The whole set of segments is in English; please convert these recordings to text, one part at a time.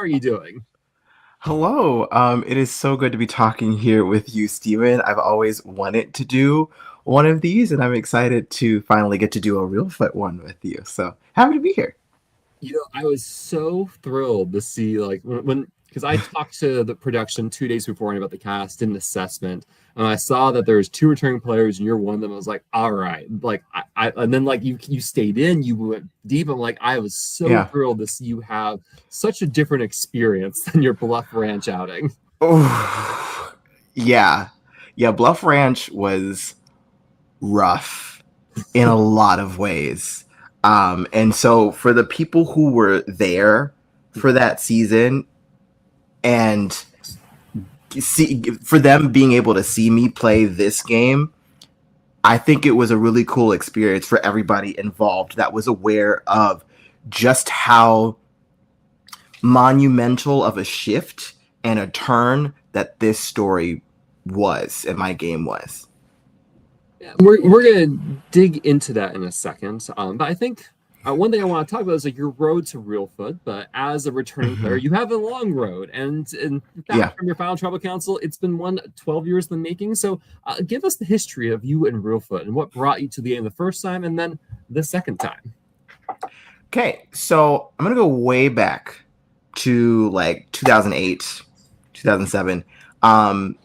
are you doing? Hello. It is so good to be talking here with you, Steven. I've always wanted to do one of these, and I'm excited to finally get to do a real foot one with you. So happy to be here. I was so thrilled to see because I talked to the production 2 days before about the cast, did an assessment, and I saw that there's two returning players and you're one of them. I was like, all right, and then you stayed in, you went deep. I'm like, I was so Yeah. thrilled to see you have such a different experience than your Bluff Ranch outing. Oh, yeah. Yeah. Bluff Ranch was rough in a lot of ways. And so for the people who were there for that season and for them being able to see me play this game, I think it was a really cool experience for everybody involved that was aware of just how monumental of a shift and a turn that this story was and my game was. Yeah, we're gonna dig into that in a second. But I think one thing I want to talk about is like your road to Reelfoot. But as a returning player, Mm-hmm. you have a long road, and in Yeah. fact, from your final tribal council, it's been 12 years in the making. So, give us the history of you and Reelfoot and what brought you to the game the first time, and then the second time. Okay. So I'm going to go way back to like 2008, 2007. Um,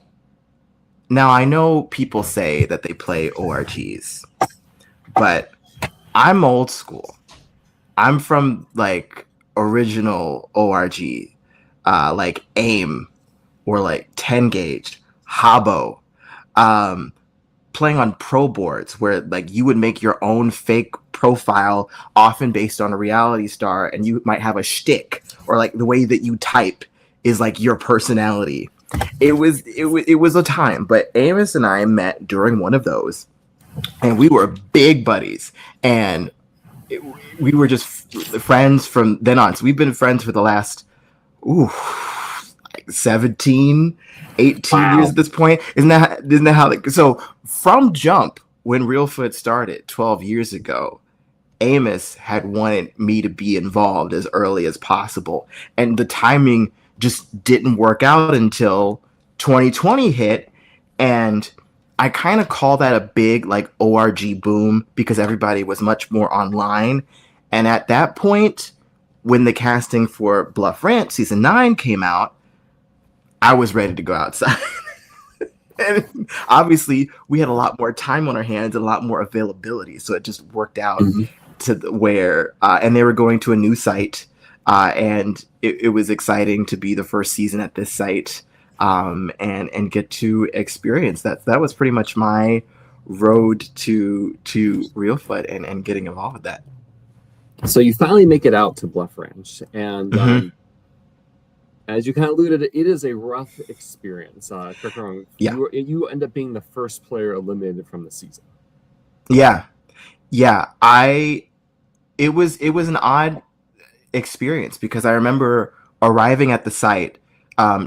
Now, I know people say that they play ORGs, but I'm old school. I'm from like original ORG, like AIM or like 10 gauge, Habbo, um, playing on pro boards where like you would make your own fake profile, often based on a reality star, and you might have a shtick or like the way that you type is like your personality. It was a time, but Amos and I met during one of those, and we were big buddies, and it, we were just friends from then on. So we've been friends for the last ooh, like 17, 18 years Wow. at this point. Isn't that how so from jump when Reelfoot started 12 years ago, Amos had wanted me to be involved as early as possible. And the timing just didn't work out until 2020 hit. And I kind of call that a big like ORG boom because everybody was much more online. And at that point, when the casting for Bluff Ranch season 9 came out, I was ready to go outside. And obviously, we had a lot more time on our hands and a lot more availability. So it just worked out Mhm. to where and they were going to a new site, and it was exciting to be the first season at this site, and get to experience that was pretty much my road to Reelfoot and getting involved with that. So you finally make it out to Bluff Ranch, and Mm-hmm. as you kind of alluded, it is a rough experience. Correct me wrong. Yeah. You end up being the first player eliminated from the season. Yeah. Yeah, I it was an odd experience because I remember arriving at the site.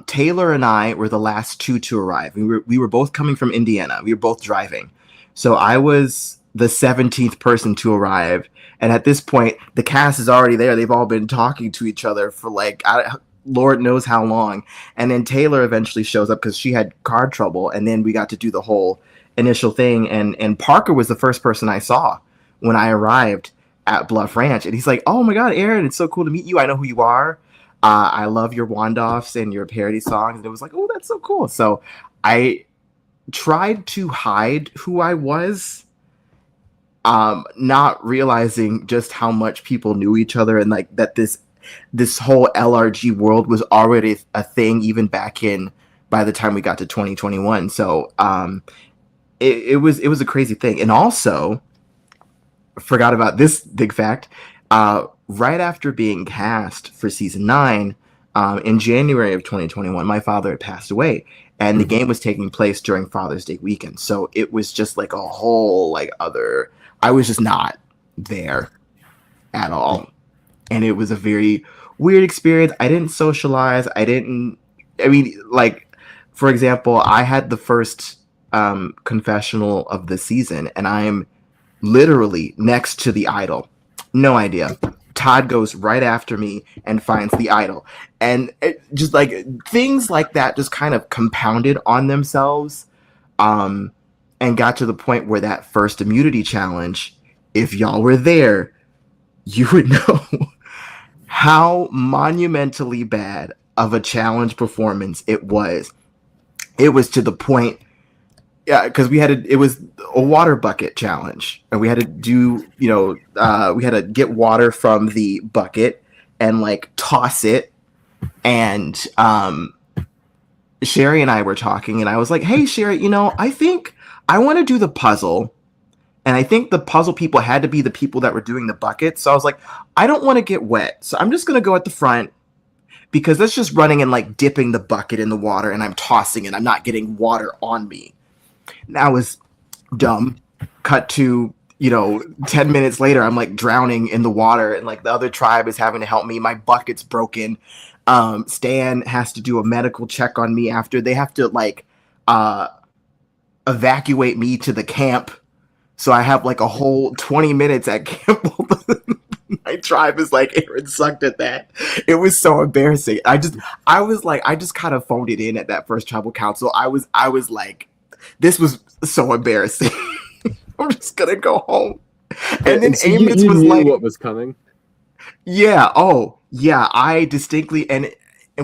Taylor and I were the last two to arrive. We were both coming from Indiana. We were both driving, so I was the 17th person to arrive. And at this point, the cast is already there. They've all been talking to each other for like Lord knows how long. And then Taylor eventually shows up because she had car trouble. And then we got to do the whole initial thing. And Parker was the first person I saw when I arrived at Bluff Ranch, and he's like, "Oh my God, Aaron, it's so cool to meet you. I know who you are. I love your Wandoffs and your parody songs." And it was like, "Oh, that's so cool." So I tried to hide who I was, not realizing just how much people knew each other and like that this whole LRG world was already a thing even back in by the time we got to 2021. So it was a crazy thing, and also forgot about this big fact. Right after being cast for season 9, in January of 2021, my father had passed away, and the Mhm. game was taking place during Father's Day weekend. So it was just like a whole like other. I was just not there at all, and it was a very weird experience. I didn't socialize. I didn't. I mean, like for example, I had the first confessional of the season, and I'm literally next to the idol. No idea. Todd goes right after me and finds the idol. And it just like things like that just kind of compounded on themselves, and got to the point where that first immunity challenge, if y'all were there, you would know how monumentally bad of a challenge performance it was. It was to the point, yeah, because it was a water bucket challenge, and we had to do, we had to get water from the bucket and like toss it. And Sherry and I were talking, and I was like, "Hey, Sherry, I think I want to do the puzzle." And I think the puzzle people had to be the people that were doing the buckets. So I was like, I don't want to get wet, so I'm just gonna go at the front, because that's just running and like dipping the bucket in the water, and I'm tossing it. I'm not getting water on me. That was dumb. Cut to, 10 minutes later, I'm like drowning in the water, and like the other tribe is having to help me. My bucket's broken. Stan has to do a medical check on me after. They have to like evacuate me to the camp. So I have like a whole 20 minutes at camp. My tribe is like, Aaron sucked at that. It was so embarrassing. I just kind of phoned it in at that first tribal council. I was like, this was so embarrassing. I'm just gonna go home. And then so Amos you was knew like, what was coming. yeah, oh yeah, I distinctly, and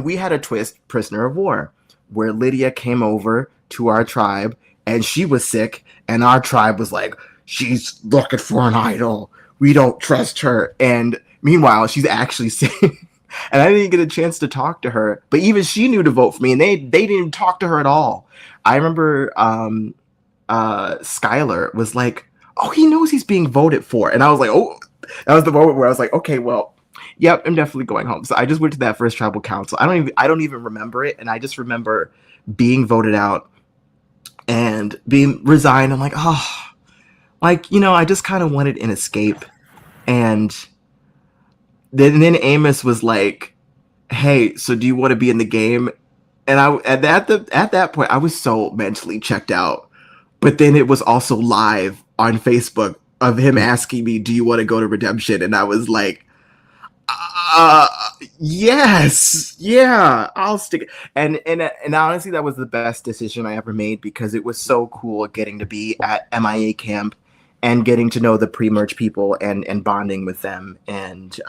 we had a twist, prisoner of war, where Lydia came over to our tribe and she was sick, and our tribe was like, she's looking for an idol. We don't trust her. And meanwhile, she's actually sick. And I didn't get a chance to talk to her, but even she knew to vote for me, and they didn't even talk to her at all. I remember Skylar was like, oh, he knows he's being voted for. And I was like, oh, that was the moment where I was like, okay, well, yep, I'm definitely going home. So I just went to that first tribal council. I don't even remember it. And I just remember being voted out and being resigned. I'm like, oh, like, I just kind of wanted an escape. And then Amos was like, hey, so do you want to be in the game? And at that point, I was so mentally checked out. But then it was also live on Facebook of him asking me, do you want to go to Redemption? And I was like, yes, yeah, I'll stick. And honestly, that was the best decision I ever made, because it was so cool getting to be at MIA camp and getting to know the pre-merge people and bonding with them. And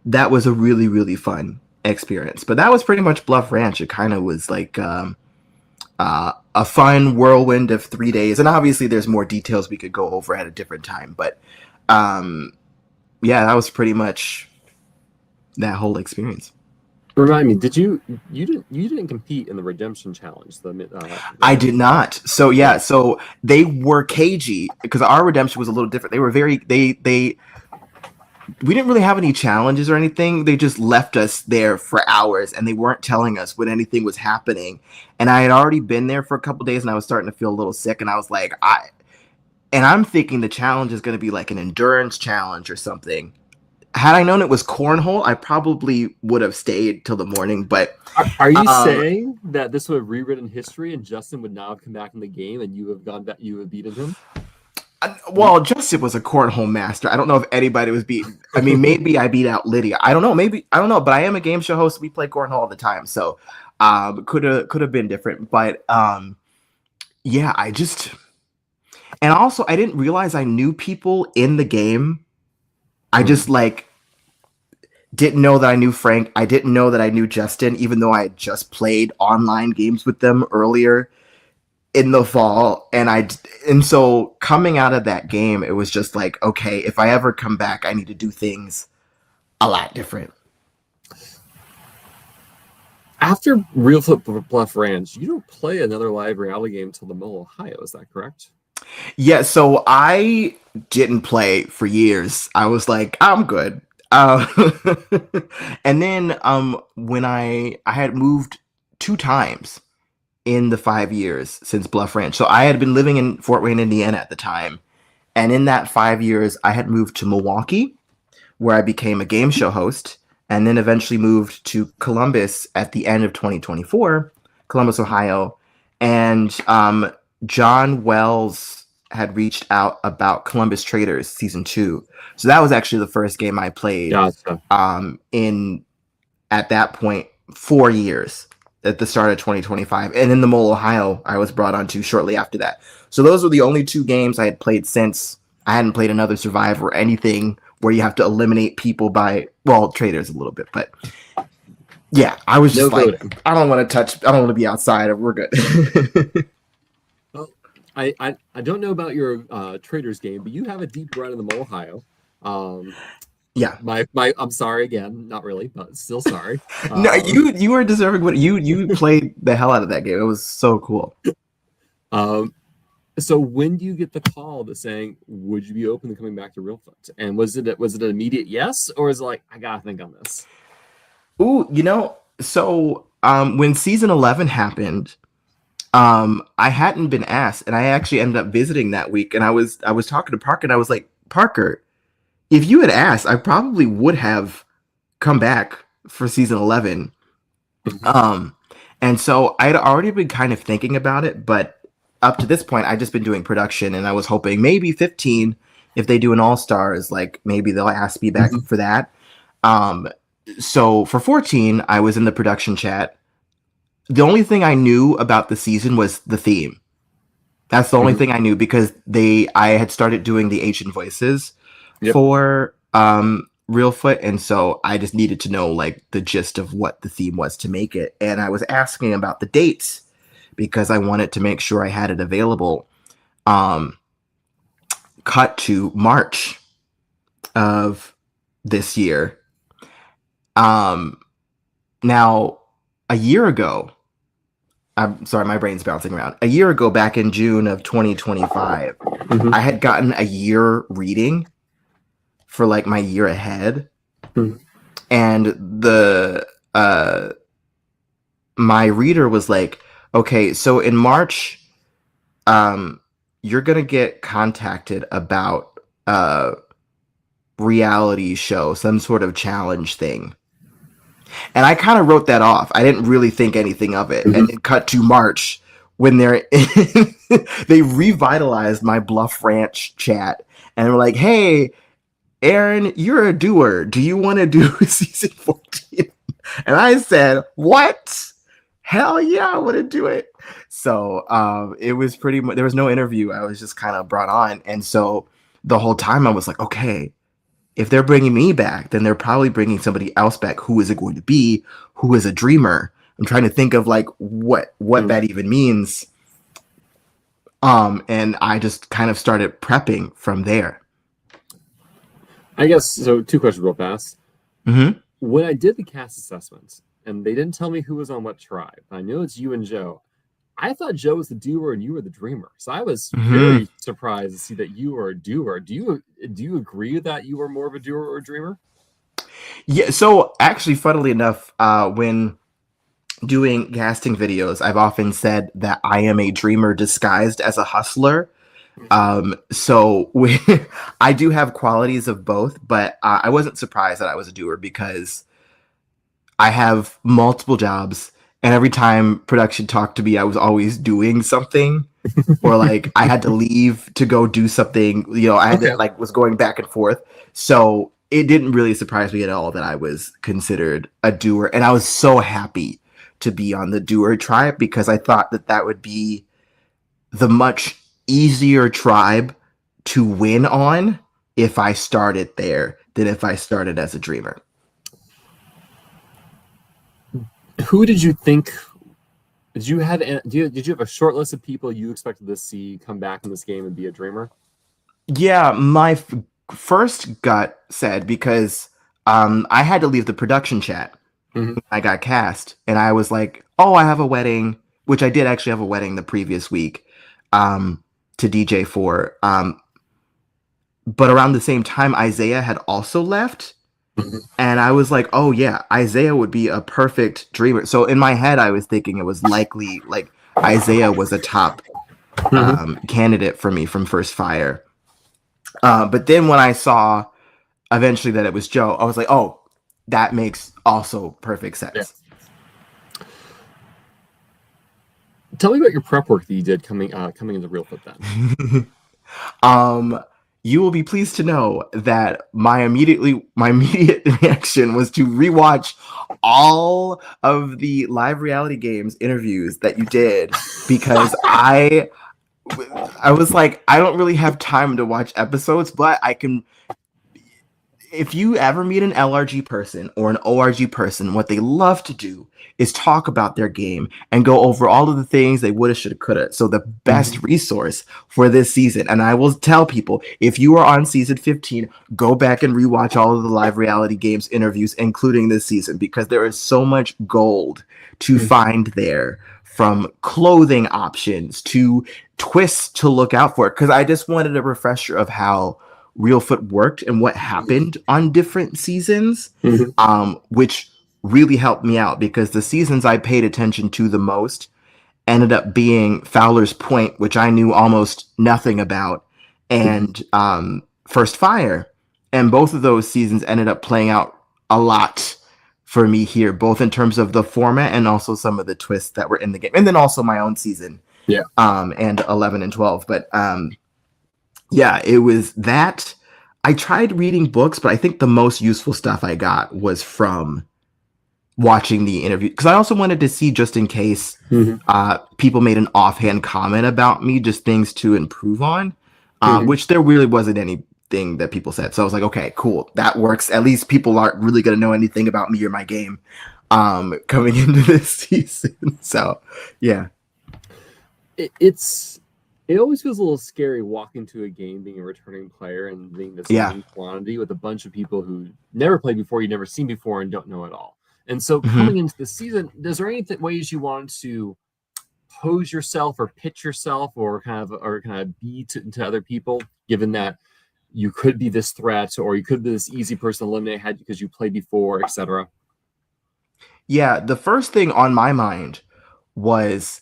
that was a really, really fun experience. But that was pretty much Bluff Ranch. It kind of was like a fun whirlwind of 3 days. And obviously there's more details we could go over at a different time. But yeah, that was pretty much that whole experience. Remind me, you didn't compete in the Redemption Challenge? I did not. So yeah, so they were cagey, because our Redemption was a little different. They were we didn't really have any challenges or anything. They just left us there for hours, and they weren't telling us when anything was happening. And I had already been there for a couple days, and I was starting to feel a little sick, and I was like, I'm thinking the challenge is going to be like an endurance challenge or something. Had I known it was cornhole, I probably would have stayed till the morning. But are you saying that this would have rewritten history and Justin would now have come back in the game and you have gone back, you have beaten him? Well, Justin was a cornhole master. I don't know if anybody was beaten. I mean, maybe I beat out Lydia. I don't know. Maybe I don't know. But I am a game show host. We play cornhole all the time, so could have been different. But yeah, and also I didn't realize I knew people in the game. I just didn't know that I knew Frank. I didn't know that I knew Justin, even though I had just played online games with them earlier in the fall. And so coming out of that game, it was just like, okay, if I ever come back, I need to do things a lot different. After Reelfoot Bluff Ranch, you don't play another live reality game until the Mole, Ohio. Is that correct? Yeah, so I didn't play for years. I was like, I'm good. And then when I had moved 2 times in the 5 years since Bluff Ranch. So I had been living in Fort Wayne, Indiana at the time. And in that 5 years, I had moved to Milwaukee, where I became a game show host, and then eventually moved to Columbus at the end of 2024, Columbus, Ohio. And John Wells had reached out about Columbus Traders Season 2. So that was actually the first game I played Gotcha. in, at that point, 4 years at the start of 2025. And in the Mole, Ohio, I was brought on to shortly after that. So those were the only 2 games I had played since. I hadn't played another Survive or anything where you have to eliminate people by, well, traders a little bit, but yeah, I was just like, voting. I don't want to be outside. We're good. Well, I don't know about your traders game, but you have a deep run in the Mole, Ohio. Yeah. My I'm sorry again, not really, but still sorry. No, you are deserving. What you played the hell out of that game. It was so cool. So when do you get the call that saying, would you be open to coming back to Reelfoot? And was it an immediate yes, or is it like, I gotta think on this? Ooh, so when season 11 happened, I hadn't been asked, and I actually ended up visiting that week, and I was talking to Parker, and I was like, Parker, if you had asked, I probably would have come back for season 11. And so I had already been kind of thinking about it, but up to this point, I'd just been doing production, and I was hoping maybe 15, if they do an All-Stars, like maybe they'll ask me back for that. So for 14, I was in the production chat. The only thing I knew about the season was the theme. That's the only thing I knew, because I had started doing the Asian voices for Reelfoot, and so I just needed to know like the gist of what the theme was to make it. And I was asking about the dates because I wanted to make sure I had it available. Cut to March of this year. Now, a year ago, I'm sorry, my brain's bouncing around. A year ago, back in June of 2025, I had gotten a year reading for like my year ahead. And my reader was like, okay, so in March, you're going to get contacted about a reality show, some sort of challenge thing. And I kind of wrote that off. I didn't really think anything of it. And it cut to March when they revitalized my Bluff Ranch chat. And they're like, hey, Aaron, you're a doer. Do you want to do season 14? And I said, what? Hell yeah, I want to do it. So it was pretty much, there was no interview. I was just kind of brought on. And so the whole time I was like, okay, if they're bringing me back, then they're probably bringing somebody else back. Who is it going to be? Who is a dreamer? I'm trying to think of like what that even means. And I just kind of started prepping from there. I guess so. 2 questions real fast. When I did the cast assessments, and they didn't tell me who was on what tribe, I know it's you and Joe. I thought Joe was the doer and you were the dreamer. So I was very surprised to see that you were a doer. Do you agree that you were more of a doer or a dreamer? Yeah. So actually, funnily enough, when doing casting videos, I've often said that I am a dreamer disguised as a hustler. So I do have qualities of both, but I wasn't surprised that I was a doer because I have multiple jobs. And every time production talked to me, I was always doing something, or like I had to leave to go do something. I had to, like, was going back and forth. So it didn't really surprise me at all that I was considered a doer. And I was so happy to be on the doer tribe because I thought that would be the much easier tribe to win on if I started there than if I started as a dreamer. Who did you think? Did you have a short list of people you expected to see come back in this game and be a dreamer? Yeah, my first gut said, because I had to leave the production chat. I got cast, and I was like, "Oh, I have a wedding," which I did actually have a wedding the previous week to DJ for. But around the same time, Isaiah had also left. And I was like, oh yeah, Isaiah would be a perfect dreamer. So in my head, I was thinking it was likely like Isaiah was a top candidate for me from First Fire. But then when I saw eventually that it was Joe, I was like, oh, that makes also perfect sense. Yeah. Tell me about your prep work that you did coming into Reelfoot then. Um, you will be pleased to know that my immediate reaction was to rewatch all of the live reality games interviews that you did because I was like, I don't really have time to watch episodes, but I can. If you ever meet an LRG person or an ORG person, what they love to do is talk about their game and go over all of the things they woulda, shoulda, coulda. So the best Mhm. resource for this season, and I will tell people, if you are on season 15, go back and rewatch all of the live reality games interviews, including this season, because there is so much gold to Mhm. find there, from clothing options to twists to look out for. Because I just wanted a refresher of how Reelfoot worked and what happened on different seasons, Mhm. which really helped me out because the seasons I paid attention to the most ended up being Fowler's Point, which I knew almost nothing about, and First Fire. And both of those seasons ended up playing out a lot for me here, both in terms of the format and also some of the twists that were in the game. And then also my own season, Yeah. and 11 and 12. But yeah, it was that. I tried reading books, but I think the most useful stuff I got was from watching the interview, because I also wanted to see, just in case Mhm. people made an offhand comment about me, just things to improve on, Mhm. which there really wasn't anything that people said. So I was like, okay, cool, that works. At least people aren't really going to know anything about me or my game coming into this season. So yeah. It's it always feels a little scary walking to a game being a returning player and being this Yeah. known quantity with a bunch of people who never played before, you've never seen before, and don't know it all. And so Hmm. coming into the season, is there any ways you want to pose yourself or pitch yourself or kind of be to other people, given that you could be this threat or you could be this easy person to eliminate had because you played before, etc. Yeah, the first thing on my mind was,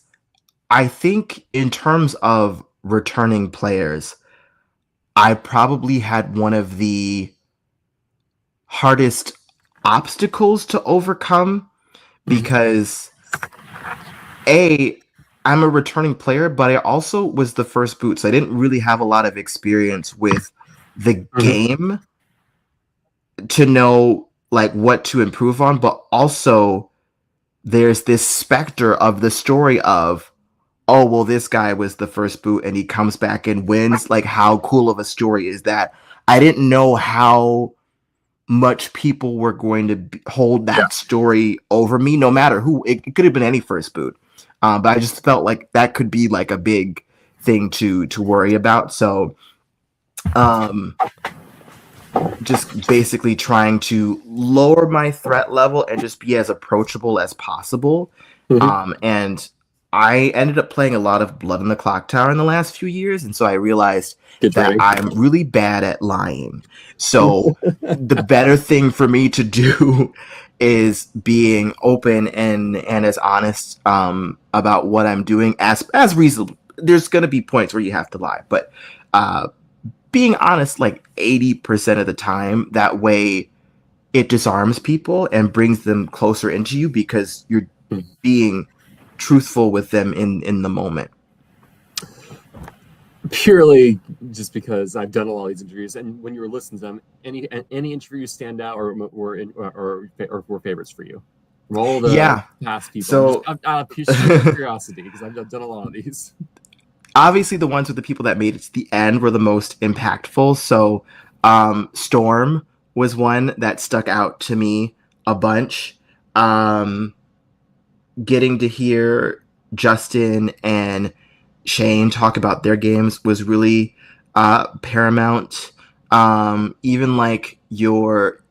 I think in terms of returning players, I probably had one of the hardest obstacles to overcome Mm-hmm. because A, I'm a returning player, but I also was the first boot, so I didn't really have a lot of experience with the Mm-hmm. game to know like what to improve on, but also there's this specter of the story of, oh well, this guy was the first boot and he comes back and wins. Like, how cool of a story is that? I didn't know how much people were going to hold Yeah. that story over me, no matter who. It could have been any first boot, but I just felt like that could be like a big thing to worry about. So um just basically trying to lower my threat level and just be as approachable as possible. Mm-hmm. And I ended up playing a lot of Blood on the Clock Tower in the last few years, and so I realized Good that training. I'm really bad at lying. So the better thing for me to do is being open and as honest about what I'm doing as reasonable. There's going to be points where you have to lie, but uh, being honest like 80% of the time, that way it disarms people and brings them closer into you because you're being truthful with them in the moment. Purely just because I've done a lot of these interviews, and when you were listening to them, any interviews stand out or were favorites for you from all the Yeah. past people? I'm just So out of sheer curiosity because I've done a lot of these. obviously the ones with the people that made it to the end were the most impactful. So Storm was one that stuck out to me a bunch. Um Getting to hear Justin and Shane talk about their games was really paramount. Even like your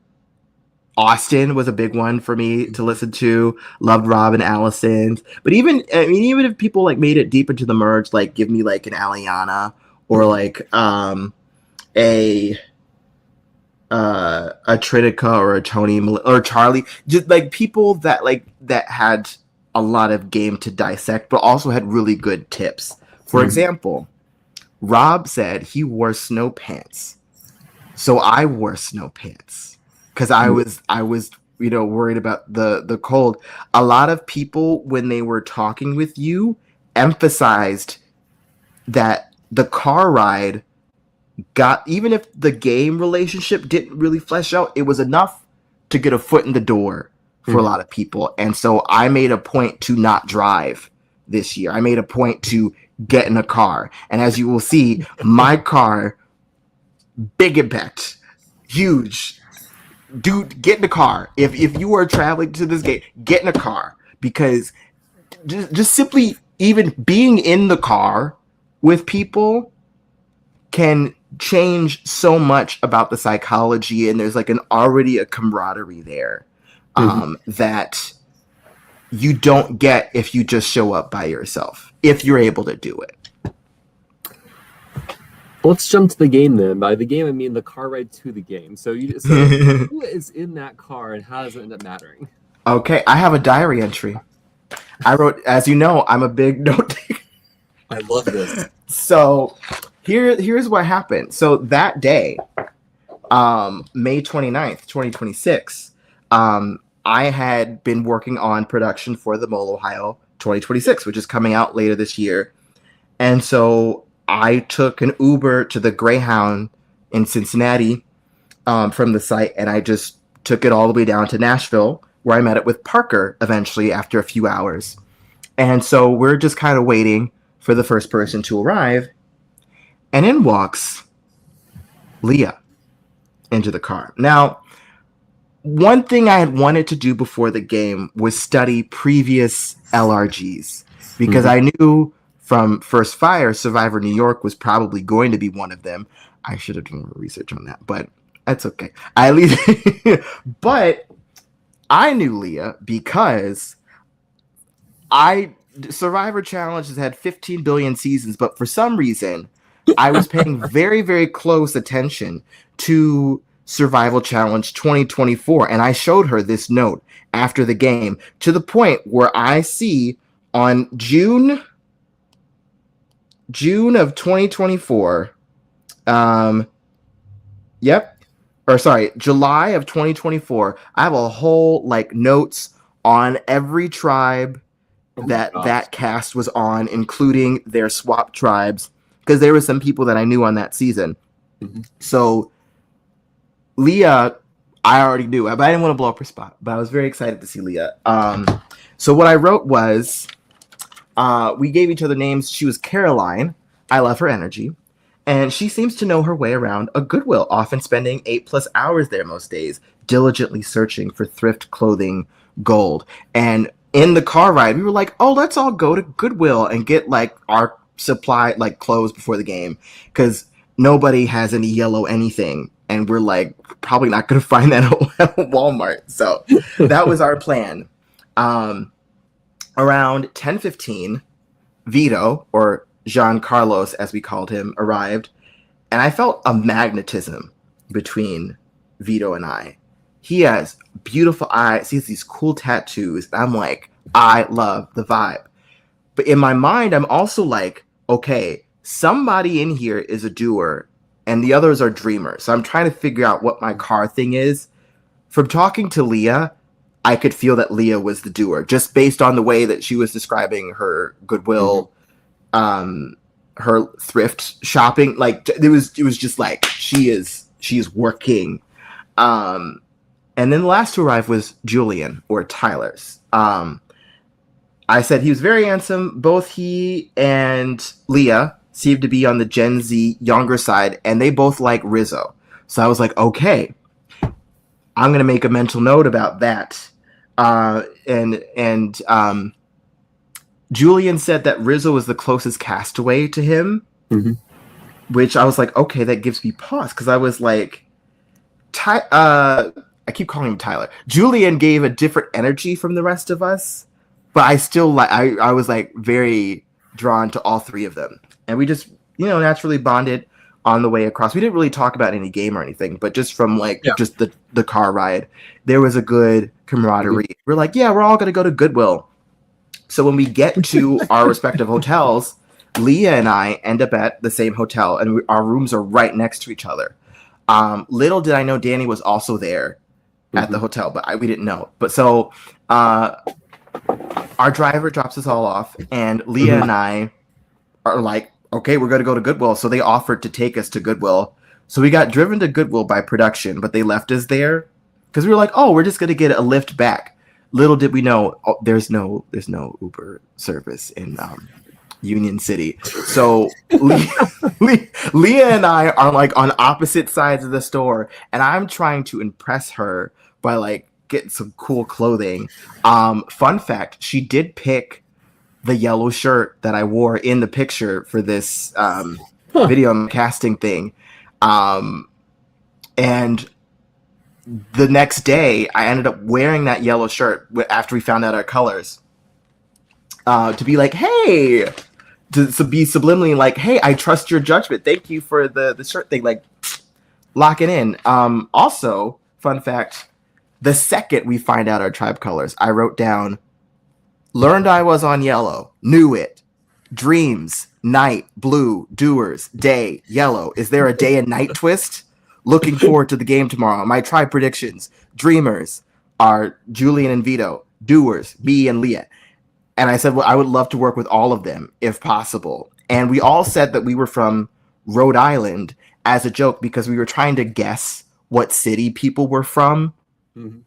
Austin was a big one for me to listen to. Loved Rob and Allison's, but even if people like made it deep into the merge, like give me like an Aliana or like a a Trinica or a Tony or Charlie, just like people that that had a lot of game to dissect, but also had really good tips. For Mhm. example, Rob said he wore snow pants, so I wore snow pants because I was worried about the cold. A lot of people when they were talking with you emphasized that the car ride got, even if the game relationship didn't really flesh out, it was enough to get a foot in the door for a lot of people. And so I made a point to not drive this year. I made a point to get in a car. And as you will see, my car, big impact, huge. Dude, get in a car. If you are traveling to this game, get in a car, because just simply even being in the car with people can change so much about the psychology, and there's like already a camaraderie there that you don't get if you just show up by yourself, if you're able to do it. Let's jump to the game then. By the game, I mean the car ride to the game. So who is in that car, and how does it end up mattering? Okay, I have a diary entry. I wrote, as you know, I'm a big note taker. I love this. So here's what happened. So that day, May 29th, 2026, I had been working on production for the Mole, Ohio 2026, which is coming out later this year. And so I took an Uber to the Greyhound in Cincinnati from the site, and I just took it all the way down to Nashville, where I met up with Parker eventually after a few hours. And so we're just kind of waiting for the first person to arrive. And in walks Leah into the car. Now, one thing I had wanted to do before the game was study previous LRGs, because I knew from First Fire, Survivor New York was probably going to be one of them. I should have done more research on that, but that's okay. But I knew Leah because Survivor Challenge has had 15 billion seasons, but for some reason, I was paying very, very close attention to Survival Challenge 2024, and I showed her this note after the game, to the point where I see on June of 2024, July of 2024, I have a whole notes on every tribe that cast was on, including their swap tribes, because there were some people that I knew on that season. So Leah, I already knew, but I didn't want to blow up her spot. But I was very excited to see Leah. So what I wrote was, we gave each other names. She was Caroline. I love her energy. And she seems to know her way around a Goodwill, often spending 8+ hours there most days, diligently searching for thrift clothing gold. And in the car ride, we were like, oh, let's all go to Goodwill and get our supply, clothes before the game, because nobody has any yellow anything. And we're probably not going to find that at Walmart. So that was our plan. Around 10:15, Vito, or Jean Carlos, as we called him, arrived. And I felt a magnetism between Vito and I. He has beautiful eyes. He has these cool tattoos. I'm like, I love the vibe. But in my mind, I'm also like, okay, somebody in here is a doer and the others are dreamers. So I'm trying to figure out what my car thing is. From talking to Leah, I could feel that Leah was the doer, just based on the way that she was describing her Goodwill, her thrift shopping. It was just she is working. And then the last to arrive was Julian, or Tyler's. I said he was very handsome. Both he and Leah seemed to be on the Gen Z younger side, and they both like Rizzo. So I was like, okay, I'm going to make a mental note about that. And Julian said that Rizzo was the closest castaway to him, which I was like, okay, that gives me pause, because I was like, I keep calling him Tyler. Julian gave a different energy from the rest of us, but I still I was very drawn to all three of them, and we just naturally bonded on the way across. We didn't really talk about any game or anything, but just from just the car ride, there was a good camaraderie. We're like, yeah, we're all gonna go to Goodwill. So when we get to our respective hotels, Leah and I end up at the same hotel, and our rooms are right next to each other. Little did I know Danny was also there at the hotel, but we didn't know. But so our driver drops us all off, and Leah and I are okay, we're going to go to Goodwill. So they offered to take us to Goodwill. So we got driven to Goodwill by production, but they left us there because we were like, oh, we're just going to get a lift back. Little did we know, there's no Uber service in Union City. So Leah and I are like on opposite sides of the store, and I'm trying to impress her by like getting some cool clothing. Fun fact, she did pick the yellow shirt that I wore in the picture for this video casting thing. And the next day, I ended up wearing that yellow shirt after we found out our colors to be like, hey, to be subliminally like, hey, I trust your judgment. Thank you for the shirt thing. Like, lock it in. Also, fun fact, the second we find out our tribe colors, I wrote down, learned I was on yellow, knew it. Dreams, night, blue, doers, day, yellow. Is there a day and night twist? Looking forward to the game tomorrow. My tribe predictions. Dreamers are Julian and Vito. Doers, me and Leah. And I said, well, I would love to work with all of them if possible. And we all said that we were from Rhode Island as a joke because we were trying to guess what city people were from. Mm-hmm.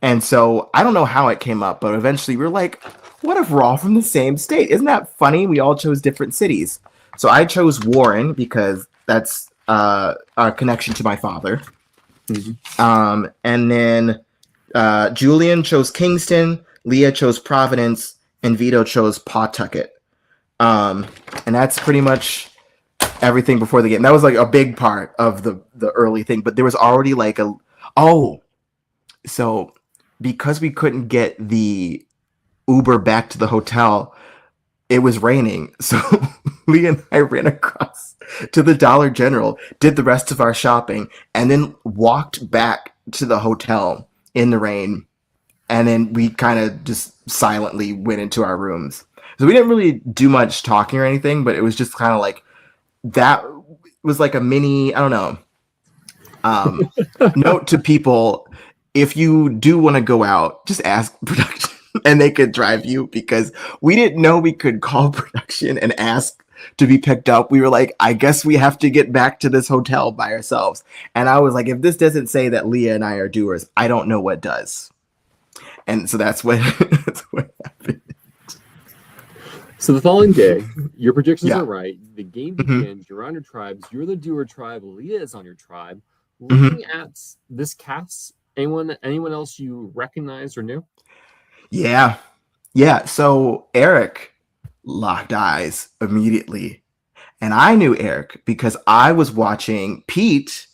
And so I don't know how it came up, but eventually we were like, what if we're all from the same state? Isn't that funny? We all chose different cities. So I chose Warren because that's a connection to my father. Mm-hmm. And then Julian chose Kingston, Leah chose Providence, and Vito chose Pawtucket. And that's pretty much everything before the game. That was like a big part of the early thing, but there was already like so because we couldn't get the Uber back to the hotel, it was raining. So Lee and I ran across to the Dollar General, did the rest of our shopping, and then walked back to the hotel in the rain. And then we kind of just silently went into our rooms. So we didn't really do much talking or anything, but it was just kind of like, that was like a mini, I don't know, note to people. If you do want to go out, just ask production and they could drive you, because we didn't know we could call production and ask to be picked up. We were like, I guess we have to get back to this hotel by ourselves. And I was like, if this doesn't say that Leah and I are doers, I don't know what does. And so that's what happened. So the following day, your predictions are right. The game begins. You're on your tribes. You're the doer tribe. Leah is on your tribe. Looking at this cast, anyone else you recognize or knew? Yeah. So Eric locked eyes immediately, and I knew Eric because I was watching Pete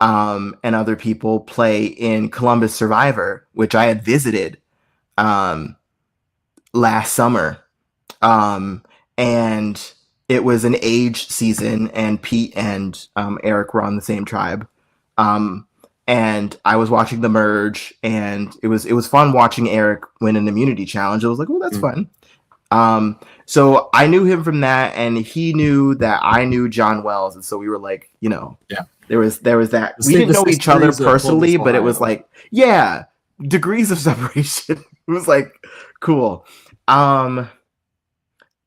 and other people play in Columbus Survivor, which I had visited last summer. And it was an age season, and Pete and Eric were on the same tribe. And I was watching the merge, and it was fun watching Eric win an immunity challenge. I was like, oh, that's fun. So I knew him from that, and he knew that I knew John Wells, and so we were like, there was that. We didn't know each other personally, but it was like, degrees of separation. It was like cool.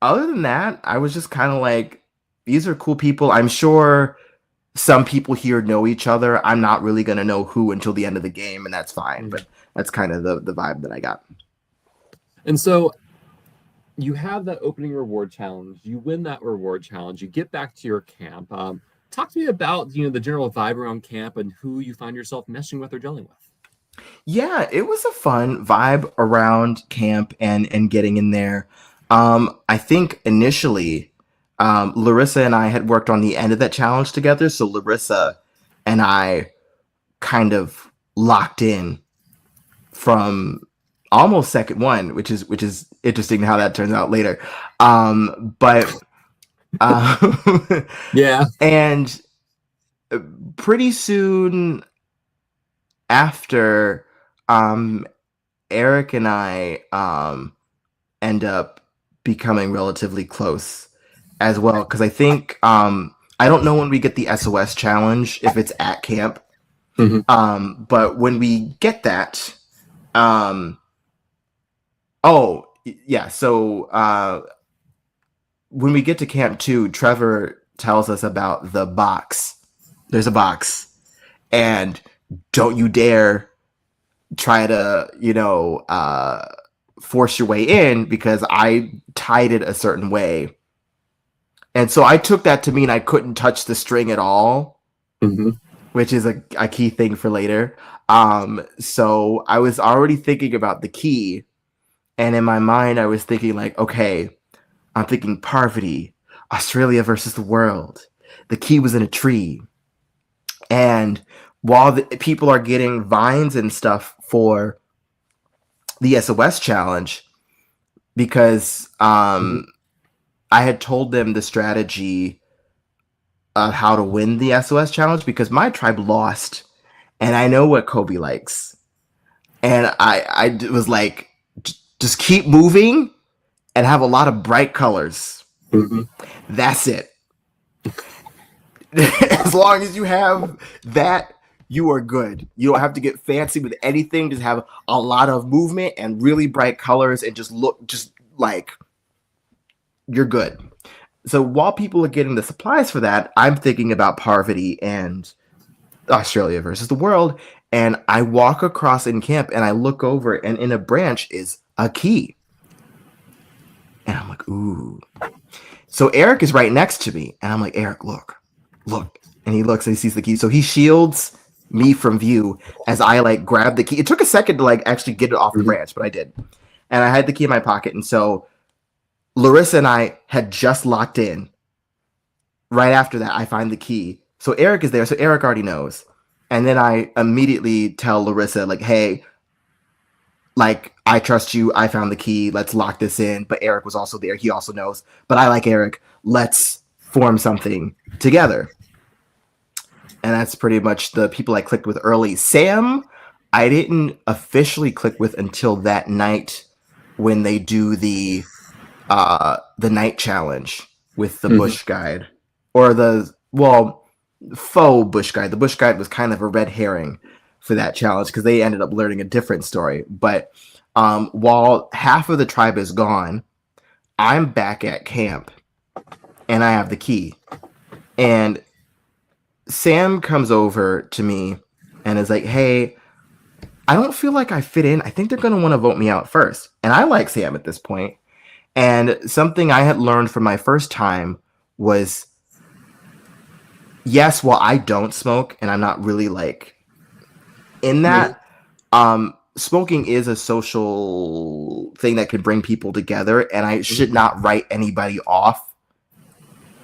Other than that, I was just kind of like, these are cool people. I'm sure some people here know each other. I'm not really going to know who until the end of the game, and that's fine. But that's kind of the vibe that I got. And so you have that opening reward challenge. You win that reward challenge. You get back to your camp. Talk to me about the general vibe around camp and who you find yourself meshing with or gelling with. Yeah, it was a fun vibe around camp and getting in there. I think initially, Larissa and I had worked on the end of that challenge together. So Larissa and I kind of locked in from almost second one, which is interesting how that turns out later. But yeah. And pretty soon after, Eric and I end up becoming relatively close as well, because I think I don't know when we get the SOS challenge if it's at camp, but when we get that, so when we get to camp 2, Trevor tells us about the box. There's a box, and don't you dare try to, force your way in because I tied it a certain way. And so I took that to mean I couldn't touch the string at all, Mm-hmm. which is a key thing for later. So I was already thinking about the key, and in my mind I was thinking like, okay, I'm thinking Parvati, Australia versus the world. The key was in a tree. And while the people are getting vines and stuff for the SOS challenge, because Mm-hmm. I had told them the strategy of how to win the SOS challenge because my tribe lost, and I know what Kobe likes. And I was like, just keep moving and have a lot of bright colors. Mm-hmm. That's it. As long as you have that, you are good. You don't have to get fancy with anything. Just have a lot of movement and really bright colors and just look just like you're good. So while people are getting the supplies for that, I'm thinking about Parvati and Australia versus the world. And I walk across in camp and I look over, and in a branch is a key. And I'm like, ooh. So Eric is right next to me. And I'm like, Eric, look. And he looks and he sees the key. So he shields me from view as I like grab the key. It took a second to like actually get it off the Mm-hmm. branch, but I did. And I had the key in my pocket. And so Larissa and I had just locked in. Right after that, I find the key. So Eric is there. So Eric already knows. And then I immediately tell Larissa, like, hey, like, I trust you. I found the key. Let's lock this in. But Eric was also there. He also knows. But I like Eric. Let's form something together. And that's pretty much the people I clicked with early. Sam, I didn't officially click with until that night when they do the night challenge with the Mm-hmm. bush guide, or faux bush guide. The bush guide was kind of a red herring for that challenge because they ended up learning a different story. But while half of the tribe is gone, I'm back at camp and I have the key. And Sam comes over to me and is like, hey, I don't feel like I fit in. I think they're going to want to vote me out first. And I like Sam at this point. And something I had learned from my first time was, yes, while I don't smoke and I'm not really like in that, smoking is a social thing that can bring people together. And I should not write anybody off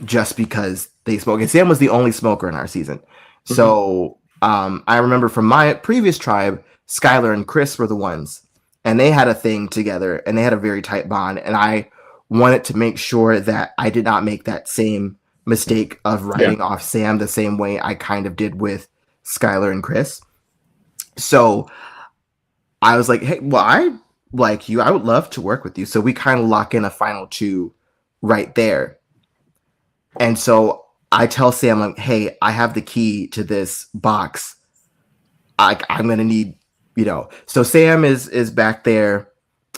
just because they smoke. And Sam was the only smoker in our season. So I remember from my previous tribe, Skylar and Chris were the ones, and they had a thing together and they had a very tight bond. And I wanted to make sure that I did not make that same mistake of writing off Sam the same way I kind of did with Skylar and Chris. So I was like, hey, well, I like you. I would love to work with you. So we kind of lock in a final 2 right there. And so I tell Sam, like, hey, I have the key to this box. I'm going to need, So Sam is back there.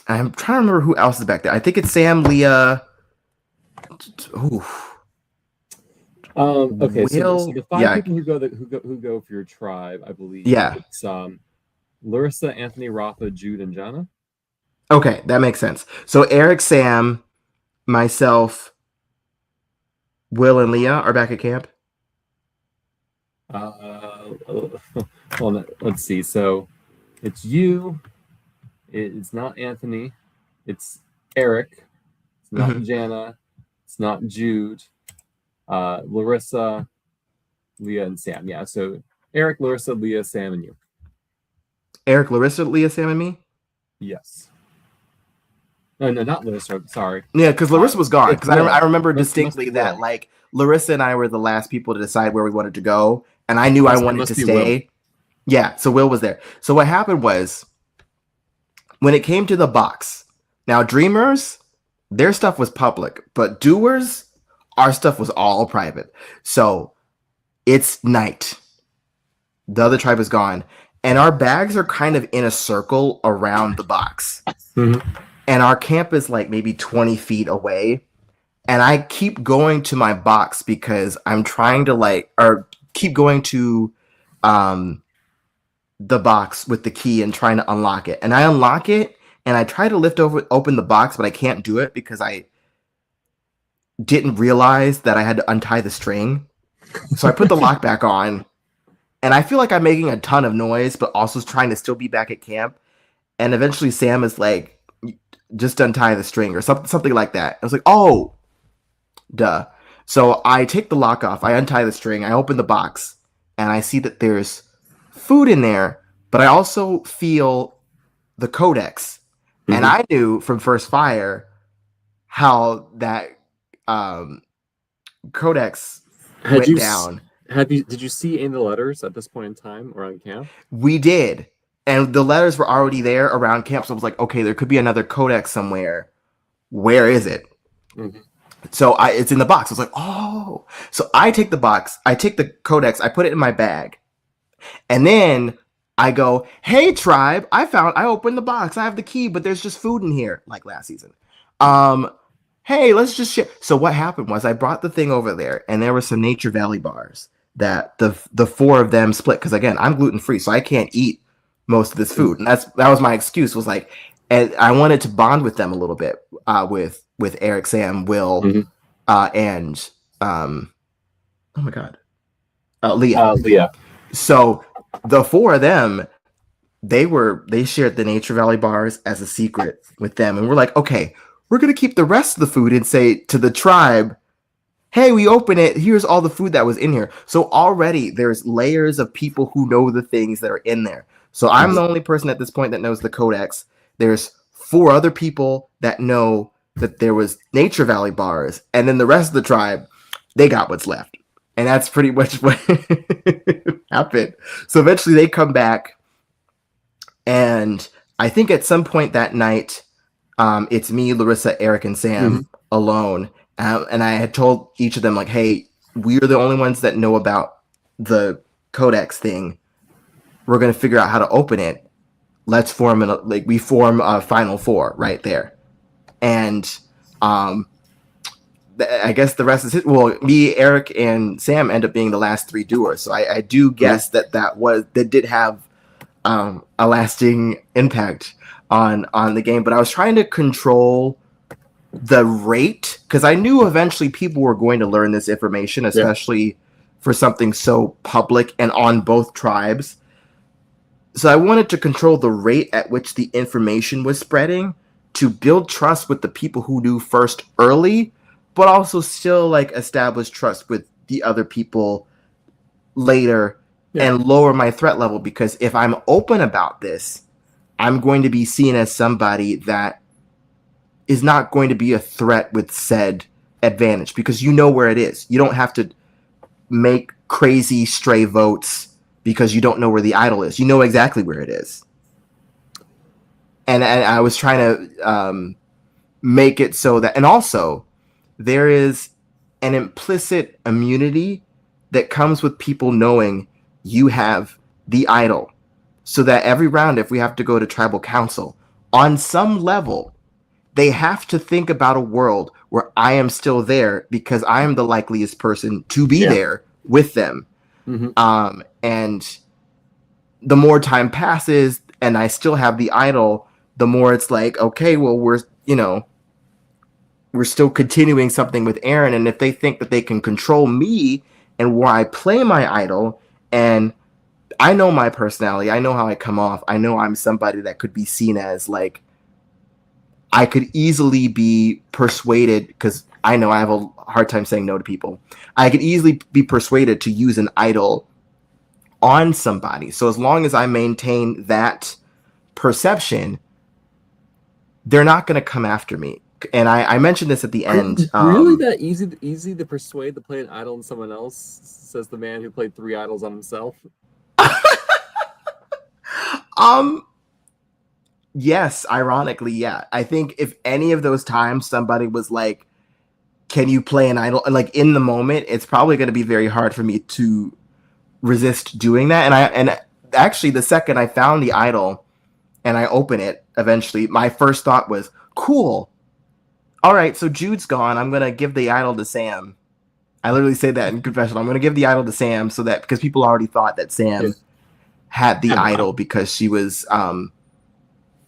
I'm trying to remember who else is back there. I think it's Sam, Leah. Ooh. Okay, so Will, the 5 people who go for your tribe, I believe. Yeah. It's Larissa, Anthony, Rafa, Jude, and Jana. Okay, that makes sense. So Eric, Sam, myself, Will, and Leah are back at camp. Well, let's see. So it's you. It's not Anthony. It's Eric. It's not Jana. It's not Jude. Larissa, Leah, and Sam. Yeah. So Eric, Larissa, Leah, Sam, and you. Eric, Larissa, Leah, Sam, and me? Yes. No, not Larissa. Sorry. Yeah, because Larissa was gone. Because I remember distinctly that Will. like Larissa and I were the last people to decide where we wanted to go, and I knew I wanted to stay. Will. Yeah, so Will was there. So what happened was, when it came to the box, now Dreamers, their stuff was public, but Doers, our stuff was all private. So it's night. The other tribe is gone, and our bags are kind of in a circle around the box. And our camp is like maybe 20 feet away. and I keep going to my box because I'm trying to or keep going to um the box with the key and trying to unlock it. And I unlock it and I try to open the box, but I can't do it because I didn't realize that I had to untie the string. So I put the lock back on, and I feel like I'm making a ton of noise, but also trying to still be back at camp. And eventually Sam is like, just untie the string or something like that. I was like, oh, duh. So I take the lock off, I untie the string, I open the box, and I see that there's food in there, but I also feel the codex. And Mhm. I knew from First Fire how that um, codex Had went you down. did you see any of the letters at this point in time or on camp? We did. And the letters were already there around camp. So I was like, okay, there could be another codex somewhere. Where is it? Mhm. So it's in the box. I was like, oh. So I take the box, I take the codex, I put it in my bag. And then I go, hey, tribe, I opened the box. I have the key, but there's just food in here, like last season. Hey, let's just share. So what happened was I brought the thing over there, and there were some Nature Valley bars that the four of them split. Because again, I'm gluten free, so I can't eat most of this food, and that was my excuse. Was like, and I wanted to bond with them a little bit, with Eric, Sam, Will, Mhm. and oh my god, Leah. Leah. So the four of them, they shared the Nature Valley bars as a secret with them, and we're like, okay, we're gonna keep the rest of the food and say to the tribe, hey, we open it, here's all the food that was in here. So already there's layers of people who know the things that are in there. So I'm Mhm. the only person at this point that knows the codex. There's four other people that know that there was Nature Valley bars, and then the rest of the tribe, they got what's left. And that's pretty much what happened. So eventually they come back, and I think at some point that night, it's me, Larissa, Eric, and Mhm. Sam alone. And I had told each of them, like, hey, we're the only ones that know about the codex thing. We're going to figure out how to open it. Let's we form a final four right there. And um, I guess the rest is it. Well, me, Eric, and Sam end up being the last three doers. So I do Mhm. guess that did have a lasting impact on the game. But I was trying to control the rate because I knew eventually people were going to learn this information, Yeah. especially for something so public and on both tribes. So I wanted to control the rate at which the information was spreading to build trust with the people who knew first early, but also still like establish trust with the other people later Yeah. and lower my threat level, because if I'm open about this, I'm going to be seen as somebody that is not going to be a threat with said advantage, because you know where it is. You don't have to make crazy stray votes because you don't know where the idol is. You know exactly where it is. And I was trying to make it so that, and also there is an implicit immunity that comes with people knowing you have the idol, so that every round, if we have to go to tribal council, on some level, they have to think about a world where I am still there because I am the likeliest person to be Yeah. there with them. Mhm. And the more time passes and I still have the idol, the more it's like, okay, well, we're still continuing something with Aaron. And if they think that they can control me and where I play my idol, and I know my personality, I know how I come off, I know I'm somebody that could be seen as like, I could easily be persuaded, because I know I have a hard time saying no to people. I could easily be persuaded to use an idol on somebody. So as long as I maintain that perception, they're not going to come after me. And I mentioned this at the end. Really that easy to persuade to play an idol on someone else, says the man who played 3 idols on himself. um, yes, ironically, yeah. I think if any of those times somebody was like, can you play an idol? And like in the moment, it's probably going to be very hard for me to resist doing that. And actually, the second I found the idol and I open it eventually, my first thought was, cool. all right, so Jude's gone. I'm gonna give the idol to Sam. I literally say that in confessional. I'm gonna give the idol to Sam so that because people already thought that Sam had the idol because she was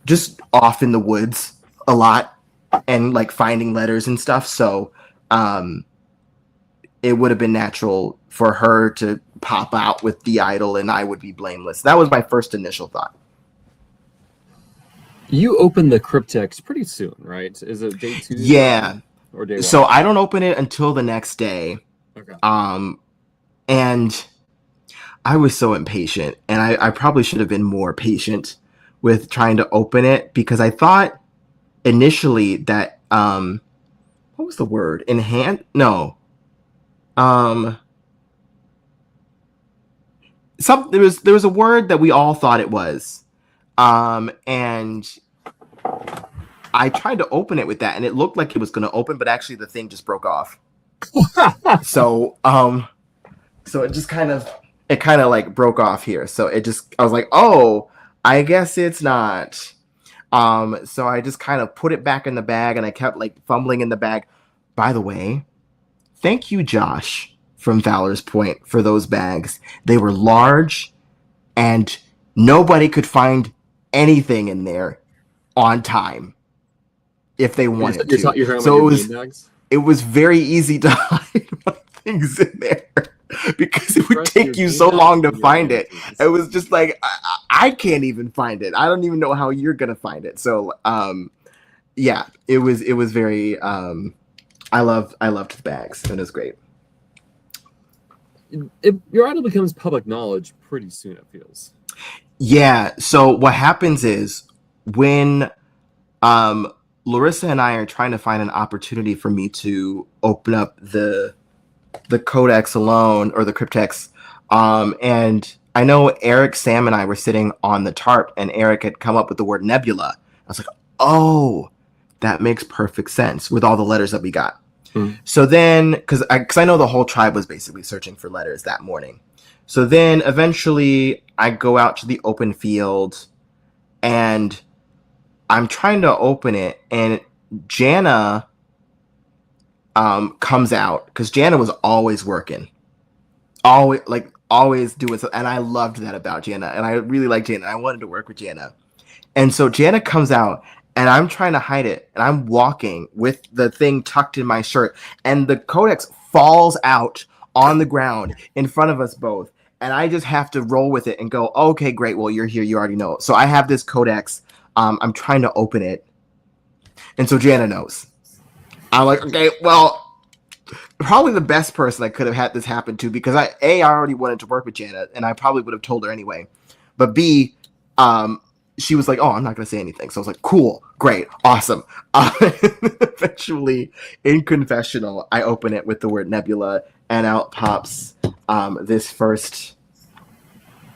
just off in the woods a lot and like finding letters and stuff. So it would have been natural for her to pop out with the idol and I would be blameless. That was my first initial thought. You open the cryptex pretty soon, right? Is it day 2? Yeah. Or day 1? So I don't open it until the next day. Okay. And I was so impatient, and I probably should have been more patient with trying to open it because I thought initially that what was the word? No. There was a word that we all thought it was. And I tried to open it with that and it looked like it was going to open, but actually the thing just broke off. So it just kind of like broke off here. So I was like, oh, I guess it's not. So I just kind of put it back in the bag and I kept like fumbling in the bag. By the way, thank you, Josh from Fowler's Point for those bags. They were large and nobody could find anything in there on time if they wanted to. So it was very easy to hide things in there because it would take you so long to find it. It was just like I can't even find it. I don't even know how you're gonna find it. So yeah, it was very I loved the bags. It was great. Your idol becomes public knowledge pretty soon, it feels. Yeah. So what happens is when Larissa and I are trying to find an opportunity for me to open up the codex alone or the cryptex, and I know Eric, Sam, and I were sitting on the tarp, and Eric had come up with the word nebula. I was like, oh, that makes perfect sense with all the letters that we got. So then, because I know the whole tribe was basically searching for letters that morning. So then eventually I go out to the open field and I'm trying to open it and Jana comes out because Jana was always working. Always doing something. And I loved that about Jana. And I really liked Jana. I wanted to work with Jana. And so Jana comes out and I'm trying to hide it. And I'm walking with the thing tucked in my shirt. And the codex falls out on the ground in front of us both. And I just have to roll with it and go, okay, great. Well, you're here. You already know. So I have this codex. I'm trying to open it. And so Jana knows. I'm like, okay, well, probably the best person I could have had this happen to because I already wanted to work with Jana and I probably would have told her anyway. But B, she was like, oh, I'm not going to say anything. So I was like, cool, great, awesome. Eventually, in confessional, I open it with the word nebula and out pops this first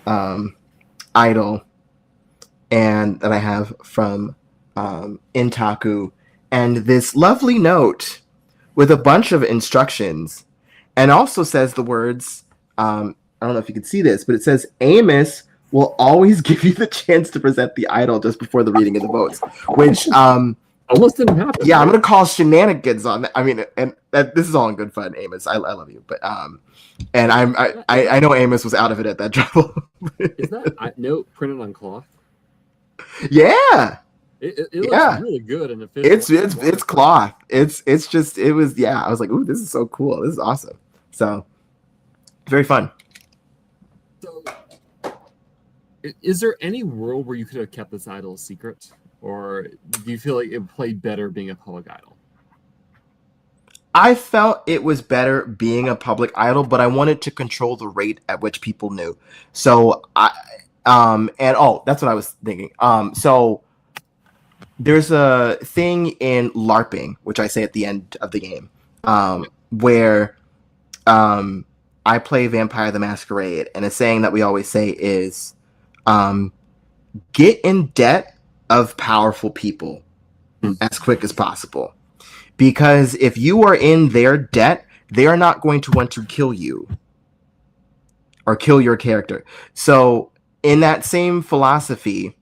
idol and that I have from Intaku and this lovely note with a bunch of instructions and also says the words, I don't know if you can see this, but it says Amos will always give you the chance to present the idol just before the reading of the votes, which almost didn't happen. Yeah, right? I'm gonna call shenanigans on that. I mean, and this is all in good fun, Amos. I love you, but and I know Amos was out of it at that trouble. Is that note printed on cloth? Yeah. It looks really good, and it's cloth. It was I was like, ooh, this is so cool. This is awesome. So very fun. So, is there any world where you could have kept this idol a secret, or do you feel like it played better being a public idol? I felt it was better being a public idol, but I wanted to control the rate at which people knew. So that's what I was thinking. So there's a thing in LARPing, which I say at the end of the game, where I play Vampire the Masquerade, and a saying that we always say is, get in debt of powerful people as quick as possible. Because if you are in their debt, they are not going to want to kill you or kill your character. So in that same philosophy,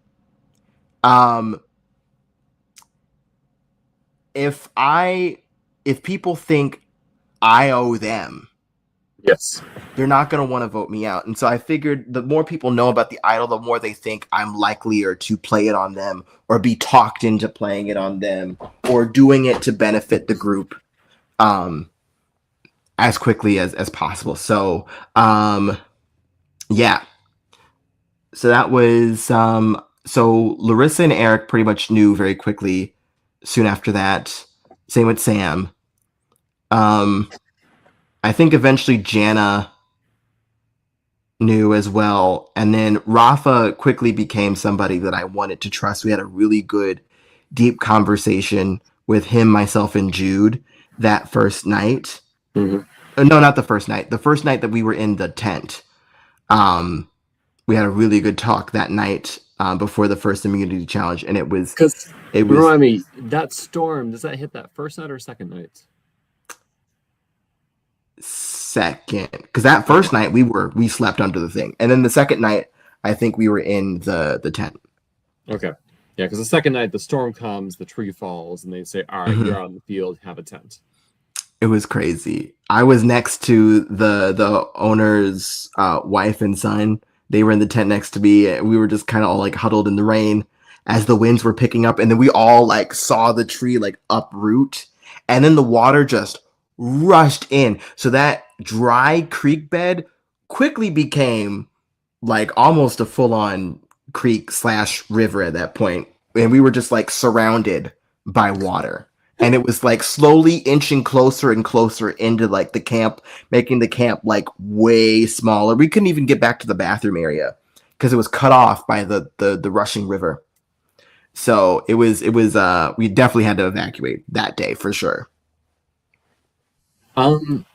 if I if people think I owe them, Yes. they're not going to want to vote me out. And so I figured the more people know about the idol, the more they think I'm likelier to play it on them or be talked into playing it on them or doing it to benefit the group um, as quickly as possible. So, yeah. So that was so Larissa and Eric pretty much knew very quickly soon after that. Same with Sam. Um, I think eventually Jana knew as well. And then Rafa quickly became somebody that I wanted to trust. We had a really good, deep conversation with him, myself, and Jude that first night. Mm-hmm. No, not the first night. The first night that we were in the tent. Um, we had a really good talk that night before the first immunity challenge, and Because it was remind me, that storm, does that hit that first night or second night? second because that Okay. first night we slept under the thing, and then the second night I think we were in the tent. Okay. Yeah, because the second night the storm comes, the tree falls, and they say, "All right, you're Mm-hmm. out in the field, have a tent." It was crazy. I was next to the owner's wife and son. They were in the tent next to me. We were just kind of all like huddled in the rain as the winds were picking up, and then we all like saw the tree like uproot, and then the water just rushed in. So that dry creek bed quickly became like almost a full on creek slash river at that point, and we were just like surrounded by water. And it was like slowly inching closer and closer into like the camp, making the camp like way smaller. We couldn't even get back to the bathroom area because it was cut off by the rushing river. So it was we definitely had to evacuate that day for sure. Um,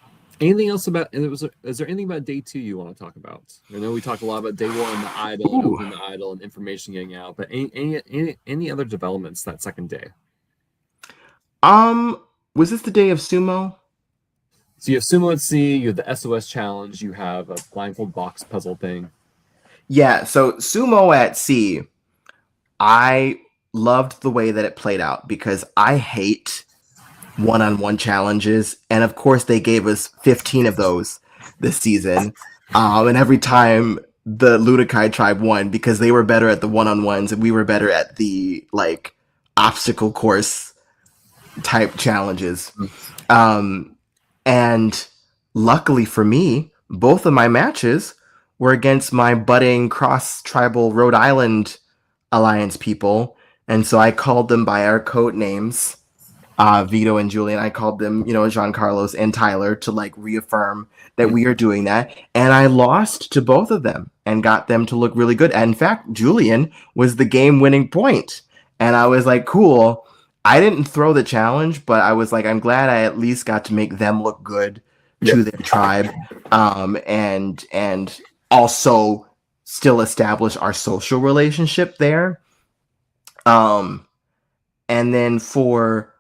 Anything else about? And is there anything about day two you want to talk about? I know we talked a lot about day one, the idol and Ooh. opening the idol and information getting out, but any other developments that second day? Um, was this the day of sumo? So you have Sumo at Sea, you have the SOS challenge, you have a blindfold box puzzle thing. Yeah, so sumo at sea, I loved the way that it played out because I hate one-on-one challenges, and of course they gave us 15 of those this season. And every time the Ludikai tribe won because they were better at the one-on-ones and we were better at the like obstacle course type challenges. Um, and luckily for me, both of my matches were against my budding cross tribal Rhode Island Alliance people. And so I called them by our code names, Vito and Julian. I called them, Jean Carlos and Tyler to like reaffirm that we are doing that. And I lost to both of them and got them to look really good. And in fact, Julian was the game winning point. And I was like, cool. I didn't throw the challenge, but I was like, I'm glad I at least got to make them look good Yep. to their tribe. And also still establish our social relationship there. And then for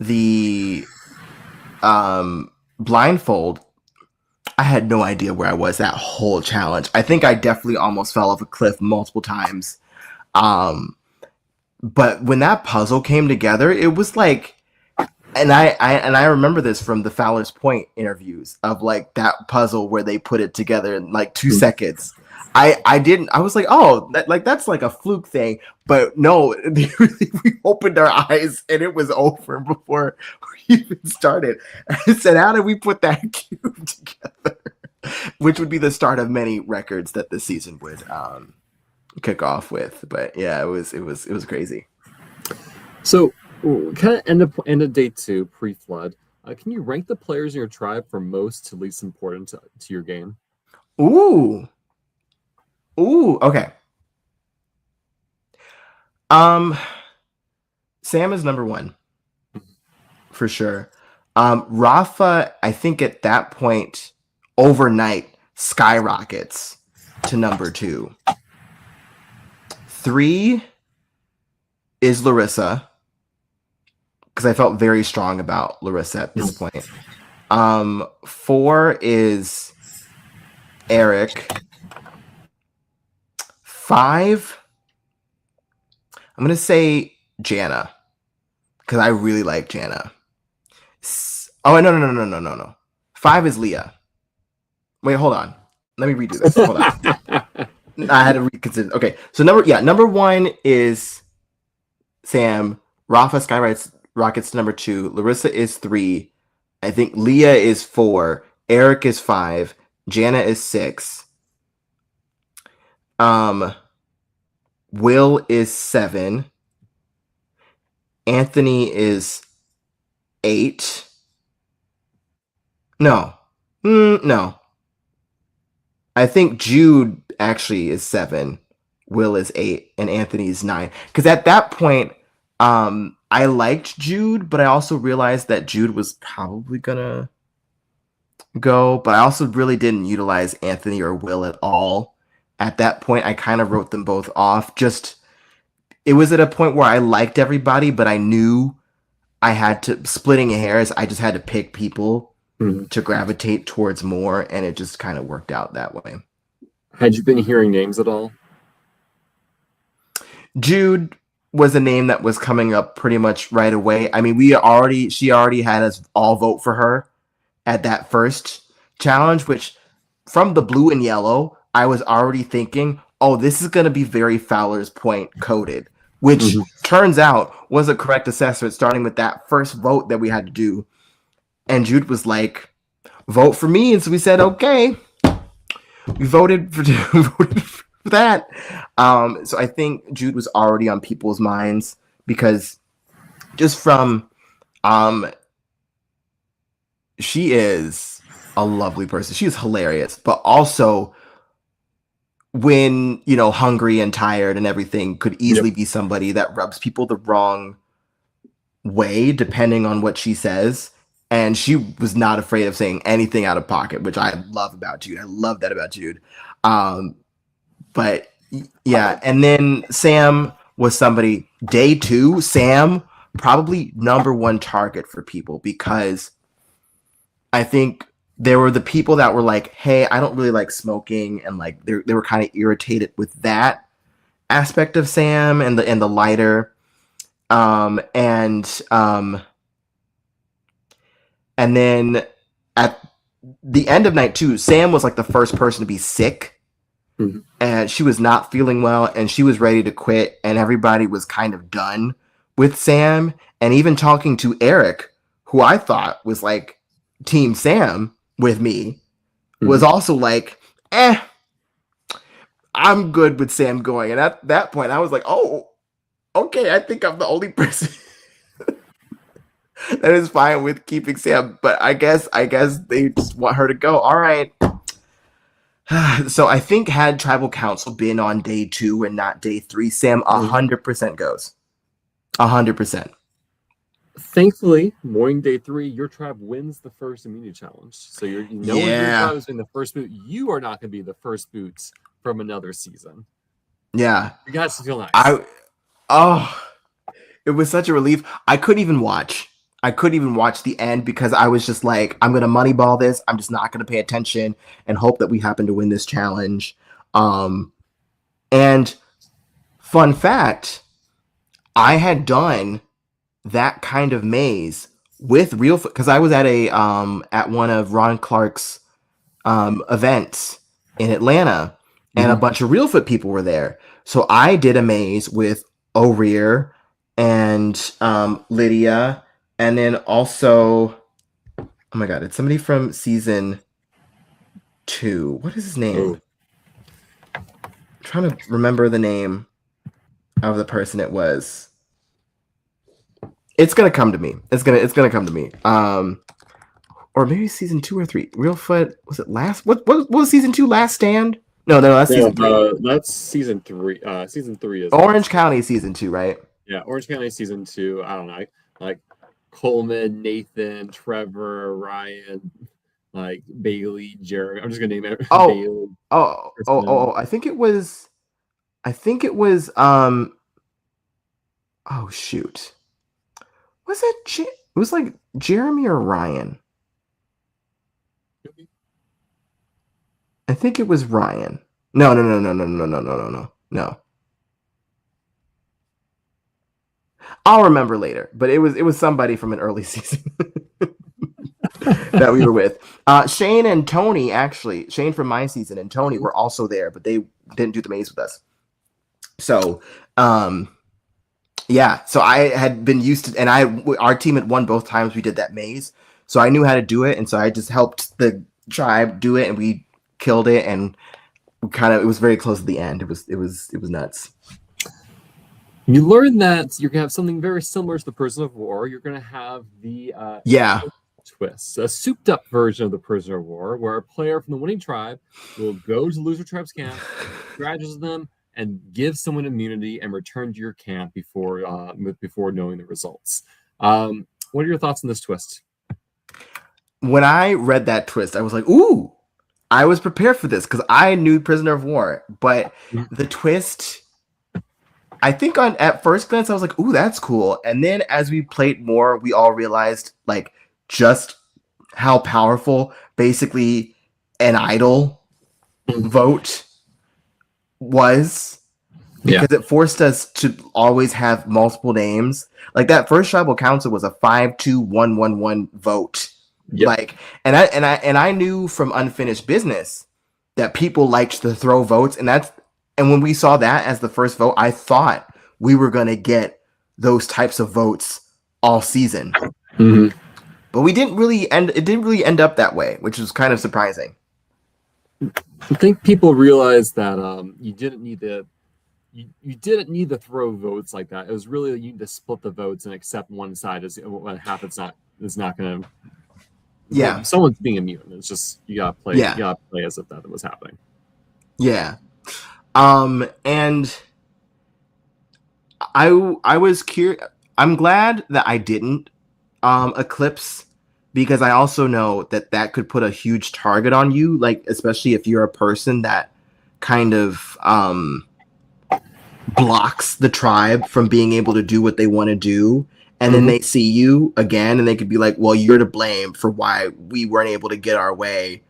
the blindfold, I had no idea where I was that whole challenge. I think I definitely almost fell off a cliff multiple times. Um, but when that puzzle came together, it was like, and I remember this from the Fowler's Point interviews of like that puzzle where they put it together in like 2 seconds. I was like, oh, that's like a fluke thing, but no, we opened our eyes and it was over before we even started. I said, how did we put that cube together? Which would be the start of many records that this season would kick off with. But yeah, it was crazy. So, kind of end of day two, pre-flood. Can you rank the players in your tribe from most to least important to your game? Ooh, okay. Um, Sam is number one for sure. Rafa, I think at that point, overnight skyrockets to number two. Three is Larissa because I felt very strong about Larissa at this point. Four is Eric. Five, I'm gonna say Jana because I really like Jana. Oh, no. 5 is Leah. Wait, hold on. Let me redo this. Hold on. I had to reconsider. Okay, so number 1 is Sam. Rafa Rockets number 2. Larissa is 3. I think Leah is 4. Eric is 5. Jana is 6. Will is 7. Anthony is 8. No. No. I think Jude actually is 7. Will is 8. And Anthony is 9. Because at that point, I liked Jude, but I also realized that Jude was probably going to go. But I also really didn't utilize Anthony or Will at all. At that point, I kind of wrote them both off. It was at a point where I liked everybody, but I knew I had to, splitting hairs, I just had to pick people to gravitate towards more, and it just kind of worked out that way. Had you been hearing names at all? Jude was a name that was coming up pretty much right away. I mean, she already had us all vote for her at that first challenge, which from the blue and yellow, I was already thinking, oh, this is going to be very Fowler's Point coded, which turns out was a correct assessment, starting with that first vote that we had to do. And Jude was like, vote for me. And so we said, okay, we voted for that. So I think Jude was already on people's minds because just from, she is a lovely person. She is hilarious, but also when, hungry and tired and everything, could easily be somebody that rubs people the wrong way, depending on what she says. And she was not afraid of saying anything out of pocket, which I love about Jude. I love that about Jude. But yeah, and then Sam was somebody, day 2, Sam, probably number 1 target for people, because I think there were the people that were like, hey, I don't really like smoking, and like they were kind of irritated with that aspect of Sam and the lighter. And then at the end of night 2, Sam was like the first person to be sick, and she was not feeling well, and she was ready to quit, and everybody was kind of done with Sam. And even talking to Eric, who I thought was like Team Sam with me, was also like, I'm good with Sam going. And at that point, I was like, oh, okay, I think I'm the only person that is fine with keeping Sam. But I guess they just want her to go. All right. So I think had Tribal Council been on day 2 and not day 3, Sam 100% goes. 100%. Thankfully, morning day 3, your tribe wins the first immunity challenge. So your tribe is in the first boot. You are not going to be the first boots from another season. Yeah. You guys feel nice. It was such a relief. I couldn't even watch the end because I was just like, I'm going to moneyball this. I'm just not going to pay attention and hope that we happen to win this challenge. And fun fact, I had done that kind of maze with Reelfoot because I was at one of Ron Clark's events in Atlanta, and a bunch of Reelfoot people were there. So I did a maze with O'Rear and Lydia, and then also, oh my god, it's somebody from season 2. What is his name? I'm trying to remember the name of the person it was. It's gonna come to me. It's gonna come to me. Or maybe season 2 or 3. Reelfoot, was it last? What was season 2? Last Stand? No, that's season 3. That's season 3. Season 3 is Orange County season 2, right? Yeah, Orange County season 2. I don't know, like Coleman, Nathan, Trevor, Ryan, like Bailey, Jeremy. I'm just gonna name it. Bailey, I think it was. Oh shoot. Was it? It was like Jeremy or Ryan. I think it was Ryan. No. I'll remember later, but it was somebody from an early season that we were with. Shane and Tony, actually, Shane from my season and Tony were also there, but they didn't do the maze with us. So, yeah, so I had been used to, and our team had won both times we did that maze, so I knew how to do it, and so I just helped the tribe do it, and we killed it, and it was very close at the end. It was nuts. You learn that you're gonna have something very similar to the Prisoner of War. You're gonna have the twist, a souped up version of the Prisoner of War, where a player from the winning tribe will go to the loser tribe's camp, strategize them, and give someone immunity and return to your camp before knowing the results. What are your thoughts on this twist? When I read that twist, I was like, ooh, I was prepared for this because I knew Prisoner of War, but the twist, I think at first glance, I was like, ooh, that's cool. And then as we played more, we all realized like just how powerful basically an idol vote was, because it forced us to always have multiple names. Like that first tribal council was a 5-2-1-1-1 vote. Yep. Like, and I knew from Unfinished Business that people liked to throw votes, and when we saw that as the first vote, I thought we were gonna get those types of votes all season. Mm-hmm. But it didn't really end up that way, which was kind of surprising. I think people realized that you didn't need to throw votes like that. It was really you need to split the votes and accept one side as when half is not going to. Yeah, someone's being immune. It's just you gotta play. Yeah. You gotta play as if that was happening. Yeah, and I was curious. I'm glad that I didn't eclipse, because I also know that could put a huge target on you, like especially if you're a person that kind of blocks the tribe from being able to do what they want to do, and then they see you again and they could be like, well, you're to blame for why we weren't able to get our way.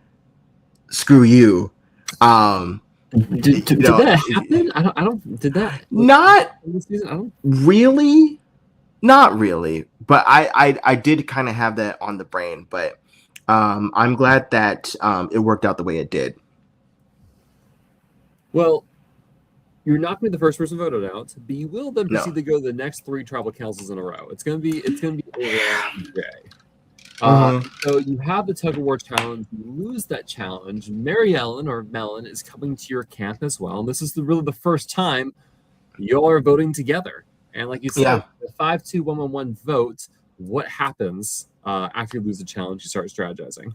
Screw you. Did that happen? I don't. Did that? Not I don't really. Not really, but I did kind of have that on the brain, but I'm glad that it worked out the way it did. Well, you're not going to be the first person voted out, but you will then proceed to go to the next 3 tribal councils in a row. It's going to be a day. So you have the tug of war challenge. You lose that challenge. Mary Ellen or Melon is coming to your camp as well, and this is really the first time you all are voting together. And like you said, the 5-2-1-1-1 vote. What happens after you lose the challenge? You start strategizing.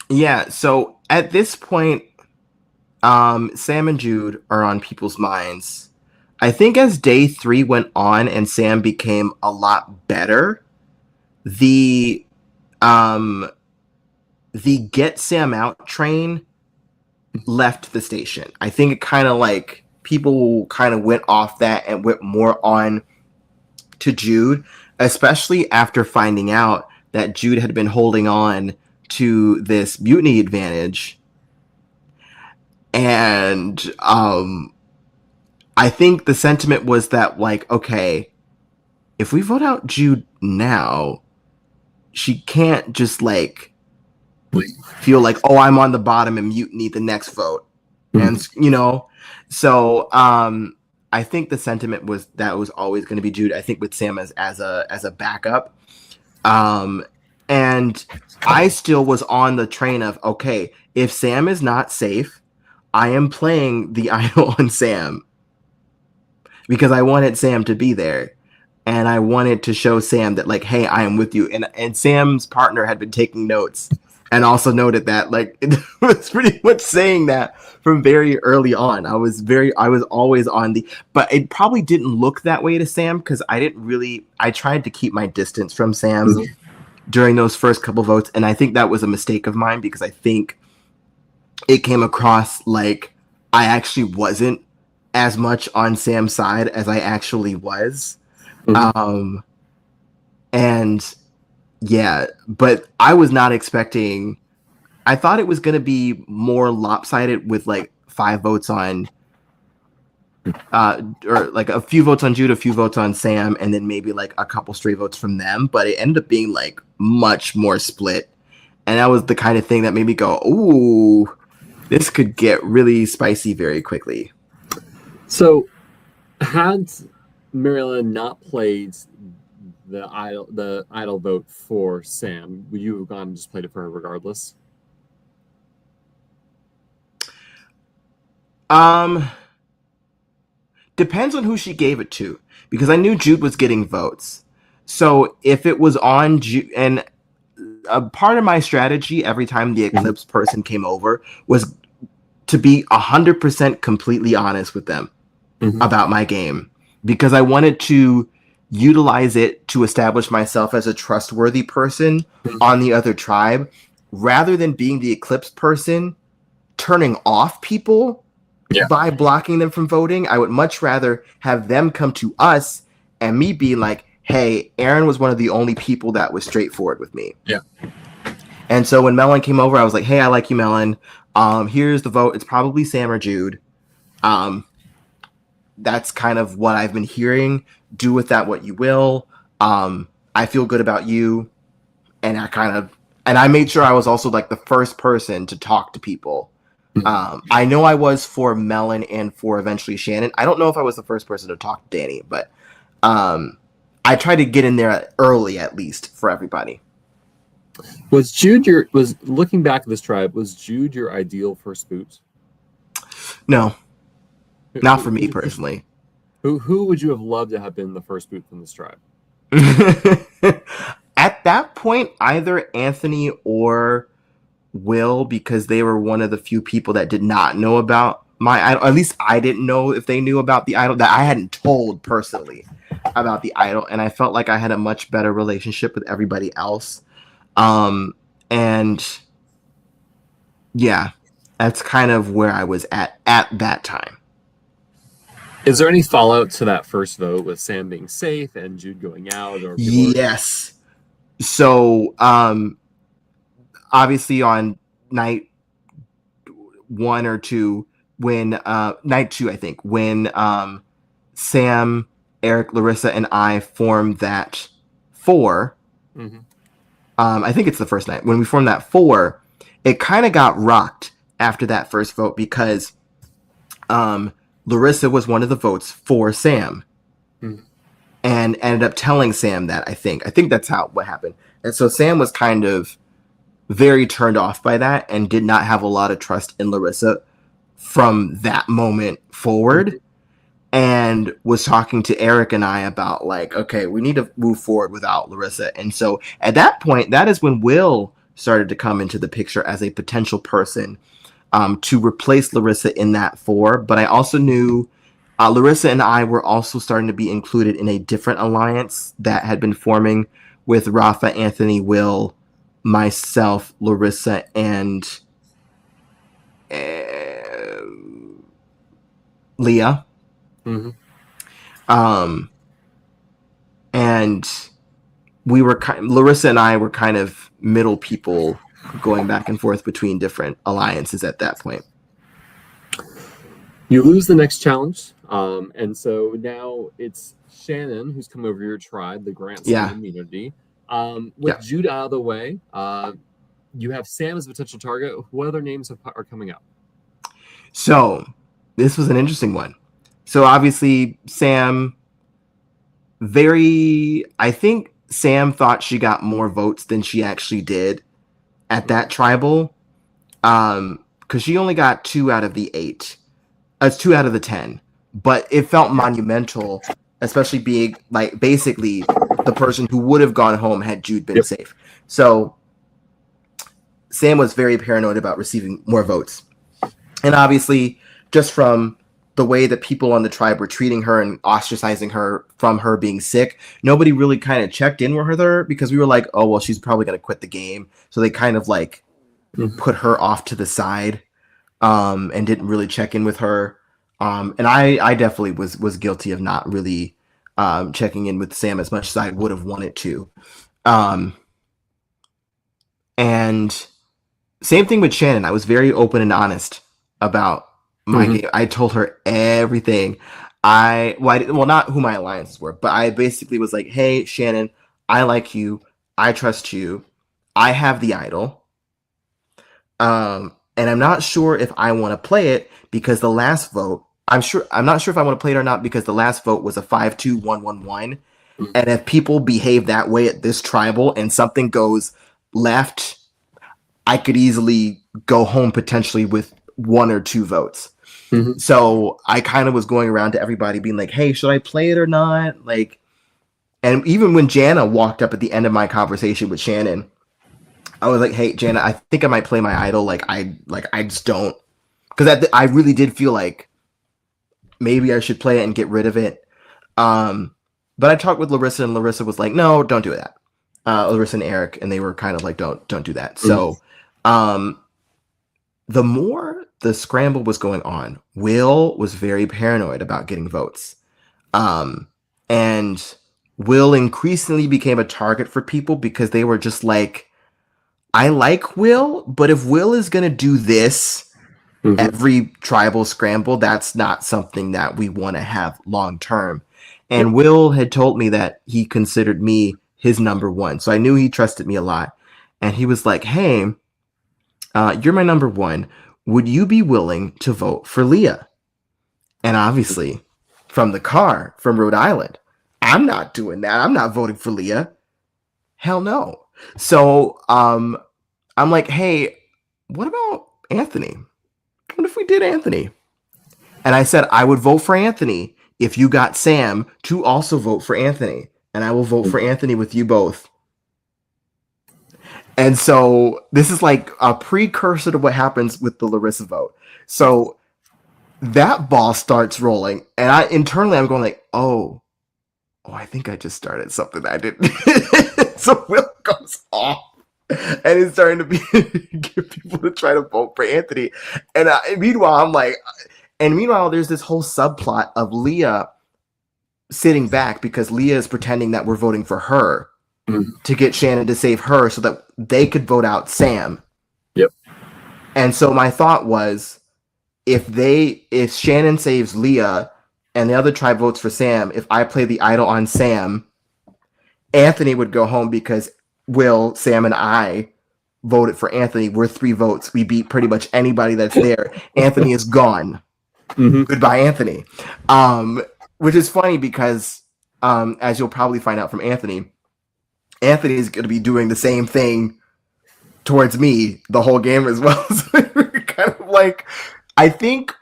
Yeah. So at this point, Sam and Jude are on people's minds. I think as day 3 went on and Sam became a lot better, the get Sam out train left the station. I think it kind of like people kind of went off that and went more on to Jude, especially after finding out that Jude had been holding on to this mutiny advantage. And I think the sentiment was that, like, okay, if we vote out Jude now, she can't just like feel like, oh, I'm on the bottom and mutiny the next vote. And so I think the sentiment was that it was always going to be Jude. I think with Sam as a backup, and I still was on the train of, okay, if Sam is not safe, I am playing the idol on Sam, because I wanted Sam to be there, and I wanted to show Sam that, like, hey, I am with you. And Sam's partner had been taking notes and also noted that, like, it was pretty much saying that from very early on. I was always on but it probably didn't look that way to Sam, because I tried to keep my distance from Sam during those first couple votes. And I think that was a mistake of mine, because I think it came across like I actually wasn't as much on Sam's side as I actually was. And yeah, but I was not expecting. I thought it was going to be more lopsided with like 5 votes on or like a few votes on Jude, a few votes on Sam, and then maybe like a couple stray votes from them. But it ended up being like much more split, and that was the kind of thing that made me go, "Ooh, this could get really spicy very quickly." So, had Maryland not played the idol vote for Sam, would you have gone and just played it for her regardless? Depends on who she gave it to, because I knew Jude was getting votes. So if it was on Jude, and a part of my strategy every time the Eclipse person came over was to be 100% completely honest with them about my game, because I wanted to utilize it to establish myself as a trustworthy person on the other tribe, rather than being the Eclipse person turning off people by blocking them from voting. I would much rather have them come to us and me be like, hey, Aaron was one of the only people that was straightforward with me. Yeah. And so when Melon came over, I was like, hey, I like you, Melon. Here's the vote. It's probably Sam or Jude. That's kind of what I've been hearing. Do with that what you will. I feel good about you. And I made sure I was also like the first person to talk to people. I know I was for Melon and for eventually Shannon. I don't know if I was the first person to talk to Danny, but I tried to get in there early, at least, for everybody. Was looking back at this tribe, was Jude your ideal first boot? No, not for me personally. Who would you have loved to have been the first boot from this tribe? At that point, either Anthony or Will, because they were one of the few people that did not know about my idol. At least I didn't know if they knew about the idol, that I hadn't told personally about the idol, and I felt like I had a much better relationship with everybody else. And yeah, that's kind of where I was at that time. Is there any fallout to that first vote with Sam being safe and Jude going out? Or yes. So, obviously on night 1 or 2, when night 2, I think, when Sam, Eric, Larissa, and I formed that 4. I think it's the first night when we formed that 4. It kind of got rocked after that first vote because Larissa was one of the votes for Sam, and ended up telling Sam that. I think that's what happened. And so Sam was kind of very turned off by that and did not have a lot of trust in Larissa from that moment forward, and was talking to Eric and I about like, okay, we need to move forward without Larissa. And so at that point, that is when Will started to come into the picture as a potential person to replace Larissa in that 4. But I also knew Larissa and I were also starting to be included in a different alliance that had been forming with Rafa, Anthony, Will, myself, Larissa, and Leah. And we were Larissa and I were kind of middle people going back and forth between different alliances at that point. You lose the next challenge, and so now it's Shannon who's come over your tribe, the Grant community. With Jude out of the way, you have Sam as a potential target. What other names are coming up? So this was an interesting one. So obviously Sam, I think Sam thought she got more votes than she actually did at that tribal, because she only got 2 out of the 8. It's 2 out of the 10, but it felt monumental, especially being like basically the person who would have gone home had Jude been safe. So Sam was very paranoid about receiving more votes, and obviously just from the way that people on the tribe were treating her and ostracizing her from her being sick, nobody really kind of checked in with her, because we were like, oh, well, she's probably going to quit the game. So they kind of like put her off to the side, and didn't really check in with her. And I definitely was guilty of not really checking in with Sam as much as I would have wanted to. And same thing with Shannon. I was very open and honest about my Hmm. game. I told her everything. Well, not who my alliances were, but I basically was like, "Hey, Shannon, I like you. I trust you. I have the idol. And I'm not sure if I want to play it because the last vote. I'm not sure if I want to play it or not because the last vote was a 5-2-1-1-1. And if people behave that way at this tribal and something goes left, I could easily go home potentially with 1 or 2 votes. Hmm. So I kind of was going around to everybody being like, hey, should I play it or not? Like, and even when Jana walked up at the end of my conversation with Shannon, I was like, hey, Jana, I think I might play my idol. I just don't. Because I really did feel like maybe I should play it and get rid of it. But I talked with Larissa, and Larissa was like, no, don't do that. Larissa and Eric, and they were kind of like, don't do that. Hmm. So the more the scramble was going on, Will was very paranoid about getting votes. And Will increasingly became a target for people because they were just like, I like Will, but if Will is going to do this Hmm. every tribal scramble, that's not something that we want to have long term. Yep. And Will had told me that he considered me his number one. So I knew he trusted me a lot. And he was like, hey, you're my number one. Would you be willing to vote for Leah? And obviously, from the car from Rhode Island, I'm not doing that. I'm not voting for Leah. Hell no. So I'm like, hey, what about Anthony? What if we did Anthony? And I said I would vote for Anthony if you got Sam to also vote for Anthony. And I will vote for Anthony with you both. And so this is like a precursor to what happens with the Larissa vote. So that ball starts rolling, and I internally I'm going like, I think I just started something that I didn't. So Will goes off, and he's starting to get people to try to vote for Anthony. And meanwhile, I'm like, and meanwhile, there's this whole subplot of Leah sitting back because Leah is pretending that we're voting for her to get Shannon to save her so that they could vote out Sam. Yep. And so my thought was, if Shannon saves Leah and the other tribe votes for Sam, if I play the idol on Sam, Anthony would go home because Will, Sam, and I voted for Anthony. We're 3 votes. We beat pretty much anybody that's there. Anthony is gone. Hmm. Goodbye, Anthony. Which is funny because, as you'll probably find out from Anthony is going to be doing the same thing towards me the whole game as well. So kind of like, I think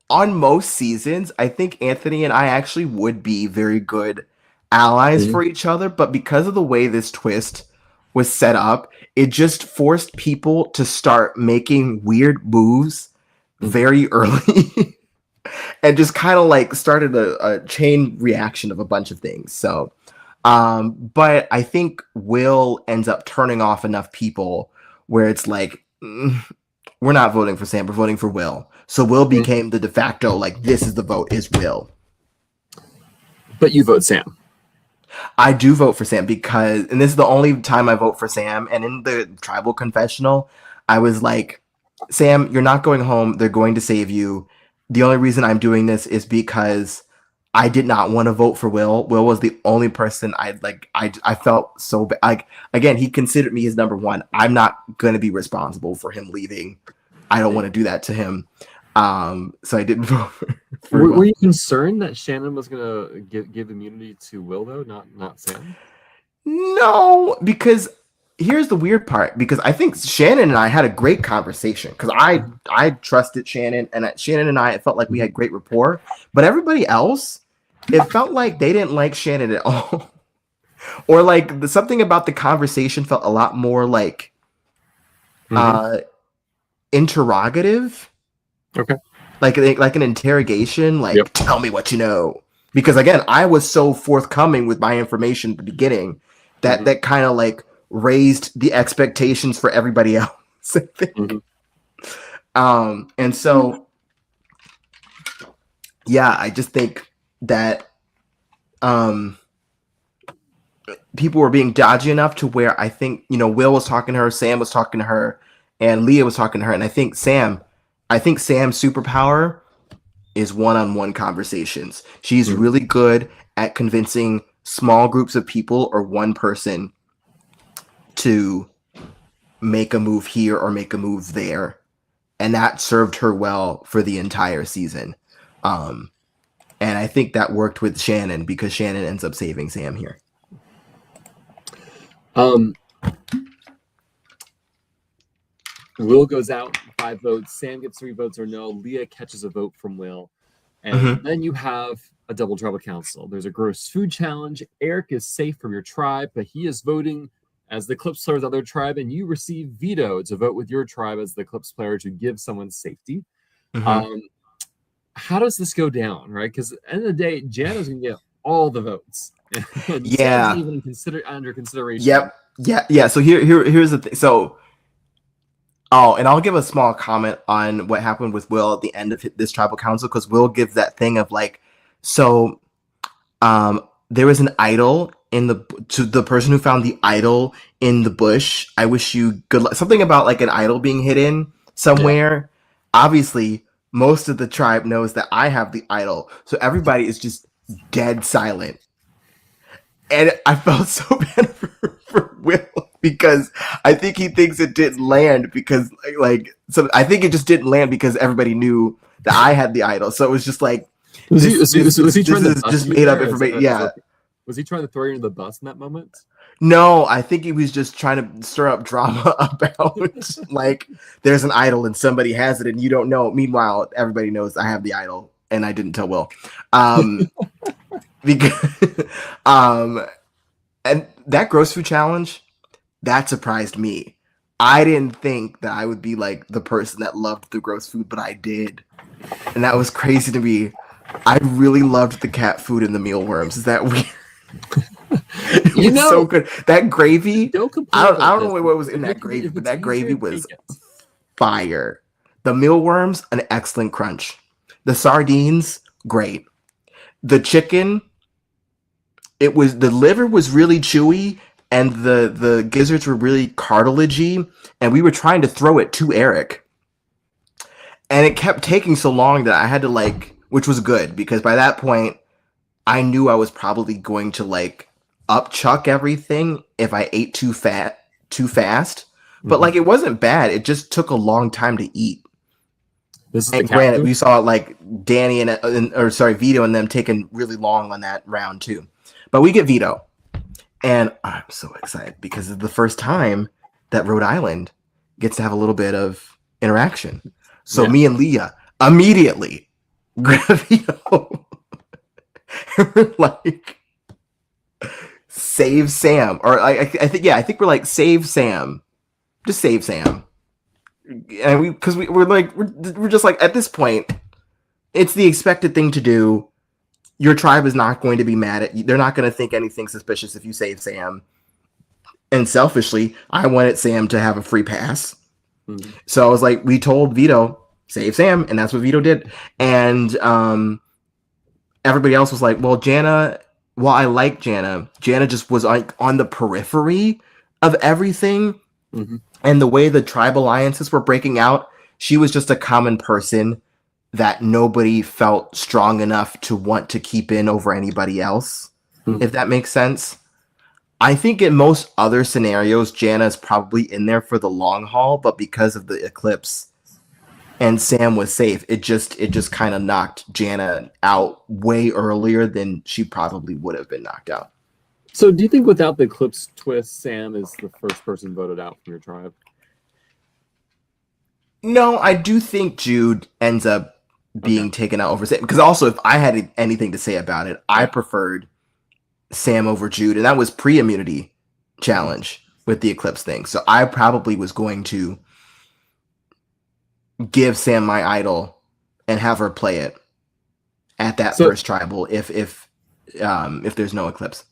on most seasons, I think Anthony and I actually would be very good allies Hmm. for each other. But because of the way this twist was set up, it just forced people to start making weird moves very early and just kind of like started a chain reaction of a bunch of things. So, but I think Will ends up turning off enough people where it's like, we're not voting for Sam, we're voting for Will. So Will became the de facto, like, this is the vote, is Will. But you vote Sam. I do vote for Sam because, and this is the only time I vote for Sam. And in the tribal confessional, I was like, Sam, you're not going home. They're going to save you. The only reason I'm doing this is because I did not want to vote for Will. Will was the only person I felt so bad. Like, again, he considered me his number one. I'm not going to be responsible for him leaving. I don't want to do that to him. So I didn't vote for Will. Were you concerned that Shannon was gonna give immunity to Will though, not Sam? No, because here's the weird part. Because I think Shannon and I had a great conversation. Because I trusted Shannon, and Shannon and I, it felt like we had great rapport. But everybody else, it felt like they didn't like Shannon at all, or like something about the conversation felt a lot more like interrogative. Okay. Like an interrogation. Like, Yep. tell me what you know. Because again, I was so forthcoming with my information at the beginning that that kind of like raised the expectations for everybody else, I think. And so, yeah, I just think that people were being dodgy enough to where I think, Will was talking to her, Sam was talking to her, and Leah was talking to her. And I think Sam's superpower is one-on-one conversations. She's really good at convincing small groups of people or one person to make a move here or make a move there. And that served her well for the entire season. And I think that worked with Shannon because Shannon ends up saving Sam here. Will goes out, 5 votes. Sam gets 3 votes or no. Leah catches a vote from Will. And then you have a double trouble council. There's a gross food challenge. Eric is safe from your tribe, but he is voting as the Clips player's other tribe, and you receive veto to vote with your tribe as the Clips player to give someone safety. How does this go down, right? Because at the end of the day, Jana's going to get all the votes. And yeah. Sam's even under consideration. Yep. Yeah. So here's the thing. So, and I'll give a small comment on what happened with Will at the end of this tribal council, because Will gives that thing of like, so there was an idol to the person who found the idol in the bush. I wish you good luck. Something about like an idol being hidden somewhere. Yeah. Obviously, most of the tribe knows that I have the idol. So everybody is just dead silent. And I felt so bad for Will because I think he thinks it didn't land because I think it just didn't land because everybody knew that I had the idol. So it was just like, was he trying to just made up information? Yeah. Was he trying to throw you into the bus in that moment? No, I think he was just trying to stir up drama about like there's an idol and somebody has it and you don't know. Meanwhile, everybody knows I have the idol and I didn't tell Will. Because and that gross food challenge, that surprised me. I didn't think that I would be like the person that loved the gross food, but I did. And that was crazy to me. I really loved the cat food and the mealworms. Is that weird? It was so good. That gravy, I don't know what was in that gravy, but that gravy was fire. The mealworms, an excellent crunch. The sardines, great. The chicken, the liver was really chewy and the gizzards were really cartilagey, and we were trying to throw it to Eric. And it kept taking so long that I had to which was good because by that point I knew I was probably going to upchuck everything if I ate too fast. But it wasn't bad. It just took a long time to eat. And granted, we saw Danny Vito and them taking really long on that round too. But we get Vito. And I'm so excited because it's the first time that Rhode Island gets to have a little bit of interaction. So me and Leah immediately grab Vito. And we're like, save Sam. Or I think we're save Sam. Just save Sam. And we're just at this point, it's the expected thing to do. Your tribe is not going to be mad at you. They're not going to think anything suspicious if you save Sam. And selfishly, I wanted Sam to have a free pass. Mm-hmm. So I was we told Vito, save Sam. And that's what Vito did. And everybody else was well, Jana, while I like Jana just was on the periphery of everything. Mm-hmm. And the way the tribe alliances were breaking out, she was just a common person that nobody felt strong enough to want to keep in over anybody else, if that makes sense. I think in most other scenarios, Jana is probably in there for the long haul, but because of the eclipse and Sam was safe, it just kind of knocked Jana out way earlier than she probably would have been knocked out. So do you think without the eclipse twist, Sam is the first person voted out from your tribe? No, I do think Jude ends up being taken out over Sam. Because also, if I had anything to say about it, I preferred Sam over Jude. And that was pre-immunity challenge with the eclipse thing. So I probably was going to give Sam my idol and have her play it at that first tribal if there's no eclipse.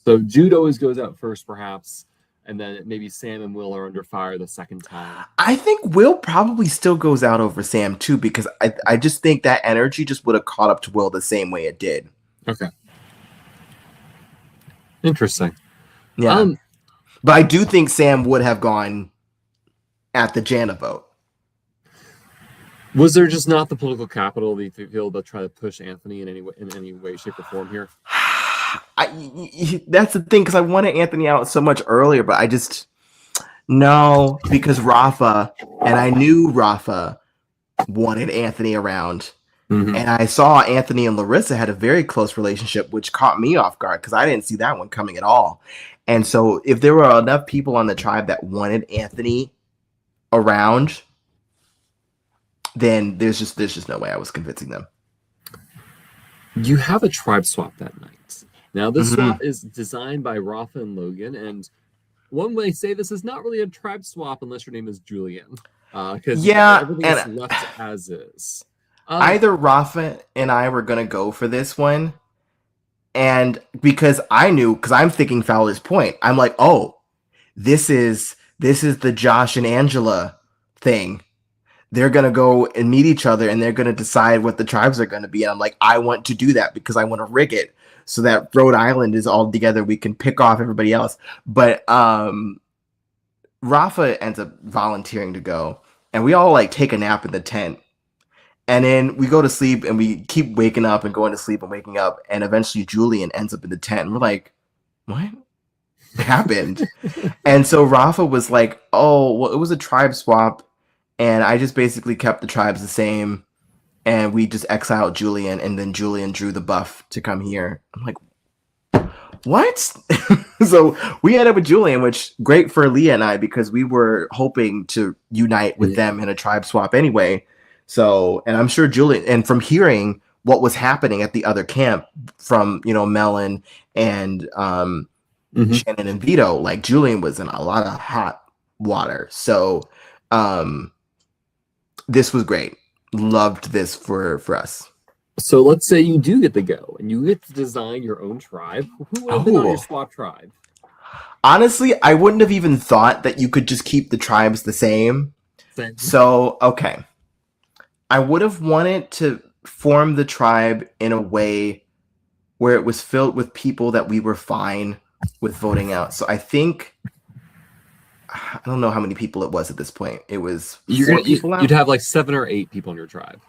So Jude always goes out first, perhaps, and then maybe Sam and Will are under fire the second time. I think Will probably still goes out over Sam, too, because I just think that energy just would have caught up to Will the same way it did. Okay. Interesting. Yeah. But I do think Sam would have gone at the Jana vote. Was there just not the political capital that you feel to try to push Anthony in any way, shape, or form here? That's the thing, because I wanted Anthony out so much earlier, but I just no, because Rafa, and I knew Rafa wanted Anthony around. Mm-hmm. And I saw Anthony and Larissa had a very close relationship, which caught me off guard because I didn't see that one coming at all. And so if there were enough people on the tribe that wanted Anthony around, then there's just no way I was convincing them. You have a tribe swap that night. Now, this Mm-hmm. swap is designed by Rafa and Logan, and one way say this is not really a tribe swap unless your name is Julian, because Yeah, everything is and left as is. either Rafa and I were gonna go for this one, and because I'm thinking Fowler's Point, I'm like, oh, this is the Josh and Angela thing. They're gonna go and meet each other, and they're gonna decide what the tribes are gonna be. And I'm like, I want to do that because I want to rig it so that Rhode Island is all together. We can pick off everybody else. But Rafa ends up volunteering to go, and we all like take a nap in the tent. And then we go to sleep and we keep waking up and going to sleep and waking up. And eventually Julian ends up in the tent. And we're like, what happened? And so Rafa was like, oh, well, it was a tribe swap. And I just basically kept the tribes the same. And we just exiled Julian. And then Julian drew the buff to come here. I'm like, what? So we ended up with Julian, which great for Leah and I, because we were hoping to unite with them in a tribe swap anyway. So, and I'm sure Julian, and from hearing what was happening at the other camp from, Melon and Shannon and Vito, like Julian was in a lot of hot water. So, this was great. Loved this for us. So let's say you do get to go and you get to design your own tribe. Who would have been on your swap tribe? Honestly, I wouldn't have even thought that you could just keep the tribes the same. So, okay. I would have wanted to form the tribe in a way where it was filled with people that we were fine with voting out. So I think, I don't know how many people it was at this point. It was you'd have like 7 or 8 people in your tribe.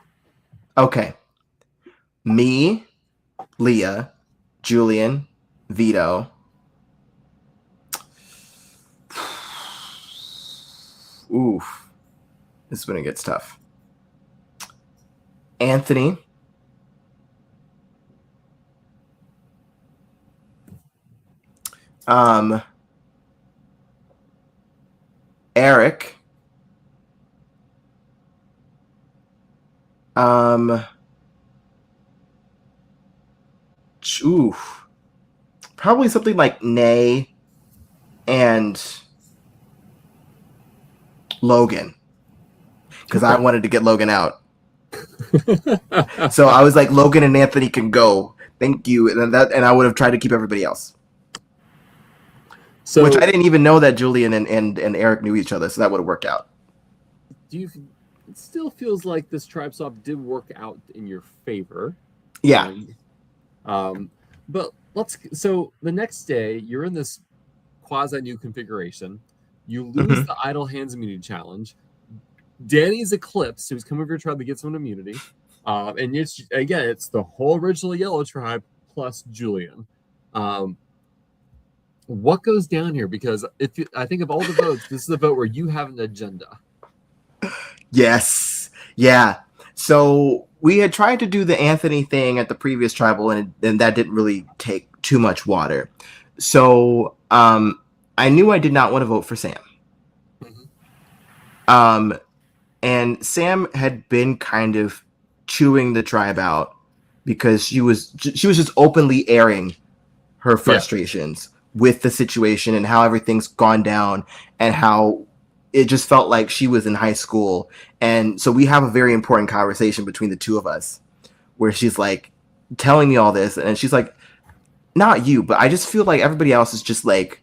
Okay. Me, Leah, Julian, Vito. Oof. This is when it gets tough. Anthony. Eric. Probably something like Nay and Logan, because I wanted to get Logan out. So I was like, Logan and Anthony can go. Thank you. And I would have tried to keep everybody else. So, which I didn't even know that Julian and Eric knew each other, so that would have worked out. It still feels like this tribe swap did work out in your favor. Yeah. But so the next day you're in this quasi new configuration. You lose the idle hands immunity challenge. Danny's eclipsed, who's come over your tribe to get some immunity. And it's the whole original yellow tribe plus Julian. What goes down here? Because I think of all the votes, this is a vote where you have an agenda. Yes. Yeah. So we had tried to do the Anthony thing at the previous tribal, and that didn't really take too much water. So I knew I did not want to vote for Sam. And Sam had been kind of chewing the tribe out because she was just openly airing her frustrations with the situation and how everything's gone down and how it just felt like she was in high school. And so we have a very important conversation between the two of us where she's like telling me all this, and she's like, not you, but I just feel like everybody else is just like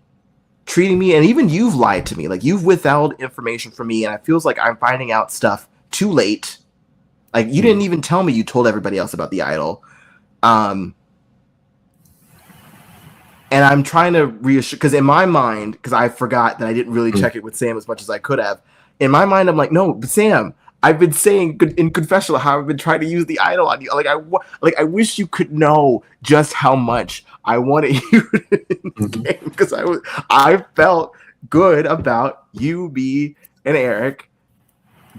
treating me, and even you've lied to me. Like, you've withheld information from me, and it feels like I'm finding out stuff too late. Like, you didn't even tell me you told everybody else about the idol. And I'm trying to reassure, because in my mind, because I forgot that I didn't really check it with Sam as much as I could have. In my mind, I'm like, no, but Sam, I've been saying in confessional how I've been trying to use the idol on you. I wish you could know just how much I wanted you in this Mhm. game because I felt good about you, me, and Eric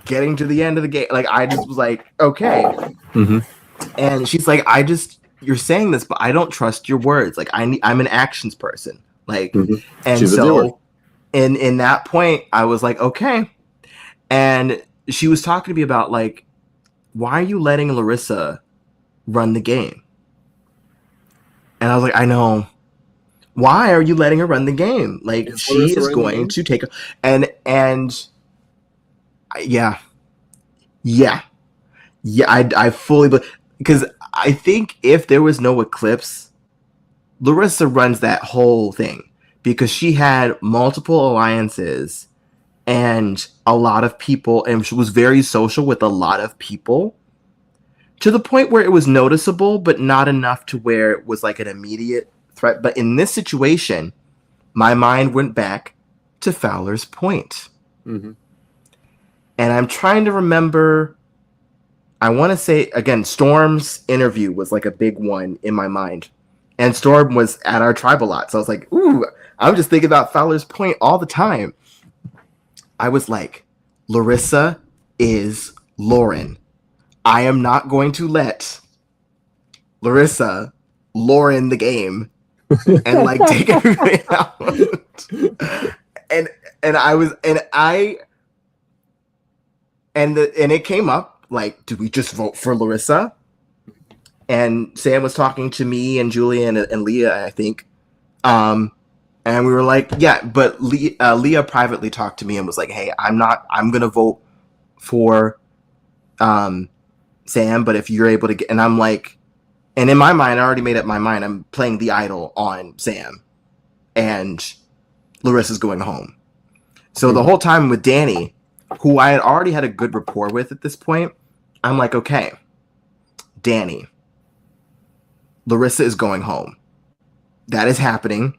getting to the end of the game. Like I just was like, okay. Mhm. And she's like, you're saying this, but I don't trust your words. Like I'm an actions person. Like, Mhm. and She's a doer. so in that point, I was like, okay. And she was talking to me about like, why are you letting Larissa run the game? And I was like, I know. Why are you letting her run the game? Like Is she Larissa is running the going game? to take and yeah, yeah, yeah. I fully because I think if there was no eclipse, Larissa runs that whole thing because she had multiple alliances and a lot of people, and she was very social with a lot of people to the point where it was noticeable, but not enough to where it was like an immediate threat. But in this situation, my mind went back to Fowler's Point. Mhm. And I'm trying to remember. I want to say, again, Storm's interview was like a big one in my mind. And Storm was at our tribe a lot. So I was like, ooh, I'm just thinking about Fowler's Point all the time. I was like, Larissa is Lauren. I am not going to let Larissa Lauren the game and like take everybody out. and and I was and I and it came up like, do we just vote for Larissa? And Sam was talking to me and Julian and Leah, I think. And we were like, yeah, but Leah privately talked to me and was like, hey, I'm gonna vote for Sam, but if you're able to get, and I'm like, and in my mind, I already made up my mind. I'm playing the idol on Sam, and Larissa's going home. So the whole time with Danny, who I had already had a good rapport with at this point, I'm like, okay, Danny, Larissa is going home. That is happening.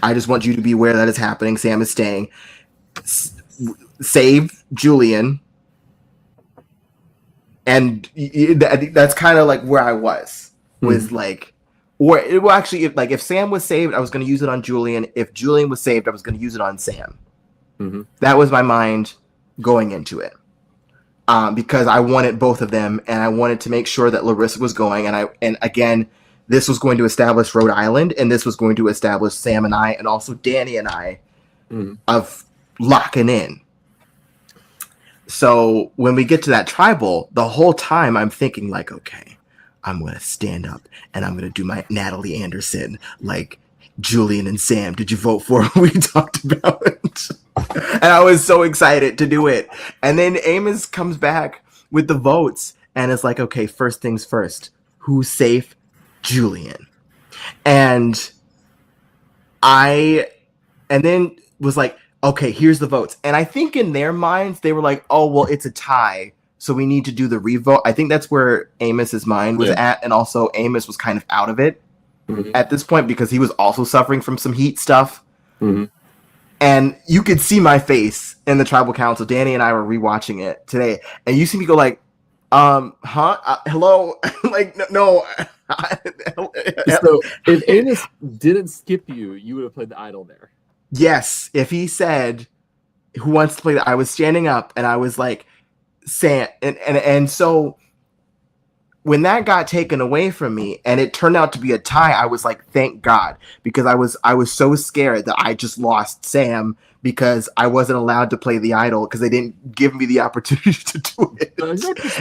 I just want you to be aware that is happening. Sam is staying. Save Julian. And that's kind of like where I was like, or it will actually, if Sam was saved, I was going to use it on Julian. If Julian was saved, I was going to use it on Sam. Mhm. That was my mind going into it. Because I wanted both of them, and I wanted to make sure that Larissa was going. And again, this was going to establish Rhode Island, and this was going to establish Sam and I, and also Danny and I, of locking in. So when we get to that tribal, the whole time I'm thinking like, okay, I'm going to stand up and I'm going to do my Natalie Anderson, like Julian and Sam. Did you vote for what we talked about? And I was so excited to do it. And then Amos comes back with the votes and it's like, okay, first things first, who's safe? Julian. And then was like, okay, here's the votes. And I think in their minds, they were like, oh, well, it's a tie. So we need to do the revote. I think that's where Amos's mind was at. And also Amos was kind of out of it at this point because he was also suffering from some heat stuff. And you could see my face in the tribal council. Danny and I were rewatching it today. And you see me go like, hello? Like, no. So if Amos didn't skip you, you would have played the idol there. Yes, if he said who wants to play that, I was standing up and I was like, Sam, and so when that got taken away from me and it turned out to be a tie, I was like, thank God, because I was so scared that I just lost Sam because I wasn't allowed to play the idol because they didn't give me the opportunity to do it.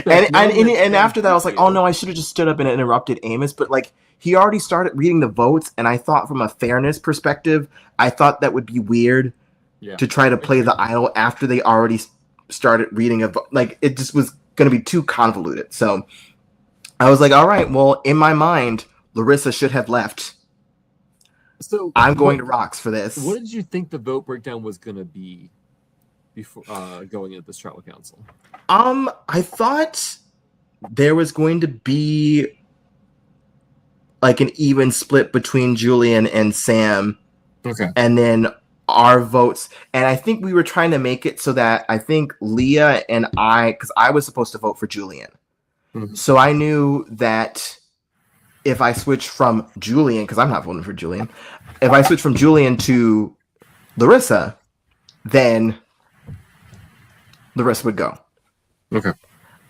And after that, I was like, oh no, I should have just stood up and interrupted Amos. But like, he already started reading the votes, and I thought from a fairness perspective, I thought that would be weird to try to play the idol after they already started reading a vote. Like, it just was going to be too convoluted. So I was like, all right, well, in my mind, Larissa should have left. So I'm going to Rocks for this. What did you think the vote breakdown was going to be before going into this tribal council? I thought there was going to be like an even split between Julian and Sam. Okay. And then our votes, and I think we were trying to make it so that I think Leah and I, because I was supposed to vote for Julian, so I knew that if I switch from Julian, because I'm not voting for Julian, if I switch from Julian to Larissa, then Larissa would go. Okay.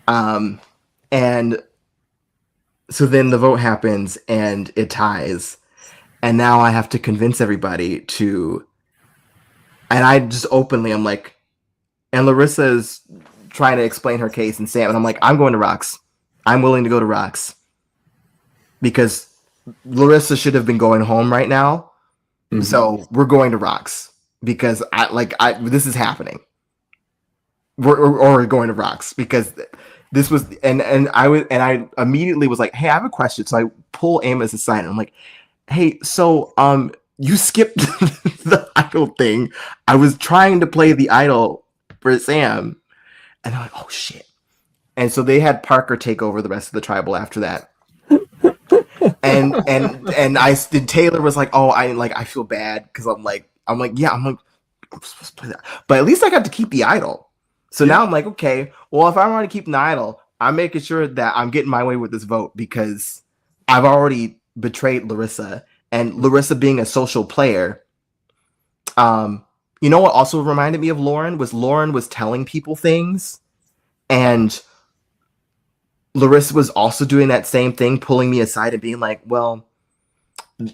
And so then the vote happens and it ties. And now I have to convince everybody to, and I just openly, I'm like, and Larissa is trying to explain her case, and Sam, and I'm like, I'm going to Rocks. I'm willing to go to Rocks. Because Larissa should have been going home right now. So we're going to Rocks. Because this is happening. We're going to Rocks because this was, and I immediately was like, hey, I have a question. So I pull Amos aside and I'm like, hey, so you skipped the idol thing. I was trying to play the idol for Sam, and I'm like, oh shit. And so they had Parker take over the rest of the tribal after that. and Taylor was like, oh, I feel bad because I'm like I'm supposed to play that, but at least I got to keep the idol. So now I'm like, okay, well, if I want to keep an idol, I'm making sure that I'm getting my way with this vote because I've already betrayed Larissa, and Larissa being a social player. You know what also reminded me of Lauren was telling people things, and Larissa was also doing that same thing, pulling me aside and being like, well,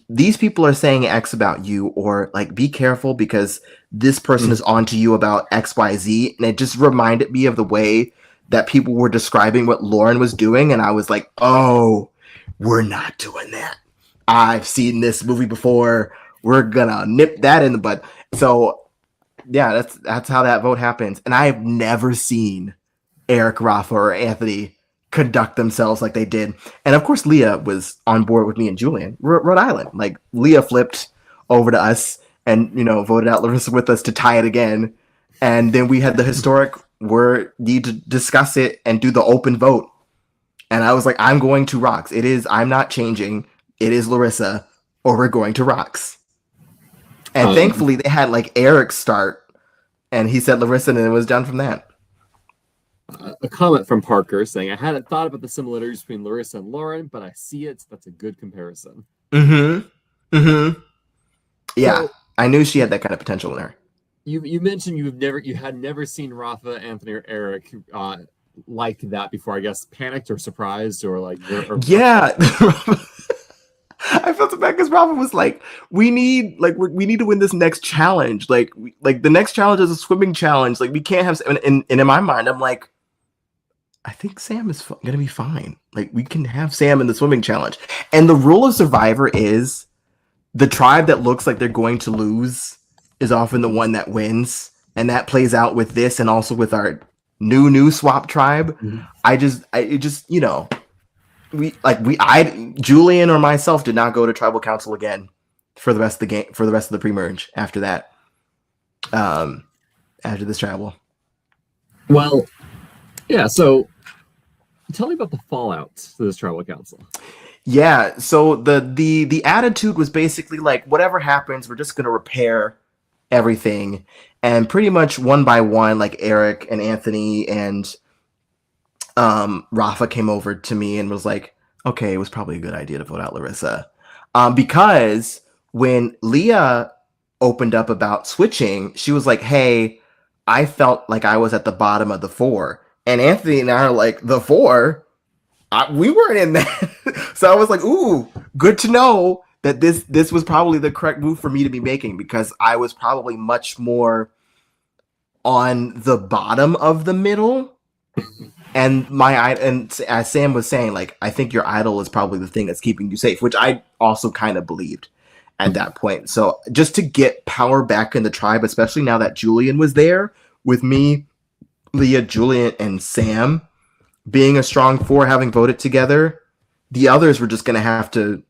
these people are saying X about you, or like, be careful because this person is on to you about XYZ. And it just reminded me of the way that people were describing what Lauren was doing. And I was like, oh, we're not doing that. I've seen this movie before. We're gonna nip that in the bud. So yeah, that's how that vote happens. And I have never seen Eric, Rafa, or Anthony conduct themselves like they did. And of course, Leah was on board with me and Julian. Rhode Island. Like, Leah flipped over to us and, voted out Larissa with us to tie it again. And then we had the historic, we need to discuss it and do the open vote. And I was like, I'm going to Rocks. I'm not changing. It is Larissa, or we're going to Rocks. And thankfully they had like Eric start, and he said Larissa, and it was done from that. A comment from Parker saying, I hadn't thought about the similarities between Larissa and Lauren, but I see it. That's a good comparison. Yeah, so, I knew she had that kind of potential in her. You mentioned you had never seen Rafa, Anthony, or Eric like that before. I guess panicked or surprised or like. Yeah. I felt it bad because Rafa was like, we need to win this next challenge. Like the next challenge is a swimming challenge. Like, we can't have, and in my mind, I'm like, I think Sam is going to be fine. Like, we can have Sam in the swimming challenge. And the rule of Survivor is the tribe that looks like they're going to lose is often the one that wins. And that plays out with this and also with our new swap tribe. Julian or myself did not go to tribal council again for the rest of the game, for the rest of the pre-merge after that. After this tribal. Well, yeah, so tell me about the fallout to this tribal council. Yeah, so the attitude was basically like, whatever happens, we're just gonna repair everything. And pretty much one by one, like Eric and Anthony and Rafa came over to me and was like, okay, it was probably a good idea to vote out Larissa. Because when Leah opened up about switching, she was like, hey, I felt like I was at the bottom of the 4. And Anthony and I are like, the 4? We weren't in that. So I was like, ooh, good to know that this was probably the correct move for me to be making, because I was probably much more on the bottom of the middle. And as Sam was saying, like, I think your idol is probably the thing that's keeping you safe, which I also kind of believed at that point. So just to get power back in the tribe, especially now that Julian was there with me, Leah, Julian, and Sam being a strong 4, having voted together, the others were just going to have to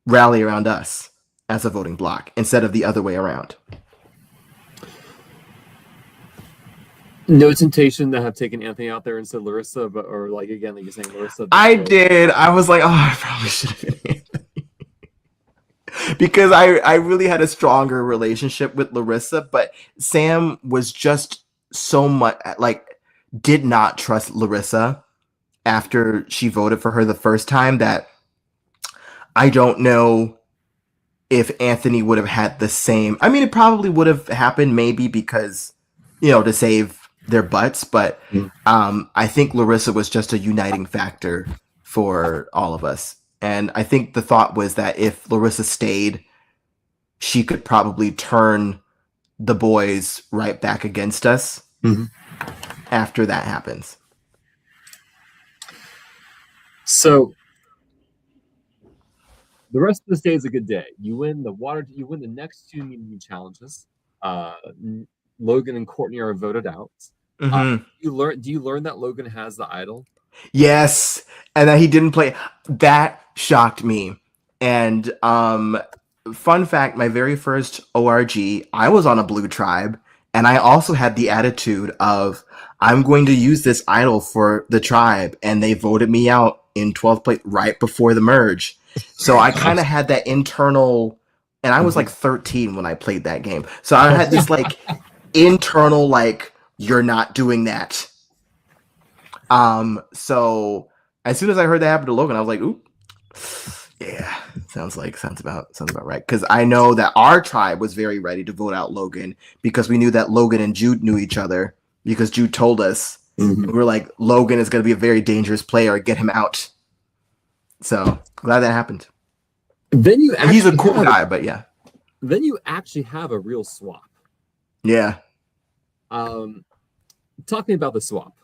rally around us as a voting block instead of the other way around. No temptation to have taken Anthony out there instead of Larissa, or like again, like you're saying, Larissa. I did. I was like, oh, I probably should have been Anthony. because I really had a stronger relationship with Larissa, but Sam was just so much like did not trust Larissa after she voted for her the first time that I don't know if Anthony would have had the same. I mean, it probably would have happened maybe because, to save their butts, but Mm. I think Larissa was just a uniting factor for all of us. And I think the thought was that if Larissa stayed, she could probably turn the boys right back against us Mhm. after that happens. So the rest of this day is a good day. You win the next two meeting challenges. Logan and Courtney are voted out. Mm-hmm. Do you learn that Logan has the idol? Yes, and that he didn't play. That shocked me. And fun fact, my very first ORG, I was on a blue tribe, and I also had the attitude of I'm going to use this idol for the tribe, and they voted me out in 12th place right before the merge. So I kind of had that internal, and I was like 13 when I played that game. So I had this like internal like you're not doing that. So as soon as I heard that happen to Logan, I was like, "Oop, yeah, sounds about right." Because I know that our tribe was very ready to vote out Logan because we knew that Logan and Jude knew each other because Jude told us. Mm-hmm. We were like, Logan is going to be a very dangerous player. Get him out. So glad that happened. Then he's a cool guy, but yeah. Then you actually have a real swap. Yeah. Talking about the swap.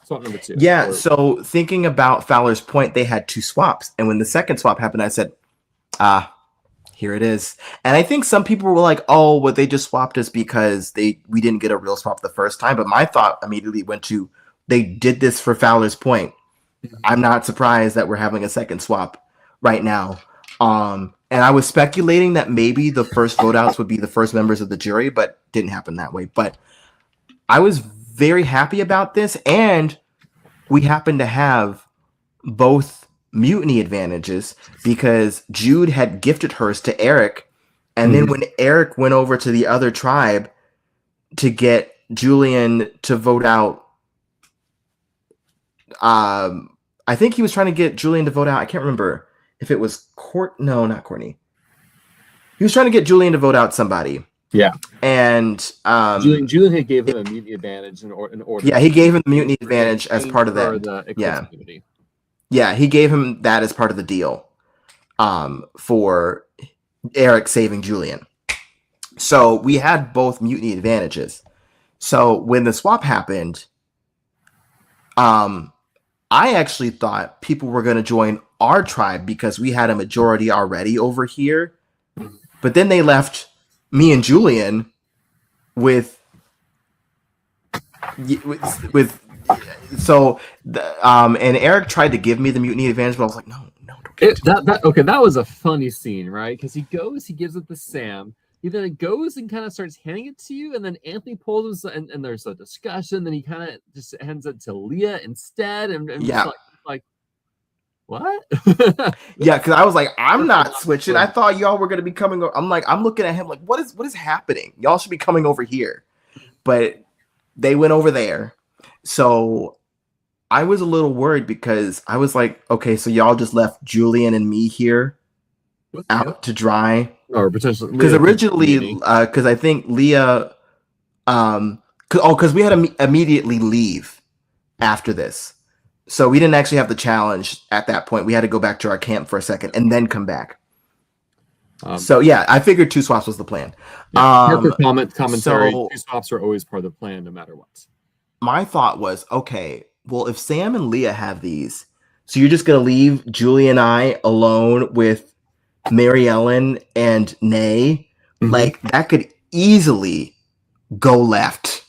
Swap number 2. Yeah, so thinking about Fowler's point, they had 2 swaps. And when the second swap happened, I said, here it is. And I think some people were like, oh, well, they just swapped us because we didn't get a real swap the first time. But my thought immediately went to, they did this for Fowler's point. I'm not surprised that we're having a second swap right now. And I was speculating that maybe the first vote outs would be the first members of the jury, but didn't happen that way. But I was very happy about this, and we happen to have both mutiny advantages because Jude had gifted hers to Eric, and then when Eric went over to the other tribe to get Julian to vote out, I think he was trying to get Julian to vote out. I can't remember if it was No, not Courtney. He was trying to get Julian to vote out somebody. Yeah. And Julian had gave him a mutiny advantage in order. Yeah, he gave him the mutiny advantage as part of that. Yeah. Yeah, he gave him that as part of the deal for Eric saving Julian. So we had both mutiny advantages. So when the swap happened, I actually thought people were going to join our tribe because we had a majority already over here. But then they left me and Julian with so and Eric tried to give me the mutiny advantage, but I was like, no, don't give it. That was a funny scene, right? Because he gives it to Sam. He then goes and kind of starts handing it to you, and then Anthony pulls us, and there's a discussion. Then he kind of just hands it to Leah instead, and yeah, like what? Yeah, because I was like, I'm not switching. I thought y'all were gonna be coming over. I'm looking at him like, what is happening? Y'all should be coming over here, but they went over there. So I was a little worried because I was like, okay, so y'all just left Julian and me here out to dry, or potentially because originally, because I think Leah, because we had to immediately leave after this. So we didn't actually have the challenge at that point. We had to go back to our camp for a second and then come back. So yeah, I figured 2 swaps was the plan. Commentary. 2 swaps are always part of the plan, no matter what. My thought was, okay, well, if Sam and Leah have these, so you're just gonna leave Julie and I alone with Mary Ellen and Nay, like that could easily go left,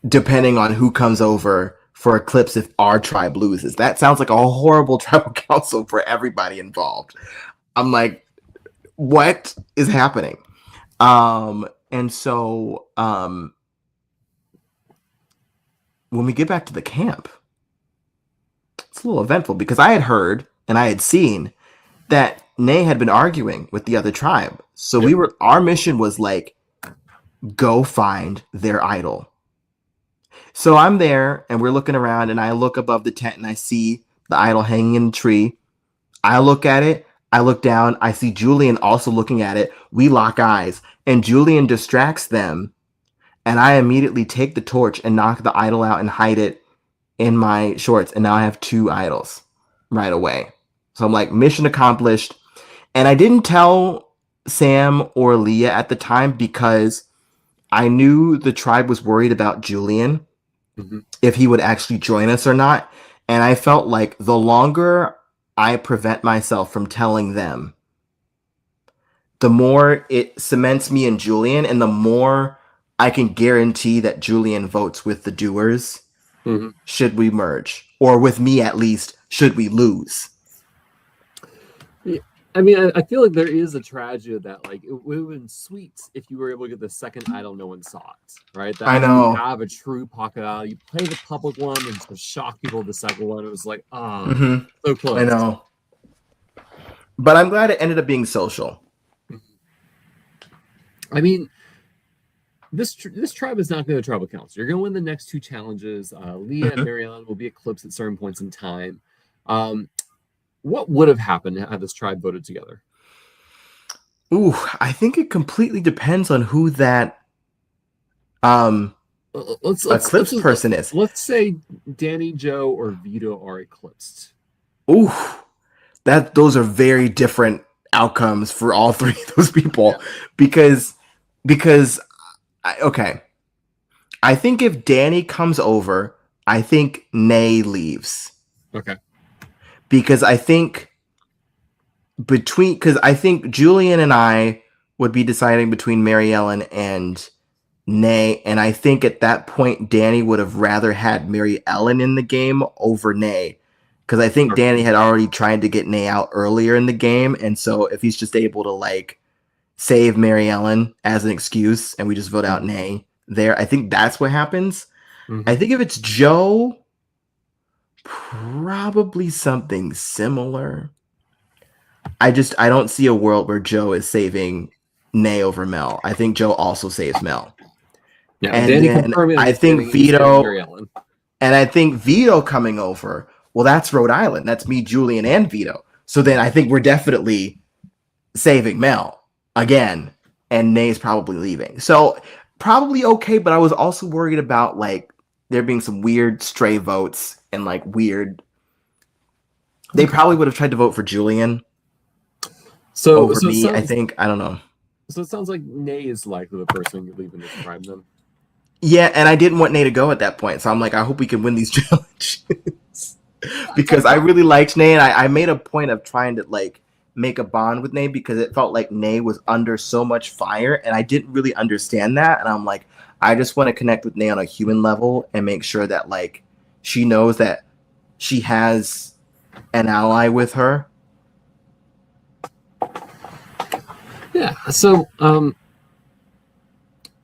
depending on who comes over for Eclipse if our tribe loses. That sounds like a horrible tribal council for everybody involved. I'm like, what is happening? And so when we get back to the camp, it's a little eventful because I had heard and I had seen that Nay had been arguing with the other tribe. So Yep. our mission was like, go find their idol. So I'm there and we're looking around and I look above the tent and I see the idol hanging in the tree. I look at it. I look down. I see Julian also looking at it. We lock eyes and Julian distracts them. And I immediately take the torch and knock the idol out and hide it in my shorts. And now I have 2 idols right away. So I'm like, mission accomplished. And I didn't tell Sam or Leah at the time because I knew the tribe was worried about Julian, Mm-hmm. if he would actually join us or not. And I felt like the longer I prevent myself from telling them, the more it cements me and Julian, and the more I can guarantee that Julian votes with the Doers Mm-hmm. should we merge, or with me at least, should we lose. Yeah. I mean, I feel like there is a tragedy of that. Like, it would have been sweet if you were able to get the second idol no one saw it, right? That I you know. have a true pocket idol. You play the public one and to shock people with the second one. It was like, so close. I know. But I'm glad it ended up being social. I mean, this tribe is not going to tribal council. You're going to win the next 2 challenges. Leah and Marianne will be eclipsed at certain points in time. What would have happened had this tribe voted together? Ooh, I think it completely depends on who that eclipsed person is. Let's say Danny, Joe, or Vito are eclipsed. Ooh, those are very different outcomes for all 3 of those people. Yeah. Because okay. I think if Danny comes over, I think Nay leaves. Okay. Because I think Julian and I would be deciding between Mary Ellen and Nay, and I think at that point Danny would have rather had Mary Ellen in the game over Nay. Because I think Danny had already tried to get Nay out earlier in the game, and so if he's just able to like save Mary Ellen as an excuse and we just vote out Nay there, I think that's what happens. Mm-hmm. I think if it's Joe, probably something similar. I don't see a world where Joe is saving Nay over Mel. I think Joe also saves Mel. Yeah, and then I think Vito, and I think Vito coming over. Well, that's Rhode Island. That's me, Julian, and Vito. So then I think we're definitely saving Mel again, and Nay's probably leaving. So probably okay, but I was also worried about like there being some weird stray votes and like weird. They probably would have tried to vote for Julian. Over me, I think. I don't know. So it sounds like Nay is likely the person leaving this tribe then. Yeah, and I didn't want Nay to go at that point, so I'm like, I hope we can win these challenges because I really liked Nay, and I made a point of trying to like make a bond with Nay because it felt like Nay was under so much fire, and I didn't really understand that, and I'm like, I just want to connect with Nay on a human level and make sure that like she knows that she has an ally with her. Yeah, so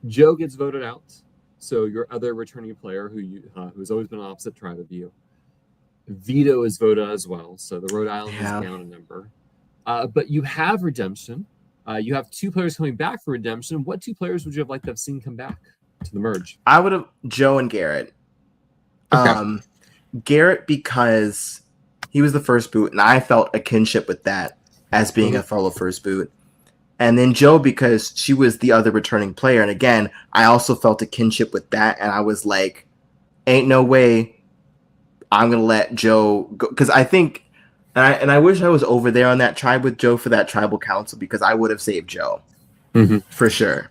Joe gets voted out. So your other returning player who's always been opposite tribe of you, Vito is voted as well. So the Rhode Island is down a number. But you have redemption. You have 2 players coming back for redemption. What 2 players would you have liked to have seen come back to the merge? I would have Joe and Garrett. Okay. Garrett because he was the first boot, and I felt a kinship with that as being a fellow first boot. And then Joe because she was the other returning player. And again, I also felt a kinship with that. And I was like, ain't no way I'm going to let Joe go. Because I think, and I wish I was over there on that tribe with Joe for that tribal council because I would have saved Joe. For sure.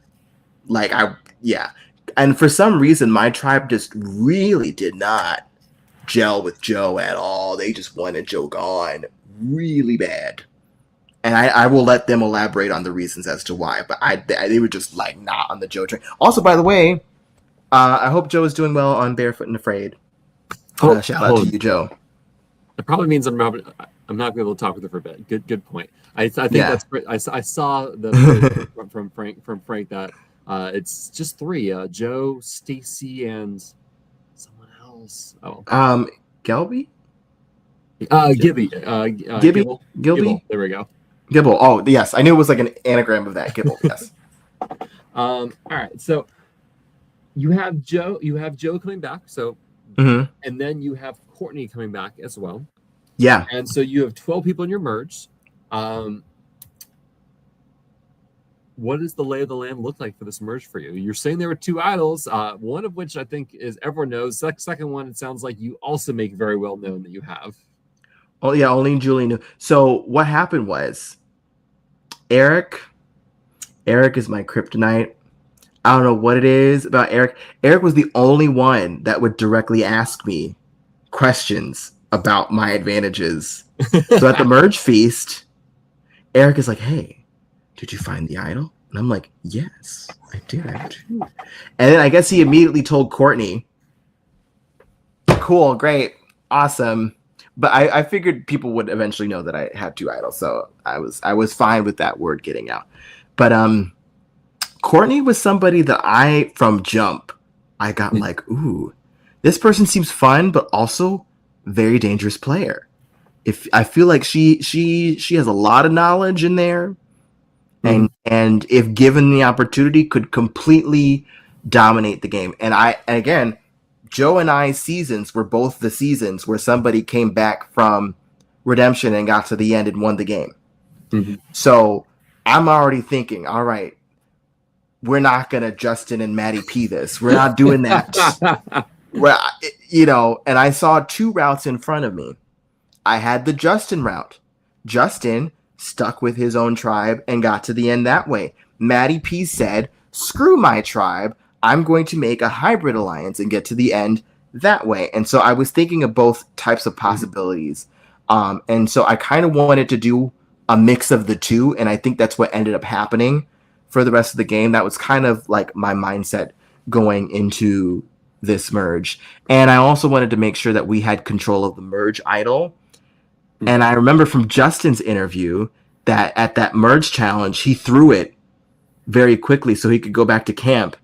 Like, yeah. And for some reason, my tribe just really did not gel with Joe at all. They just wanted Joe gone really bad. And I will let them elaborate on the reasons as to why, but they were just like not on the Joe train. Also, by the way, I hope Joe is doing well on Barefoot and Afraid. Shout out to you, Joe. It probably means I'm not going to be able to talk with her for a bit. Good point. I think that's I saw the from Frank that it's just 3: Joe, Stacy, and someone else. Gelby. Gibby. Gibby. There we go. Gibble. Oh, yes. I knew it was like an anagram of that. Gibble. Yes. All right. So you have Joe. You have Joe coming back. So, Mm-hmm. and then you have Courtney coming back as well. Yeah. And so you have 12 people in your merge. Um, what does the lay of the land look like for this merge for you? You're saying there were two idols, one of which I think is everyone knows. Second one, it sounds like you also make very well known that you have. Oh, yeah. Only Julie knew. So what happened was Eric. Eric is my kryptonite. I don't know what it is about Eric. Eric was the only one that would directly ask me questions about my advantages. So at the merge feast, Eric is like, "Hey, did you find the idol?" And I'm like, "Yes, I did. I have two." And then I guess he immediately told Courtney, "Cool, great, awesome." But I figured people would eventually know that I had two idols, so I was fine with that word getting out. But Courtney was somebody that from jump, I got like, ooh, this person seems fun, but also very dangerous player. If I feel like she has a lot of knowledge in there, and if given the opportunity, could completely dominate the game. And again, Joe and I's seasons were both the seasons where somebody came back from redemption and got to the end and won the game. Mm-hmm. So I'm already thinking, all right, we're not gonna Justin and Maddie P this. We're not doing that. And I saw two routes in front of me. I had the Justin route. Justin stuck with his own tribe and got to the end that way. Maddie P said, screw my tribe. I'm going to make a hybrid alliance and get to the end that way. And so I was thinking of both types of possibilities. And so I kind of wanted to do a mix of the two. And I think that's what ended up happening for the rest of the game. That was kind of like my mindset going into this merge. And I also wanted to make sure that we had control of the merge idol. And I remember from Justin's interview that at that merge challenge, he threw it very quickly so he could go back to camp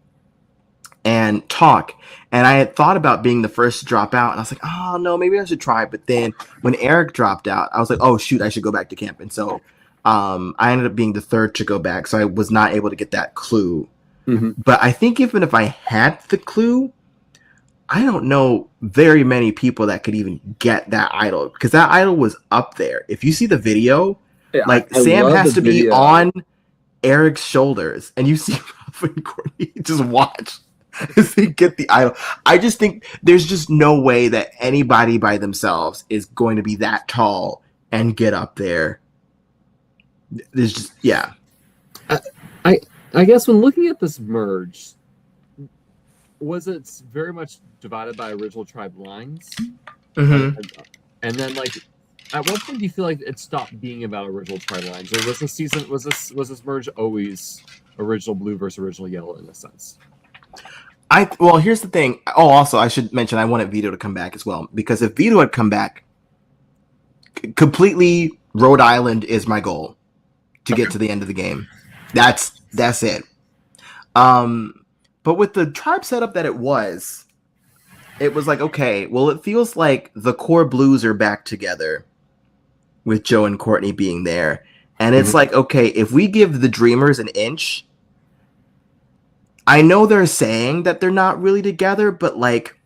and talk. And I had thought about being the first to drop out, and I was like, oh no, maybe I should try. But then when Eric dropped out, I was like, oh shoot, I should go back to camp. And so I ended up being the third to go back, so I was not able to get that clue. But I think even if I had the clue, I don't know very many people that could even get that idol, because that idol was up there. If you see the video, I Sam has to be on Eric's shoulders, and you see Ralph and Courtney just watch as they get the idol. I just think there's just no way that anybody by themselves is going to be that tall and get up there. There's just, yeah. I guess when looking at this merge, was it very much divided by original tribe lines? And then, like, at what point do you feel like it stopped being about original tribe lines, or was this merge always original blue versus original yellow in a sense? Well, here's the thing. Oh, also, I should mention I wanted Vito to come back as well, because if Vito had come back, completely Rhode Island is my goal to get to the end of the game. That's it. But with the tribe setup that it was like, okay, well, it feels like the core blues are back together with Joe and Courtney being there. And it's like, okay, if we give the Dreamers an inch, I know they're saying that they're not really together, but like,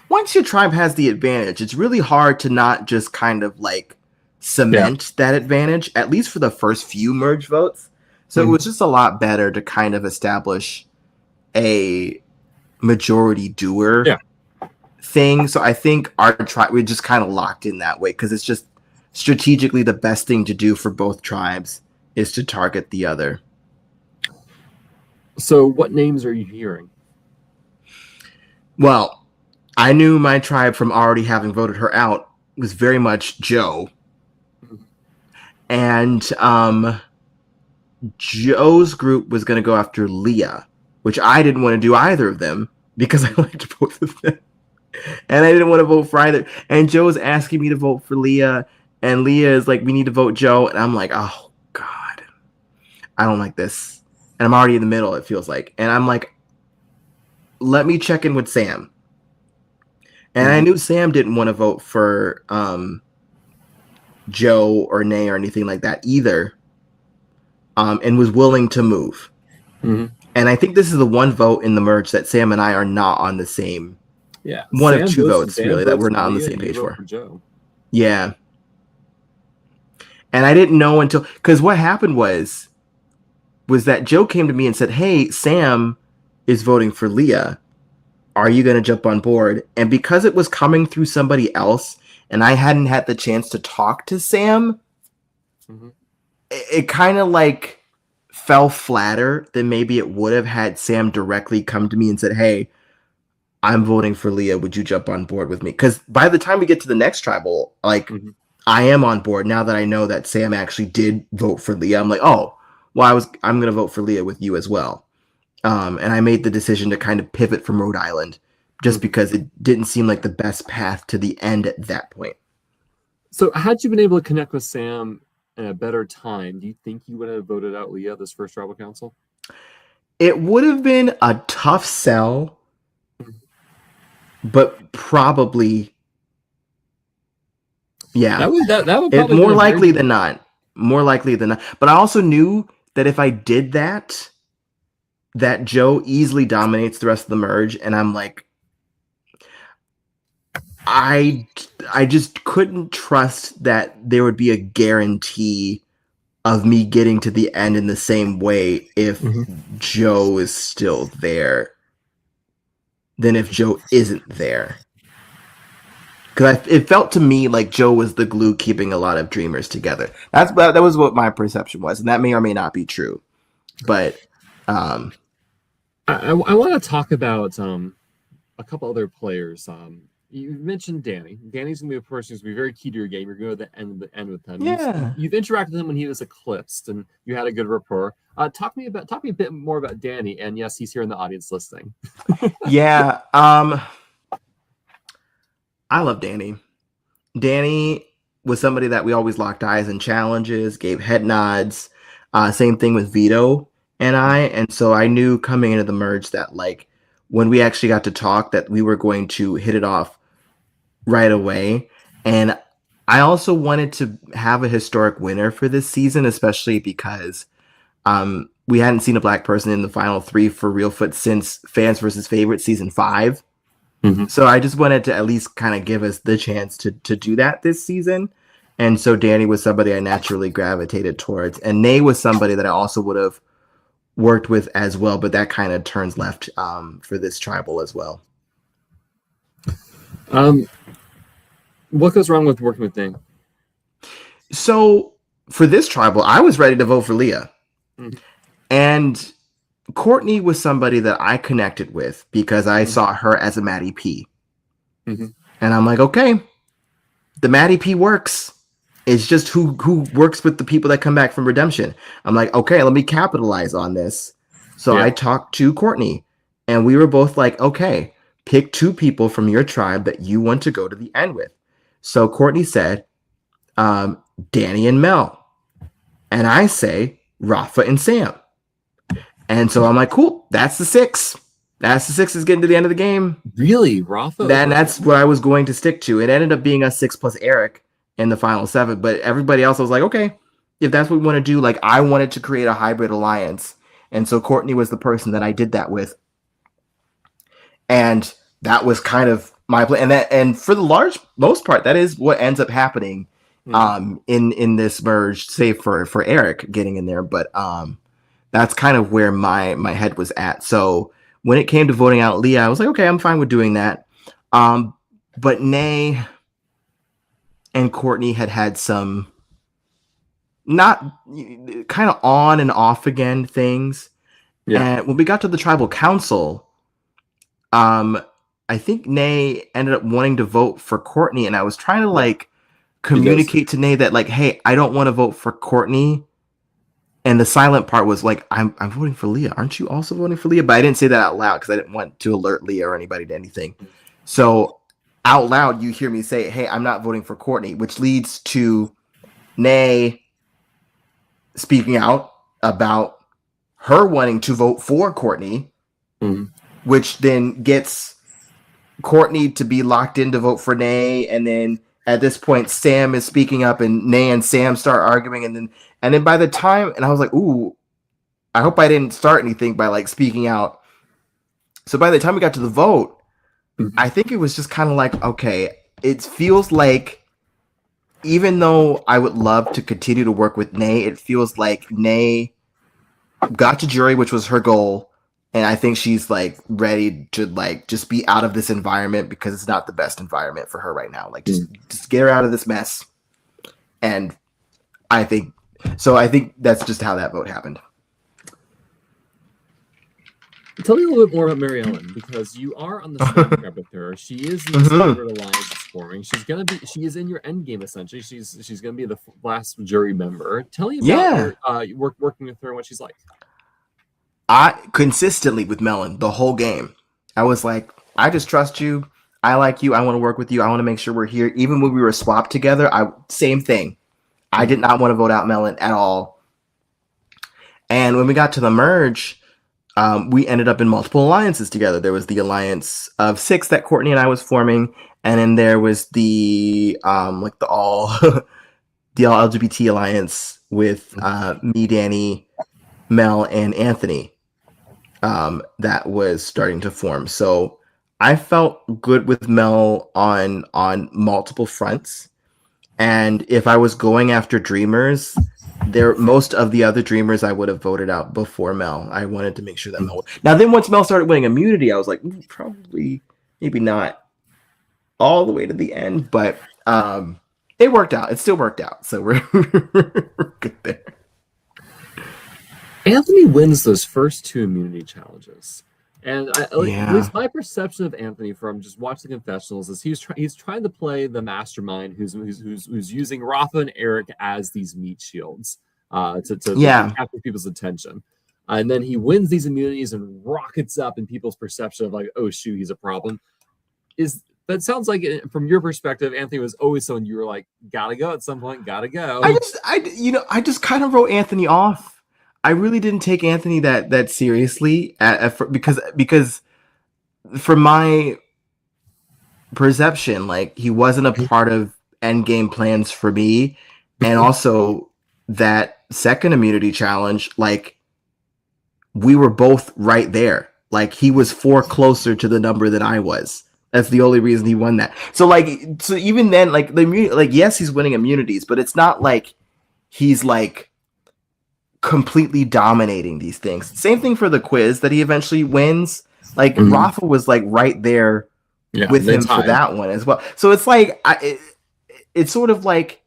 once your tribe has the advantage, it's really hard to not just kind of like cement that advantage, at least for the first few merge votes. So it was just a lot better to kind of establish a majority doer thing. So I think our tribe, we just kind of locked in that way, because it's just strategically the best thing to do for both tribes is to target the other. So what names are you hearing? Well, I knew my tribe from already having voted her out was very much Joe. And Joe's group was going to go after Leah, which I didn't want to do either of them because I liked both of them. And I didn't want to vote for either. And Joe was asking me to vote for Leah. And Leah is like, we need to vote Joe. And I'm like, oh, God. I don't like this. And I'm already in the middle, it feels like. And I'm like, let me check in with Sam. And I knew Sam didn't want to vote for Joe or Nay or anything like that either, and was willing to move. Mm-hmm. And I think this is the one vote in the merge that Sam and I are not on the same. Yeah. One of two votes Sam really that votes we're for not on the Leah, same and you page vote for. for Joe. Yeah. And I didn't know until, because what happened was that Joe came to me and said, "Hey, Sam is voting for Leah. Are you going to jump on board?" And because it was coming through somebody else and I hadn't had the chance to talk to Sam, Mm-hmm. it kind of like fell flatter than maybe it would have had Sam directly come to me and said, "Hey, I'm voting for Leah. Would you jump on board with me?" Because by the time we get to the next tribal, like, Mm-hmm. I am on board now that I know that Sam actually did vote for Leah. I'm like, oh, well, I'm gonna vote for Leah with you as well. And I made the decision to kind of pivot from Rhode Island just Mm-hmm. because it didn't seem like the best path to the end at that point. So, had you been able to connect with Sam at a better time, do you think you would have voted out Leah this first tribal council? It would have been a tough sell, but probably, yeah. That would It probably have been more a very likely than not. More likely than not. But I also knew that if I did that, that Joe easily dominates the rest of the merge, and I'm like, I I just couldn't trust that there would be a guarantee of me getting to the end in the same way if Mhm. Joe is still there than if Joe isn't there. Because it felt to me like Joe was the glue keeping a lot of dreamers together. That was what my perception was, and that may or may not be true. But um, I want to talk about a couple other players. You mentioned Danny. Danny's gonna be a person who's gonna be very key to your game. You're going to the end with him. yeah, You've interacted with him when he was eclipsed, and you had a good rapport. Talk me a bit more about Danny. And yes, he's here in the audience listening. yeah. I love Danny. Danny was somebody that we always locked eyes in challenges, gave head nods. Same thing with Vito and I. And so I knew coming into the merge that, like, when we actually got to talk, that we were going to hit it off right away. And I also wanted to have a historic winner for this season, especially because we hadn't seen a black person in the final three for Reelfoot since Fans versus Favorites season 5. Mhm. So I just wanted to at least kind of give us the chance to do that this season. And so Danny was somebody I naturally gravitated towards. And Nay was somebody that I also would have worked with as well, but that kind of turns left for this tribal as well. Um, what goes wrong with working with Danny? So for this tribal, I was ready to vote for Leah. Mhm. And Courtney was somebody that I connected with because I saw her as a Maddie P. Mm-hmm. And I'm like, okay, the Maddie P works. It's just who works with the people that come back from redemption. I'm like, okay, let me capitalize on this. So Yeah. I talked to Courtney, and we were both like, okay, pick 2 people from your tribe that you want to go to the end with. So Courtney said, Danny and Mel. And I say, Rafa and Sam. And so I'm like, cool, that's the 6. That's the 6 is getting to the end of the game. Really, Rafa over That's what I was going to stick to. It ended up being a 6 plus Eric in the final 7, but everybody else was like, okay, if that's what we want to do, like, I wanted to create a hybrid alliance, and so Courtney was the person that I did that with, and that was kind of my plan. And for the most part, that is what ends up happening in this merge, save for Eric getting in there, but that's kind of where my head was at. So when it came to voting out Leah, I was like, okay, I'm fine with doing that. But Nay and Courtney had some not kind of on and off again things. Yeah. And when we got to the tribal council, I think Nay ended up wanting to vote for Courtney, and I was trying to like communicate to Nay that, like, hey, I don't want to vote for Courtney. And the silent part was like, I'm voting for Leah. Aren't you also voting for Leah? But I didn't say that out loud because I didn't want to alert Leah or anybody to anything. So out loud, you hear me say, hey, I'm not voting for Courtney, which leads to Nay speaking out about her wanting to vote for Courtney, which then gets Courtney to be locked in to vote for Nay. And then At this point, Sam is speaking up, and Nay and Sam start arguing, and then by the time, and I was like, ooh, I hope I didn't start anything by like speaking out. So by the time we got to the vote, I think it was just kind of like, okay, it feels like, even though I would love to continue to work with Nay, it feels like Nay got to jury, which was her goal. And I think she's like ready to like just be out of this environment because it's not the best environment for her right now. Like just get her out of this mess. And I think that's just how that vote happened. Tell me a little bit more about Mary Ellen, because you are on the same trip with her. She is in the Secret Alliance that's forming. She is in your end game essentially. She's gonna be the last jury member. Tell me about her, working with her and what she's like. I consistently with Melon the whole game. I was like, I just trust you. I like you. I want to work with you. I want to make sure we're here. Even when we were swapped together, same thing. I did not want to vote out Melon at all. And when we got to the merge, we ended up in multiple alliances together. There was the alliance of 6 that Courtney and I was forming, and then there was the like the all the all LGBT alliance with me, Danny, Mel, and Anthony. That was starting to form. So I felt good with Mel on multiple fronts. And if I was going after Dreamers, most of the other Dreamers I would have voted out before Mel. I wanted to make sure that Mel. Now then, once Mel started winning immunity, I was like, probably maybe not all the way to the end, but it worked out. It still worked out, so we're good there. Anthony wins those first 2 immunity challenges, and at least my perception of Anthony from just watching the confessionals is he's trying to play the mastermind who's using Rafa and Eric as these meat shields to capture people's attention, and then he wins these immunities and rockets up in people's perception of like, oh shoot, he's a problem. That sounds like, from your perspective, Anthony was always someone you were like, gotta go at some point, gotta go. I just kind of wrote Anthony off. I really didn't take Anthony that seriously because from my perception, like, he wasn't a part of end game plans for me, and also that second immunity challenge, like, we were both right there. Like, he was 4 closer to the number than I was. That's the only reason he won that. So even then, like, the immunity, like, yes, he's winning immunities, but it's not like he's like completely dominating these things. Same thing for the quiz that he eventually wins. Like, Rafa was like right there with him for that one as well. So it's like it's sort of like,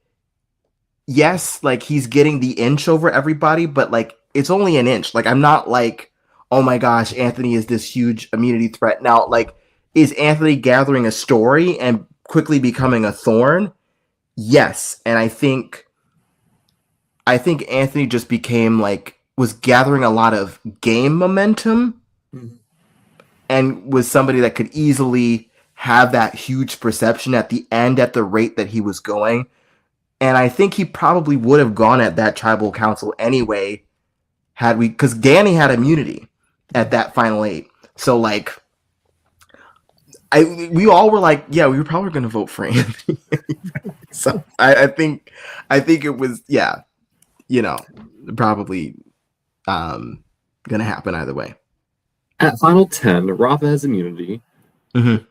yes, like, he's getting the inch over everybody, but like, it's only an inch. Like, I'm not like, oh my gosh, Anthony is this huge immunity threat. Now, like, is Anthony gathering a story and quickly becoming a thorn? Yes. And I think Anthony just became was gathering a lot of game momentum and was somebody that could easily have that huge perception at the end at the rate that he was going. And I think he probably would have gone at that tribal council anyway, because Danny had immunity at that final 8. So like, we all were like, yeah, we were probably going to vote for Anthony. So I think it was, probably going to happen either way. At final 10, Rafa has immunity. Mm-hmm.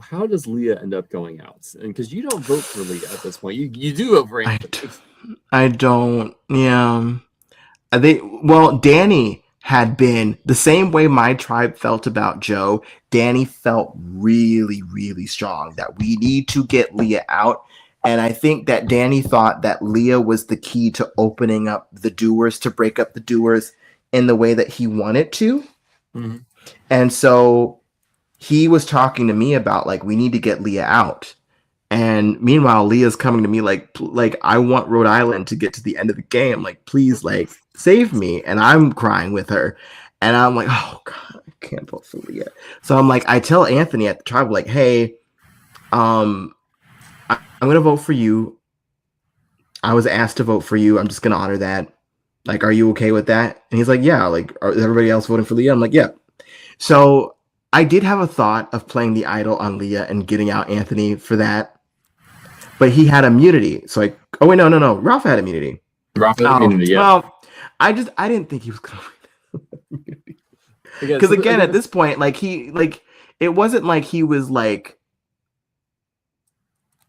How does Leah end up going out? And because you don't vote for Leah at this point, you do vote for Anthony. I don't. Yeah. Danny had been the same way my tribe felt about Joe. Danny felt really, really strong that we need to get Leah out. And I think that Danny thought that Leah was the key to opening up the Doers, to break up the Doers in the way that he wanted to. Mm-hmm. And so he was talking to me about, like, we need to get Leah out. And meanwhile, Leah's coming to me like, I want Rhode Island to get to the end of the game. Like, please, like, save me. And I'm crying with her. And I'm like, oh, God, I can't vote for Leah. So I'm like, I tell Anthony at the tribe, like, hey, I'm going to vote for you. I was asked to vote for you. I'm just going to honor that. Like, are you okay with that? And he's like, yeah. Like, is everybody else voting for Leah? I'm like, yeah. So I did have a thought of playing the idol on Leah and getting out Anthony for that. but he had immunity. So like, oh wait, no. Ralph had immunity. Ralph had immunity, yeah. Well, I didn't think he was gonna win. Because again, at this point, like it wasn't like he was like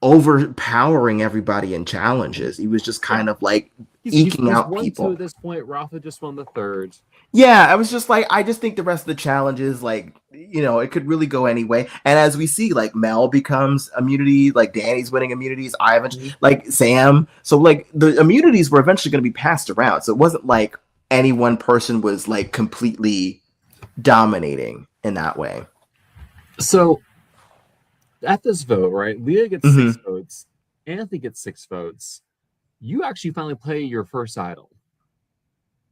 overpowering everybody in challenges. He was just kind of like eking out people. At this point, Ralph had just won the third. Yeah, I was just like, I just think the rest of the challenges, like, you know, it could really go anyway. And as we see, like Mel becomes immunity, like Danny's winning immunities, Ivan, like Sam. So like the immunities were eventually going to be passed around. So it wasn't like any one person was like completely dominating in that way. So at this vote, right, Leah gets 6 votes, Anthony gets 6 votes. You actually finally play your first idol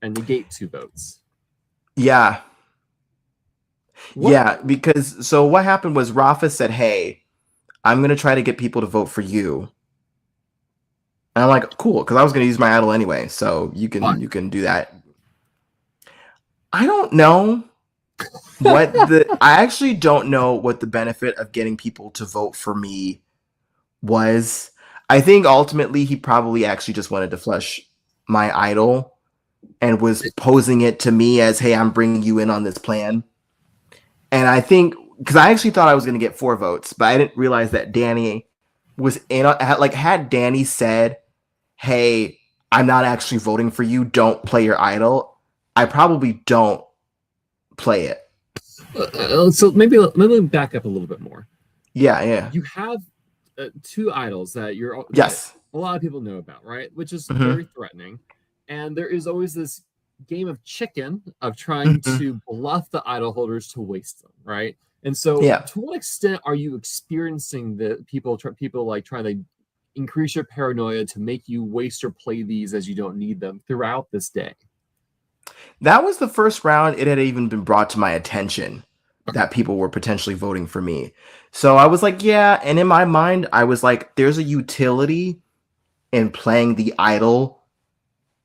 and negate 2 votes. Yeah. Yeah, because so what happened was Rafa said, hey, I'm going to try to get people to vote for you. And I'm like, cool, because I was going to use my idol anyway, so you can do that. I don't know I actually don't know what the benefit of getting people to vote for me was. I think ultimately he probably actually just wanted to flush my idol and was posing it to me as, hey, I'm bringing you in on this plan. And I think, because I actually thought I was going to get 4 votes, but I didn't realize that Danny was in, like, had Danny said, hey, I'm not actually voting for you, don't play your idol, I probably don't play it. So maybe let me back up a little bit more. Yeah. You have 2 idols that yes, a lot of people know about, right? Which is very threatening. And there is always this game of chicken of trying to bluff the idol holders to waste them, right? And so, to what extent are you experiencing the people like trying to increase your paranoia to make you waste or play these as you don't need them throughout this day? That was the first round it had even been brought to my attention that people were potentially voting for me. So I was like, yeah. And in my mind, I was like, there's a utility in playing the idol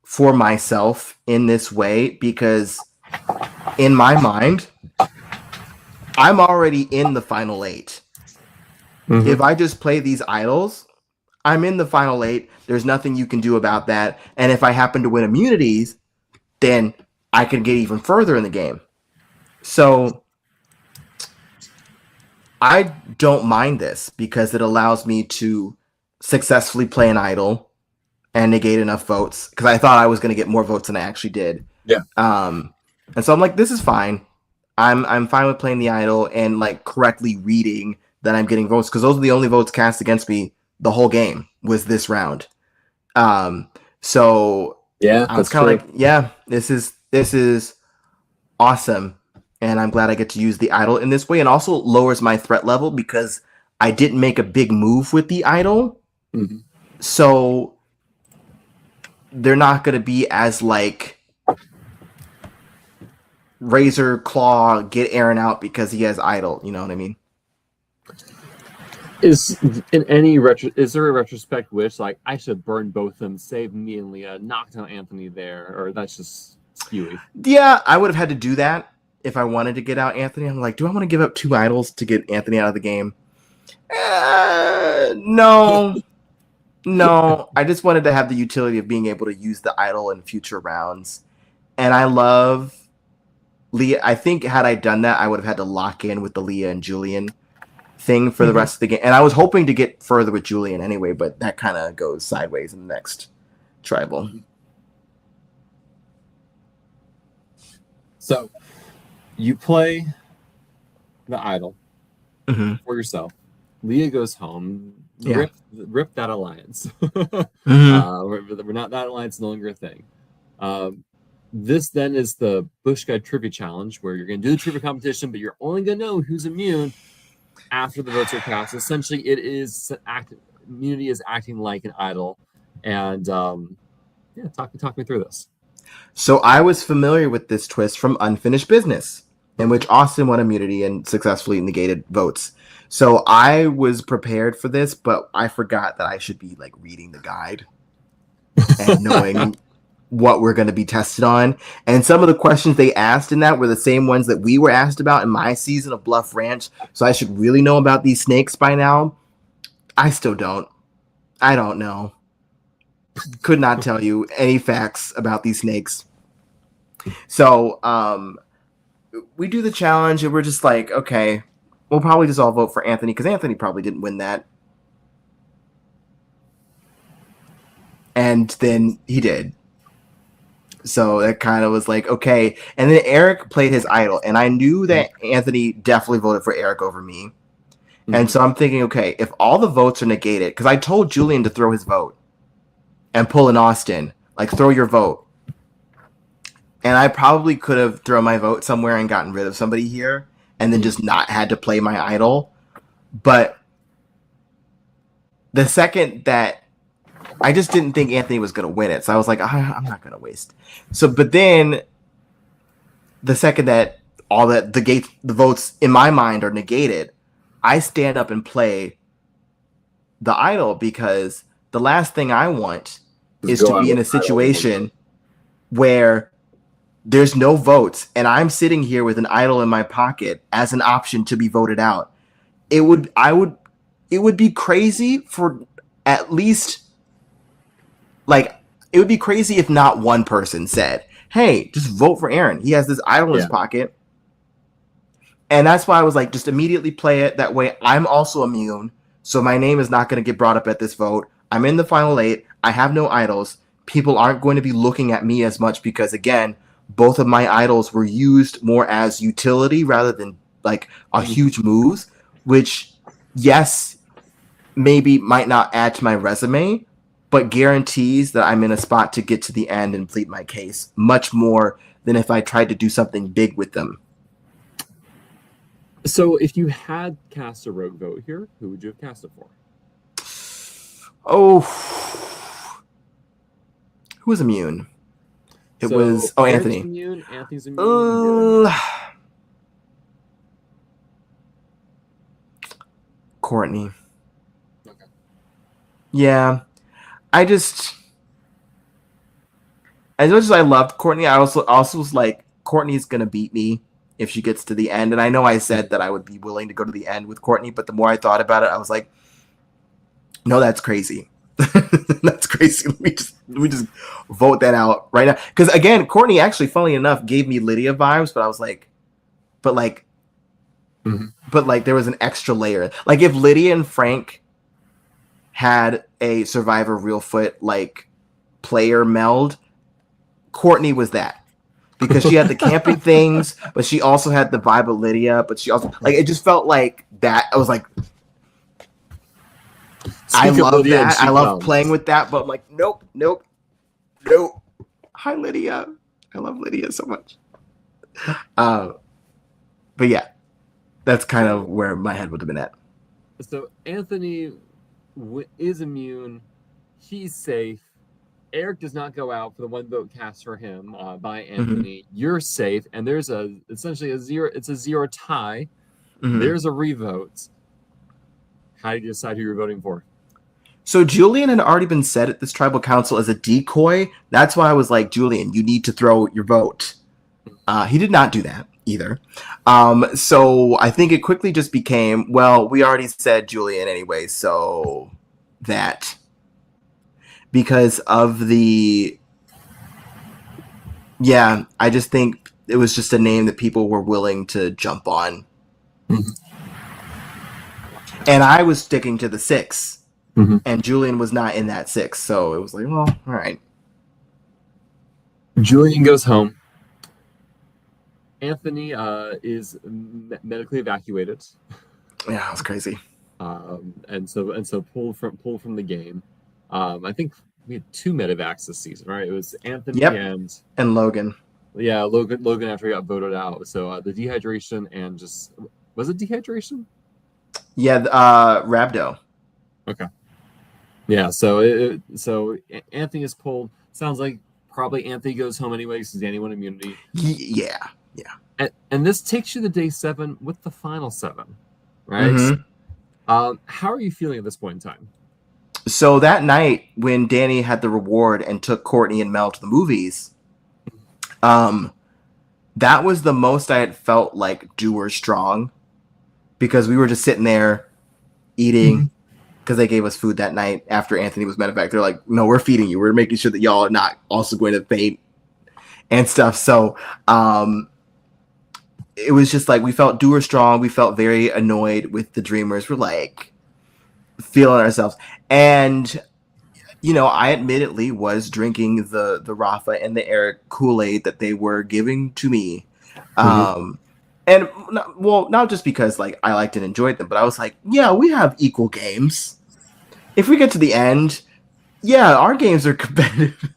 for myself in this way, because in my mind, I'm already in the final 8. If I just play these idols, I'm in the final 8. There's nothing you can do about that. And if I happen to win immunities, then I can get even further in the game. So I don't mind this because it allows me to successfully play an idol and negate enough votes, because I thought I was going to get more votes than I actually did. Yeah. And so I'm like, this is fine. I'm fine with playing the idol and like correctly reading that I'm getting votes, because those are the only votes cast against me the whole game was this round. So yeah, I was kind of like, yeah, this is awesome. And I'm glad I get to use the idol in this way, and also lowers my threat level because I didn't make a big move with the idol. So they're not going to be as like razor claw, get Aaron out because he has idol. You know what I mean? Is there a retrospect wish like I should burn both of them, save me and Leah, knock down Anthony there, or that's just skewy? Yeah, I would have had to do that if I wanted to get out Anthony. I'm like, do I want to give up 2 idols to get Anthony out of the game? No. I just wanted to have the utility of being able to use the idol in future rounds. And I love Leah. I think had I done that, I would have had to lock in with the Leah and Julian thing for the rest of the game. And I was hoping to get further with Julian anyway, but that kind of goes sideways in the next tribal. So you play the idol for yourself. Leah goes home. Rip that alliance. We're not, that alliance no longer a thing. This then is the Bush Guide Trivia Challenge, where you're going to do the trivia competition, but you're only going to know who's immune after the votes are cast. Essentially, immunity is acting like an idol. And talk me through this. So I was familiar with this twist from Unfinished Business, in which Austin won immunity and successfully negated votes. So I was prepared for this, but I forgot that I should be like reading the guide and knowing what we're going to be tested on. And some of the questions they asked in that were the same ones that we were asked about in my season of Bluff Ranch. So I should really know about these snakes by now. I still don't. I don't know. Could not tell you any facts about these snakes. So we do the challenge and we're just like, okay, we'll probably just all vote for Anthony because Anthony probably didn't win that. And then he did. So that kind of was like, okay. And then Eric played his idol. And I knew that Anthony definitely voted for Eric over me. Mm-hmm. And so I'm thinking, okay, if all the votes are negated, because I told Julian to throw his vote and pull an Austin, like throw your vote. And I probably could have thrown my vote somewhere and gotten rid of somebody here and then just not had to play my idol. But the second that I just didn't think Anthony was going to win it. So I was like, I'm not going to waste. So, but then the second that all that the votes in my mind are negated, I stand up and play the idol because the last thing I want is to be in a situation where there's no votes and I'm sitting here with an idol in my pocket as an option to be voted out. It would be crazy for at least it would be crazy if not one person said, hey, just vote for Aaron. He has this idol in his pocket. And that's why I was like, just immediately play it. That way I'm also immune. So my name is not going to get brought up at this vote. I'm in the final 8. I have no idols. People aren't going to be looking at me as much because, again, both of my idols were used more as utility rather than like a huge moves, which, yes, maybe might not add to my resume, but guarantees that I'm in a spot to get to the end and plead my case much more than if I tried to do something big with them. So if you had cast a rogue vote here, who would you have cast it for? Oh, who was immune? It was Anthony. Immune, Anthony's immune. Courtney. Okay. Yeah. As much as I loved Courtney, I also was like, Courtney's gonna beat me if she gets to the end. And I know I said that I would be willing to go to the end with Courtney, but the more I thought about it, I was like, no, that's crazy. That's crazy. Let me just vote that out right now. Because again, Courtney actually, funnily enough, gave me Lydia vibes, but I was like, but there was an extra layer. Like if Lydia and Frank had a Survivor Reelfoot like player meld, Courtney was that. Because she had the camping things, but she also had the vibe of Lydia, but she also it just felt like that. I was like, I love that. I love playing with that, but I'm like, nope. Hi, Lydia. I love Lydia so much. But yeah, that's kind of where my head would have been at. So Anthony is immune. He's safe. Eric does not go out for the one vote cast for him by Anthony. You're safe, and there's essentially a zero. It's a 0 tie. There's a revote. How do you decide who you're voting for? So Julian had already been set at this tribal council as a decoy. That's why I was like, Julian, you need to throw your vote. He did not do that either. So I think it quickly just became, well, we already said Julian anyway, so that. Because of I just think it was just a name that people were willing to jump on. And I was sticking to the 6. And Julian was not in that 6. So it was like, well, all right. Julian goes home. Anthony is medically evacuated. Yeah, that was crazy. And so pulled from the game. I think we had 2 medevacs this season, right? It was Anthony and Logan. Yeah, Logan after he got voted out. So the dehydration and just was it dehydration? Yeah, rhabdo. Okay. Yeah, so Anthony is pulled. Sounds like probably Anthony goes home anyway because Danny won immunity. Yeah. And this takes you to day 7 with the final 7, right? How are you feeling at this point in time? So that night when Danny had the reward and took Courtney and Mel to the movies, that was the most I had felt like Doers strong, because we were just sitting there eating, because they gave us food that night after Anthony was medevac. They're like, no, we're feeding you. We're making sure that y'all are not also going to faint and stuff. So it was just like we felt doer strong. We felt very annoyed with the Dreamers. We're like feeling ourselves. And I admittedly was drinking the Rafa and the Eric Kool-Aid that they were giving to me. And not just because like I liked and enjoyed them, but I was like, yeah, we have equal games. If we get to the end, yeah, our games are competitive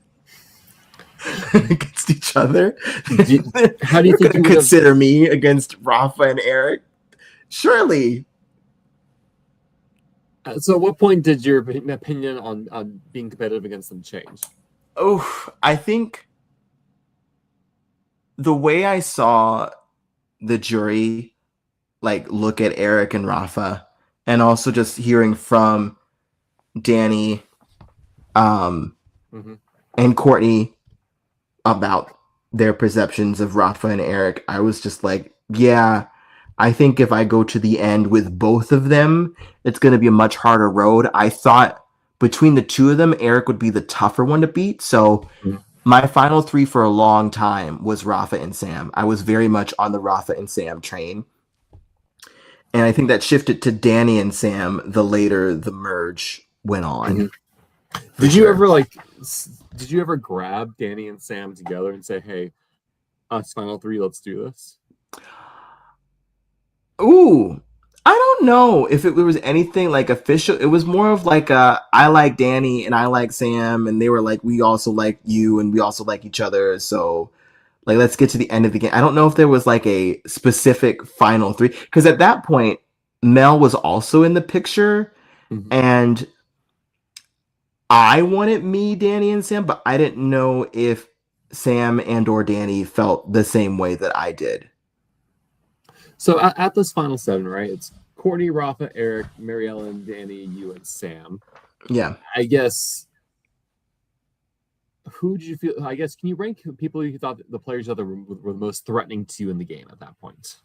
against each other. How do you think you consider me against Rafa and Eric? Surely. So, at what point did your opinion on being competitive against them change? Oh, I think the way I saw the jury like look at Eric and Rafa, and also just hearing from Danny and Courtney about their perceptions of Rafa and Eric, I was just like, yeah, I think if I go to the end with both of them, it's going to be a much harder road. I thought between the two of them, Eric would be the tougher one to beat. So my final three for a long time was Rafa and Sam. I was very much on the Rafa and Sam train. And I think that shifted to Danny and Sam the later the merge went on. Did you ever grab Danny and Sam together and say, hey, us final three, let's do this? Ooh, I don't know if it was anything like official. It was more of like I like Danny and I like Sam, and they were like, we also like you and we also like each other. So like, let's get to the end of the game. I don't know if there was like a specific final three, because at that point, Mel was also in the picture, and I wanted me, Danny, and Sam, but I didn't know if Sam and or Danny felt the same way that I did. So at this final seven, right? It's Courtney, Rafa, Eric, Mary Ellen, Danny, you, and Sam. Yeah. I guess. Who did you feel? I guess can you rank people you thought the players that were the most threatening to you in the game at that point?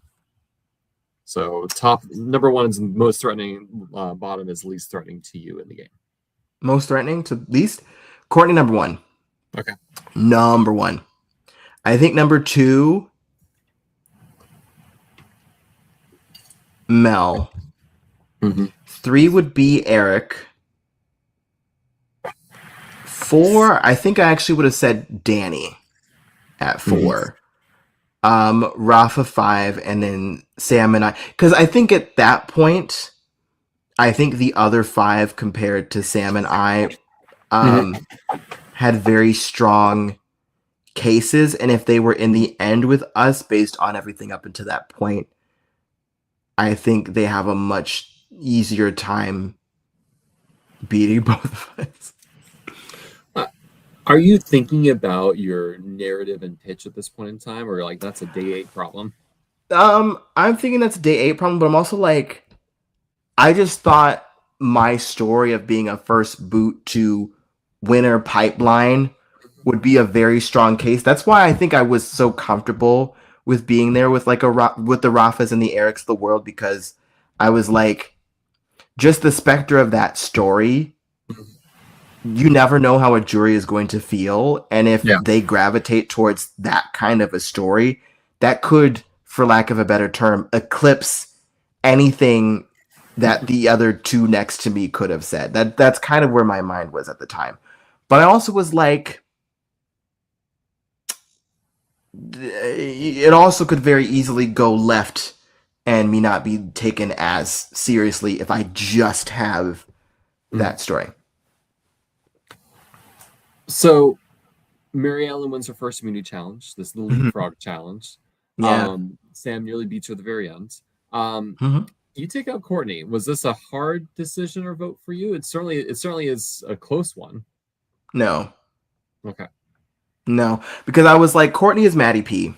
So top number one is most threatening. Bottom is least threatening to you in the game. Most threatening to least? Courtney, number one. Okay. Number one. I think number two, Mel. 3 would be Eric. 4, I think I actually would have said Danny at 4. Rafa 5, and then Sam and I. Because I think at that point, I think the other 5 compared to Sam and I had very strong cases. And if they were in the end with us, based on everything up until that point, I think they have a much easier time beating both of us. Are you thinking about your narrative and pitch at this point in time, or like that's a day 8 problem? I'm thinking that's a day 8 problem, but I'm also like, I just thought my story of being a first boot to winner pipeline would be a very strong case. That's why I think I was so comfortable with being there with like with the Rafas and the Erics of the world, because I was like, just the specter of that story. You never know how a jury is going to feel, and if they gravitate towards that kind of a story, that could, for lack of a better term, eclipse anything that the other two next to me could have said. That's kind of where my mind was at the time. But I also was like, it also could very easily go left and me not be taken as seriously if I just have that story. So, Mary Ellen wins her first immunity challenge. This is the leapfrog challenge. Yeah. Sam nearly beats her at the very end. You take out Courtney. Was this a hard decision or vote for you? It certainly is a close one. No. Okay. No, because I was like, Courtney is Maddie P,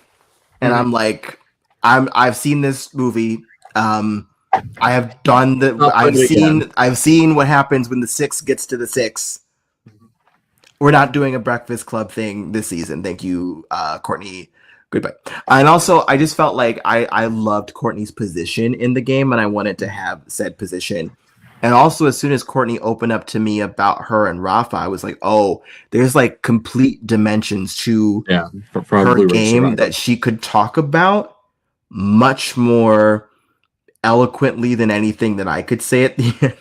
and I'm like, I've seen this movie. I have done the. I've seen what happens when the 6 gets to the 6. We're not doing a Breakfast Club thing this season. Thank you, Courtney. Goodbye. And also, I just felt like I loved Courtney's position in the game, and I wanted to have said position. And also, as soon as Courtney opened up to me about her and Rafa, I was like, oh, there's like complete dimensions to Yeah, from her Blue Ridge game Survivor. that she could talk about much more eloquently than anything that I could say at the end.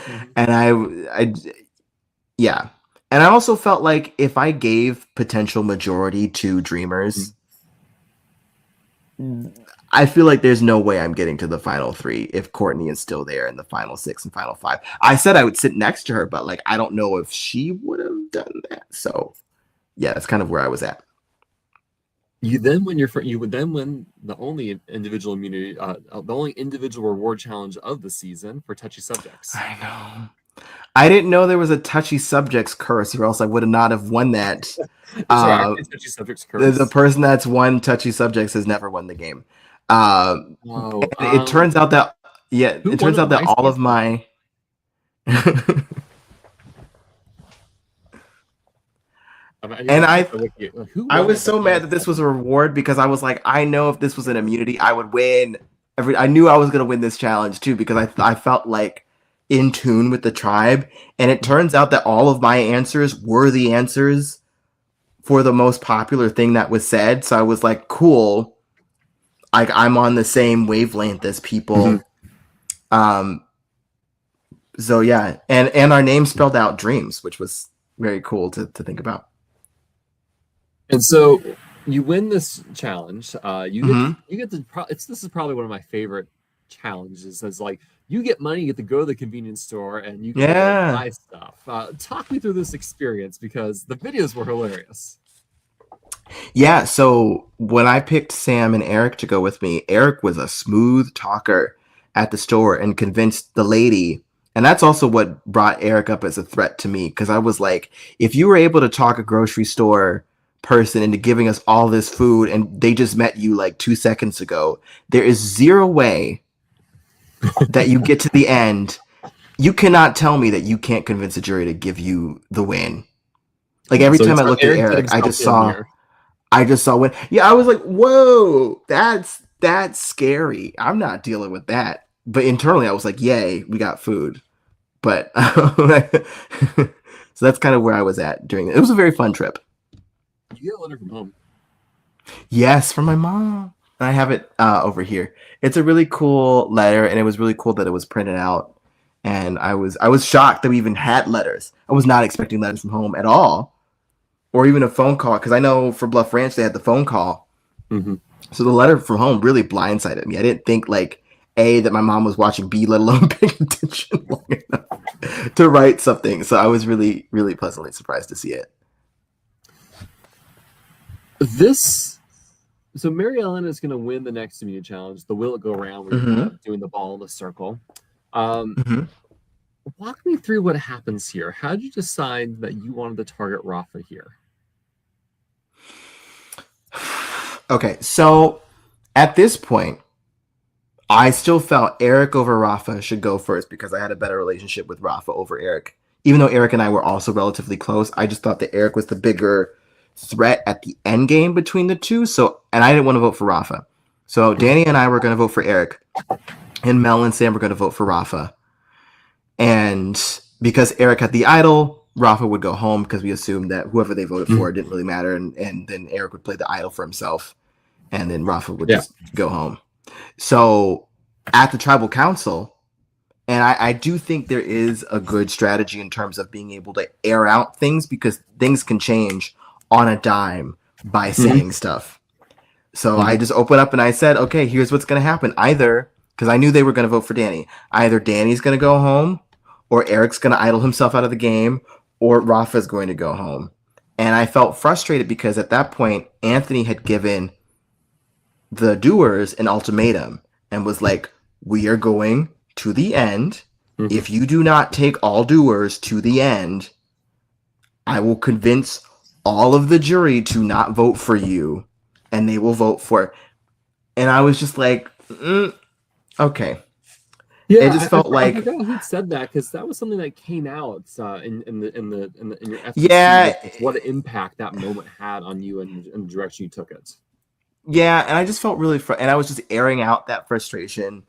Mhm. And yeah. And I also felt like if I gave potential majority to Dreamers, I feel like there's no way I'm getting to the final 3 if Courtney is still there in the final 6 and final 5. I said I would sit next to her, but like I don't know if she would have done that. So yeah, that's kind of where I was at. You then win you would then win the only individual immunity, the only individual reward challenge of the season for touchy subjects. I know. I didn't know there was a touchy subjects curse, or else I would have not have won that. Is there Uh, actually a touchy subjects the curse? person that's won touchy subjects has never won the game. Uh, Oh, it turns out that who it won turns it out that my all of season? my I need to and check the wiki. Who I won was it the so mad past that this was a season? reward because I was like, I know if this was an immunity, I would win. I knew I was gonna win this challenge too because I felt like in tune with the tribe, and it turns out that all of my answers were the answers for the most popular thing that was said. So I was like, cool, like I'm on the same wavelength as Mhm. people. Um, so yeah, and our name spelled out dreams, which was very cool to think about. And so you win this challenge. Mm-hmm. You get to this is probably one of my favorite challenges. Is like you get money, you get to go to the convenience store, and you get to go Yeah. buy stuff. Talk me through this experience because the videos were hilarious. Yeah, so when I picked Sam and Eric to go with me, Eric was a smooth talker at the store and convinced the lady. And that's also what brought Eric up as a threat to me because I was like, if you were able to talk a grocery store person into giving us all this food and they just met you like 2 seconds ago, there is zero way that you get to the end. You cannot tell me that you can't convince a jury to give you the win. Like every So time I looked at Eric did Eric, himself in here. I just saw when yeah, I was like, whoa, that's scary. I'm not dealing with that. But internally I was like, yay, we got food. But so that's kind of where I was at during it. It was a very fun trip. You get a letter from home. Yes, from my mom. And I have it over here. It's a really cool letter, and it was really cool that it was printed out. And I was shocked that we even had letters. I was not expecting letters from home at all, or even a phone call, because I know for Bluff Ranch they had the phone call. Hmm. So the letter from home really blindsided me. I didn't think like A that my mom was watching B, let alone paying attention long enough to write something. So I was really, really pleasantly surprised to see it. This so Mary Ellen is going to win the next immunity challenge, the Will It Go Round, where you're kind Mm-hmm. of doing the ball in the circle. Um, Mm-hmm. Walk me through what happens here. How did you decide that you wanted to target Rafa here? Okay, so at this point, I still felt Eric over Rafa should go first because I had a better relationship with Rafa over Eric. Even though Eric and I were also relatively close, I just thought that Eric was the bigger threat at the end game between the two. So, and I didn't want to vote for Rafa. So Danny and I were going to vote for Eric, and Mel and Sam were going to vote for Rafa. And because Eric had the idol, Rafa would go home because we assumed that whoever they voted for didn't really matter, and then Eric would play the idol for himself, and then Rafa would Yeah. just go home. So at the tribal council, and I do think there is a good strategy in terms of being able to air out things because things can change on a dime by Mhm. saying stuff. So I Mhm. just opened up and I said, okay, here's what's going to happen. Either, because I knew they were going to vote for Danny, either Danny's going to go home, or Eric's going to idle himself out of the game, or Rafa's going to go home. And I felt frustrated because at that point, Anthony had given the Doers an ultimatum and was like, we are going to the end. Mhm. If you do not take all Doers to the end, I will convince all of the jury to not vote for you, and they will vote for. And I was just like, okay. It Yeah, just felt I like, forgot who'd said that because that was something that came out in your FTC yeah, with what impact that moment had on you and the direction you took it. yeah. And I just felt really, and I was just airing out that frustration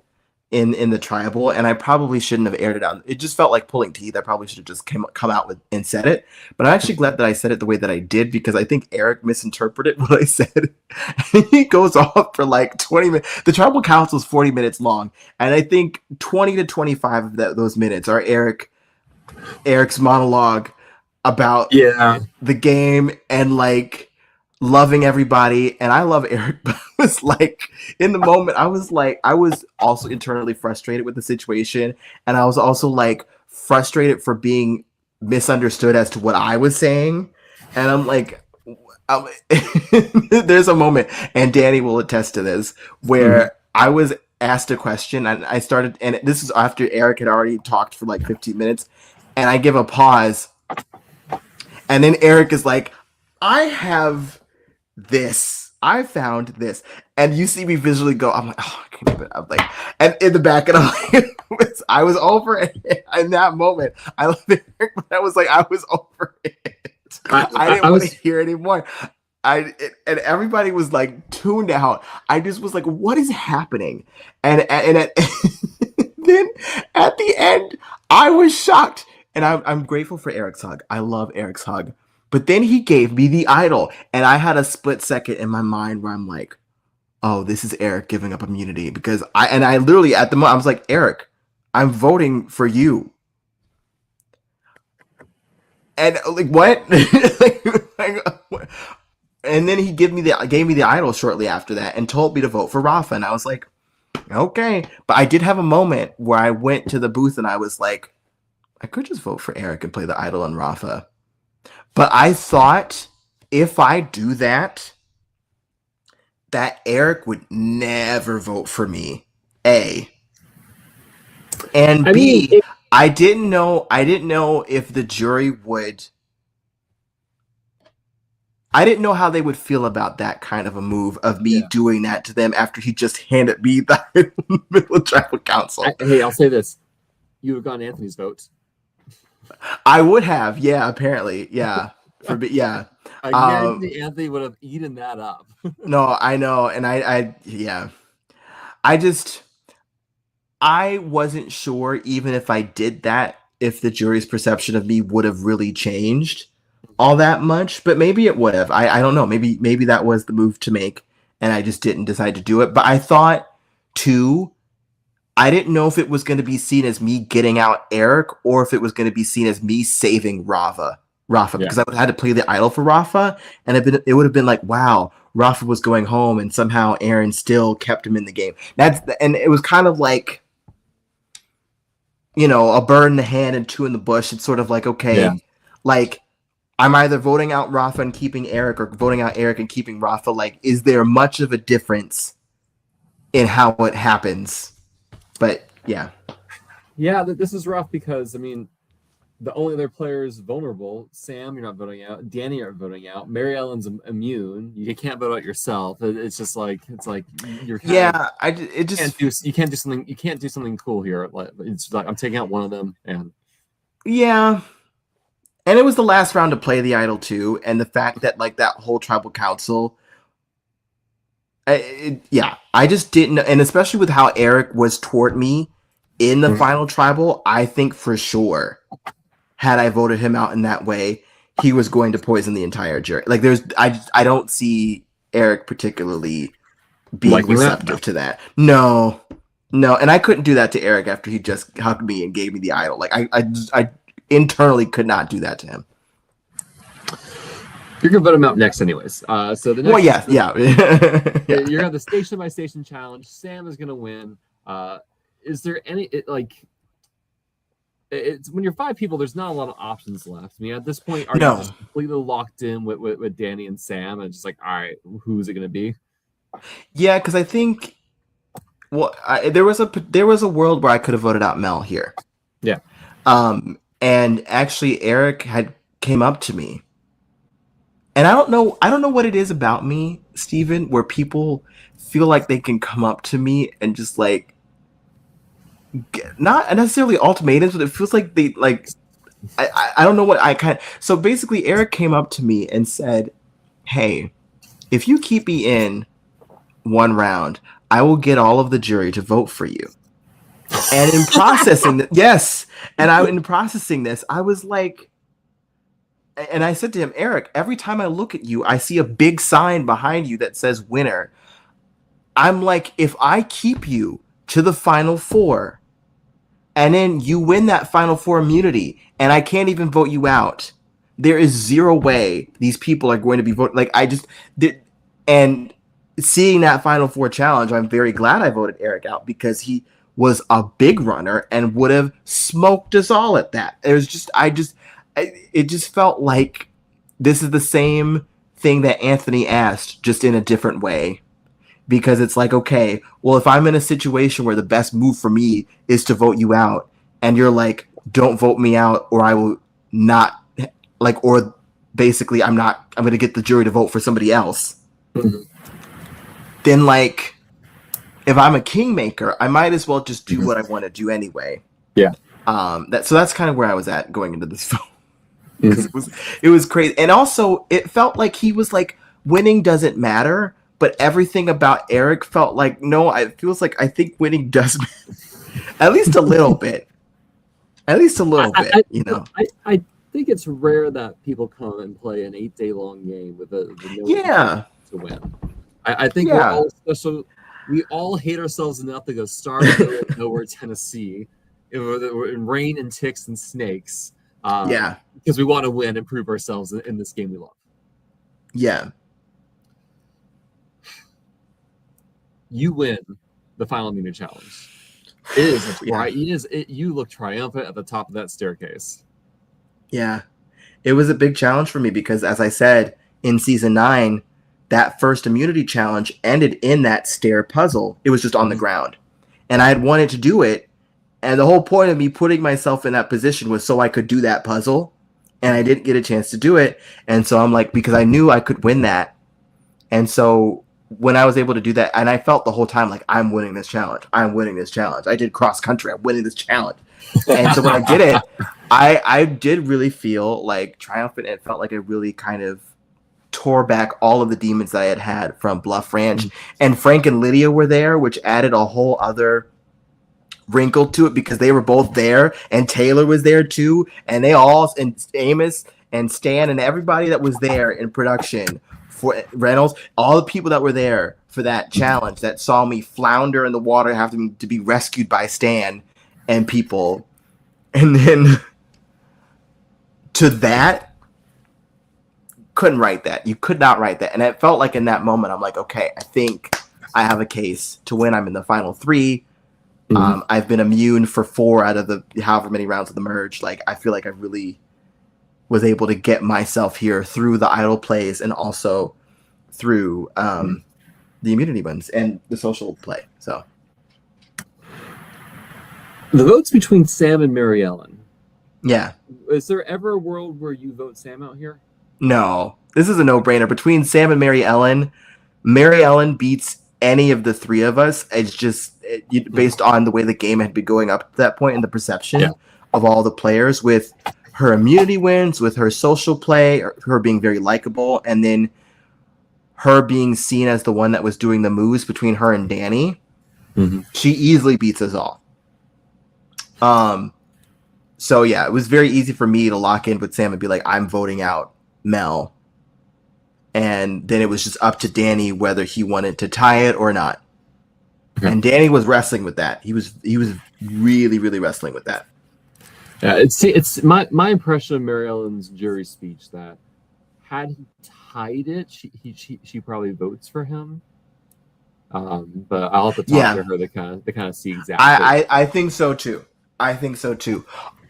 in the tribal, and I probably shouldn't have aired it out. It just felt like pulling teeth. I probably should have just come out with and said it. But I'm actually glad that I said it the way that I did, because I think Eric misinterpreted what I said. And he goes off for like 20 minutes. The tribal council is 40 minutes long, and I think 20 to 25 of those minutes are Eric's monologue about Yeah. the game and like loving everybody. And I love Eric, but I was like, in the moment, I was also internally frustrated with the situation, and I was also like frustrated for being misunderstood as to what I was saying. And I'm like, there's a moment, and Danny will attest to this, where I was asked a question, and I started, and this is after Eric had already talked for like 15 minutes, and I give a pause, and then Eric is like, I found this, and you see me visually go, I'm like, oh, I can't even, I'm like, and in the back, and I'm like, I was over it in that moment. I love Eric, but I was like, I was over it. I didn't want to hear anymore. And everybody was like tuned out. I just was like, what is happening? And then at the end, I was shocked. And I'm grateful for Eric's hug. I love Eric's hug. But then he gave me the idol. And I had a split second in my mind where I'm like, oh, this is Eric giving up immunity. Because I literally at the moment, I was like, Eric, I'm voting for you. And like, what? And then he gave me the idol shortly after that and told me to vote for Rafa. And I was like, okay. But I did have a moment where I went to the booth and I was like, I could just vote for Eric and play the idol on Rafa. But I thought if I do that, that Eric would never vote for me. A. And B, I didn't know if the jury would. I didn't know how they would feel about that kind of a move of me doing that to them after he just handed me the middle of tribal council. Hey, I'll say this. You would have gotten Anthony's vote. I would have, yeah, apparently, yeah. Yeah. I guarantee Anthony would have eaten that up. No, I know, and I wasn't sure, even if I did that, if the jury's perception of me would have really changed all that much, but maybe it would have. I don't know. Maybe that was the move to make, and I just didn't decide to do it. But I thought, too, I didn't know if it was going to be seen as me getting out Eric or if it was going to be seen as me saving Rafa, because I would have had to play the idol for Rafa, and it would have been like, wow, Rafa was going home, and somehow Aaron still kept him in the game. And it was kind of like, a bird in the hand and two in the bush. It's sort of like, okay, like, I'm either voting out Rafa and keeping Eric or voting out Eric and keeping Rafa. Like, is there much of a difference in how it happens? But yeah. Yeah, this is rough because, I mean, the only other players vulnerable, Sam, you're not voting out. Danny, you're voting out. Mary Ellen's immune. You can't vote out yourself. It's just like you're. You can't do something. You can't do something cool here. It's like I'm taking out one of them, and yeah. And it was the last round to play the idol too, and the fact that like that whole tribal council. I just didn't, and especially with how Eric was toward me in the final tribal, I think for sure, had I voted him out in that way, he was going to poison the entire jury. Like I don't see Eric particularly being receptive to that. No, and I couldn't do that to Eric after he just hugged me and gave me the idol. Like I internally could not do that to him. You're gonna vote him out next, anyways. So the next. Well, yeah. You're gonna have the station by station challenge. Sam is gonna win. Is there any it's when you're 5 people, there's not a lot of options left. I mean, at this point, are you just completely locked in with Danny and Sam, and just like, all right, who's it gonna be? Yeah, because I think, there was a world where I could have voted out Mel here. Yeah. And actually, Eric came up to me. And I don't know what it is about me, Steven, where people feel like they can come up to me and just like, not necessarily ultimatums, but it feels like they like, I don't know what I kind of, so basically Eric came up to me and said, hey, if you keep me in one round, I will get all of the jury to vote for you. And in processing this, I was like, and I said to him, Eric, every time I look at you, I see a big sign behind you that says winner. I'm like, if I keep you to the Final Four and then you win that Final Four immunity and I can't even vote you out, there is zero way these people are going to be voted. Like, I just did. And seeing that Final Four challenge, I'm very glad I voted Eric out because he was a big runner and would have smoked us all at that. It was just, it just felt like this is the same thing that Anthony asked, just in a different way. Because it's like, okay, well, if I'm in a situation where the best move for me is to vote you out, and you're like, don't vote me out, or I will not, like, or basically I'm going to get the jury to vote for somebody else. Mm-hmm. Then, like, if I'm a kingmaker, I might as well just do what I want to do anyway. Yeah. So that's kind of where I was at going into this vote. Because it was crazy. And also, it felt like he was like, winning doesn't matter. But everything about Eric felt like, no, it feels like I think winning does matter. At least a little bit. At least a little bit, you know. I think it's rare that people come and play an 8-day-long game with the to win. I think we're all special. We all hate ourselves enough to go starve in nowhere, Tennessee, in rain and ticks and snakes. Because we want to win and prove ourselves in this game we love. Yeah. You win the final immunity challenge. You look triumphant at the top of that staircase. Yeah. It was a big challenge for me because, as I said, in season 9, that first immunity challenge ended in that stair puzzle. It was just on the ground. And I had wanted to do it. And the whole point of me putting myself in that position was so I could do that puzzle. And I didn't get a chance to do it. And so I'm like, because I knew I could win that. And so when I was able to do that, and I felt the whole time like, I'm winning this challenge. I'm winning this challenge. I did cross country. I'm winning this challenge. And so when I did it, I did really feel like triumphant. It felt like I really kind of tore back all of the demons that I had from Bluff Ranch. And Frank and Lydia were there, which added a whole other wrinkle to it because they were both there, and Taylor was there too, and they all, and Amos and Stan and everybody that was there in production for Reynolds, all the people that were there for that challenge that saw me flounder in the water, having to be rescued by Stan and people, and then to that, couldn't write that. You could not write that. And it felt like in that moment, I'm like, okay, I think I have a case to win. I'm in the final 3. I've been immune for 4 out of the however many rounds of the merge. Like, I feel like I really was able to get myself here through the idle plays and also through the immunity buttons and the social play. So the votes between Sam and Mary Ellen. Yeah. Is there ever a world where you vote Sam out here? No, this is a no-brainer. Between Sam and Mary Ellen beats any of the 3 of us. It's just based on the way the game had been going up to that point and the perception of all the players, with her immunity wins, with her social play, her being very likable, and then her being seen as the one that was doing the moves between her and Danny. She easily beats us all. So yeah, it was very easy for me to lock in with Sam and be like, I'm voting out Mel. And then it was just up to Danny whether he wanted to tie it or not. And Danny was wrestling with that. He was really, really wrestling with that. Yeah, it's my impression of Mary Ellen's jury speech that had he tied it, she probably votes for him. But I'll have to talk to her to kind of see exactly. I think so too.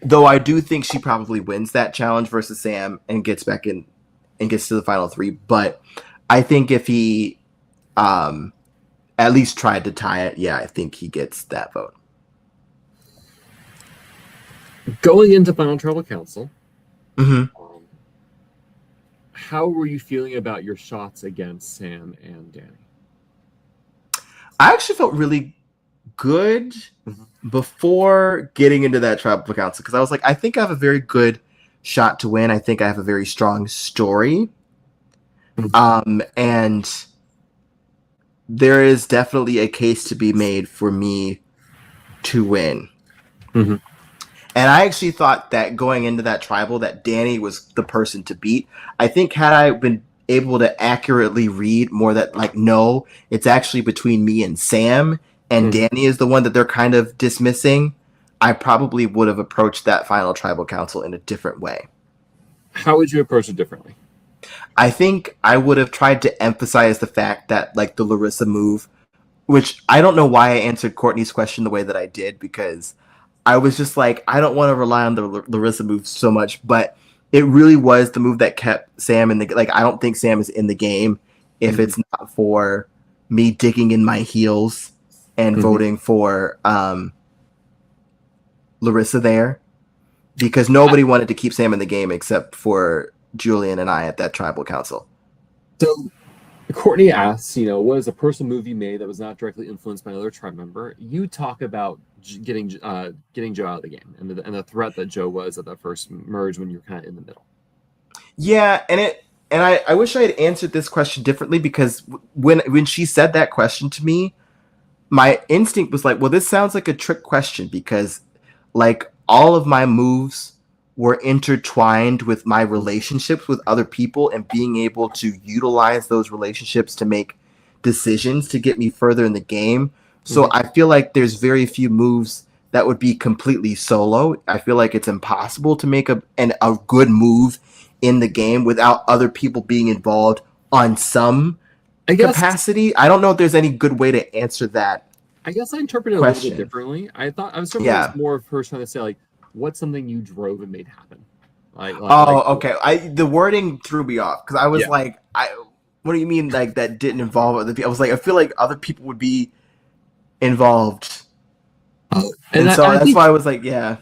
Though I do think she probably wins that challenge versus Sam and gets back in and gets to the final 3. But I think if he at least tried to tie it, I think he gets that vote. Going into Final Tribal Council, how were you feeling about your shots against Sam and Danny? I actually felt really good before getting into that Tribal Council because I was like, I think I have a very good shot to win. I think I have a very strong story. And there is definitely a case to be made for me to win. Mhm. And I actually thought that going into that tribal that Danny was the person to beat. I think had I been able to accurately read more that like, no, it's actually between me and Sam, and Danny is the one that they're kind of dismissing, I probably would have approached that final tribal council in a different way. How would you approach it differently? I think I would have tried to emphasize the fact that like the Larissa move, which I don't know why I answered Courtney's question the way that I did, because I was just like, I don't want to rely on the Larissa move so much, but it really was the move that kept Sam in the, like, I don't think Sam is in the game if it's not for me digging in my heels and voting for Larissa there, because nobody wanted to keep Sam in the game except for Julian and I at that tribal council. So Courtney asks, what is a personal move you made that was not directly influenced by another tribe member? You talk about getting Joe out of the game and the threat that Joe was at that first merge when you were kind of in the middle. Yeah, and I wish I had answered this question differently, because when she said that question to me, my instinct was like, well, this sounds like a trick question, because like all of my moves were intertwined with my relationships with other people and being able to utilize those relationships to make decisions to get me further in the game. So I feel like there's very few moves that would be completely solo. I feel like it's impossible to make a good move in the game without other people being involved on some capacity. I don't know if there's any good way to answer that. I guess I interpreted it a little bit differently. I thought I was sort of more of her trying to say like, what's something you drove and made happen? Okay. The wording threw me off, because I was like, what do you mean like that didn't involve other people? I was like, I feel like other people would be involved. And so that's why I was like, yeah.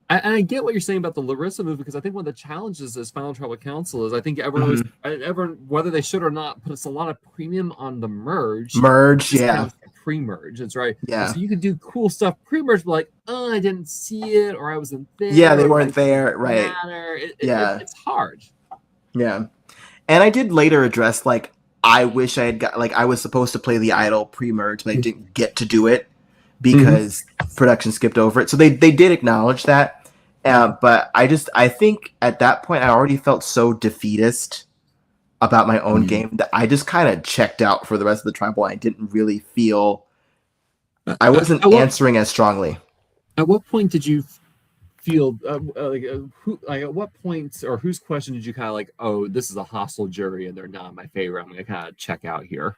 And I get what you're saying about the Larissa move, because I think one of the challenges as Final Tribal Council is I think everyone, whether they should or not, puts a lot of premium on the merge. Pre-merge, that's right. Yeah. So you could do cool stuff pre-merge, but like, oh, I didn't see it, or I wasn't there. Yeah, they weren't there, right? It's hard. Yeah, and I did later address like, I wish I had got, like, I was supposed to play the idol pre-merge, but I didn't get to do it because production skipped over it. So they did acknowledge that. But I think at that point I already felt so defeatist about my own game that I just kind of checked out for the rest of the tribal. I didn't really feel, I wasn't answering as strongly. At what point did you feel at what point or whose question did you kind of like, oh, this is a hostile jury and they're not my favorite, I'm gonna kind of check out here?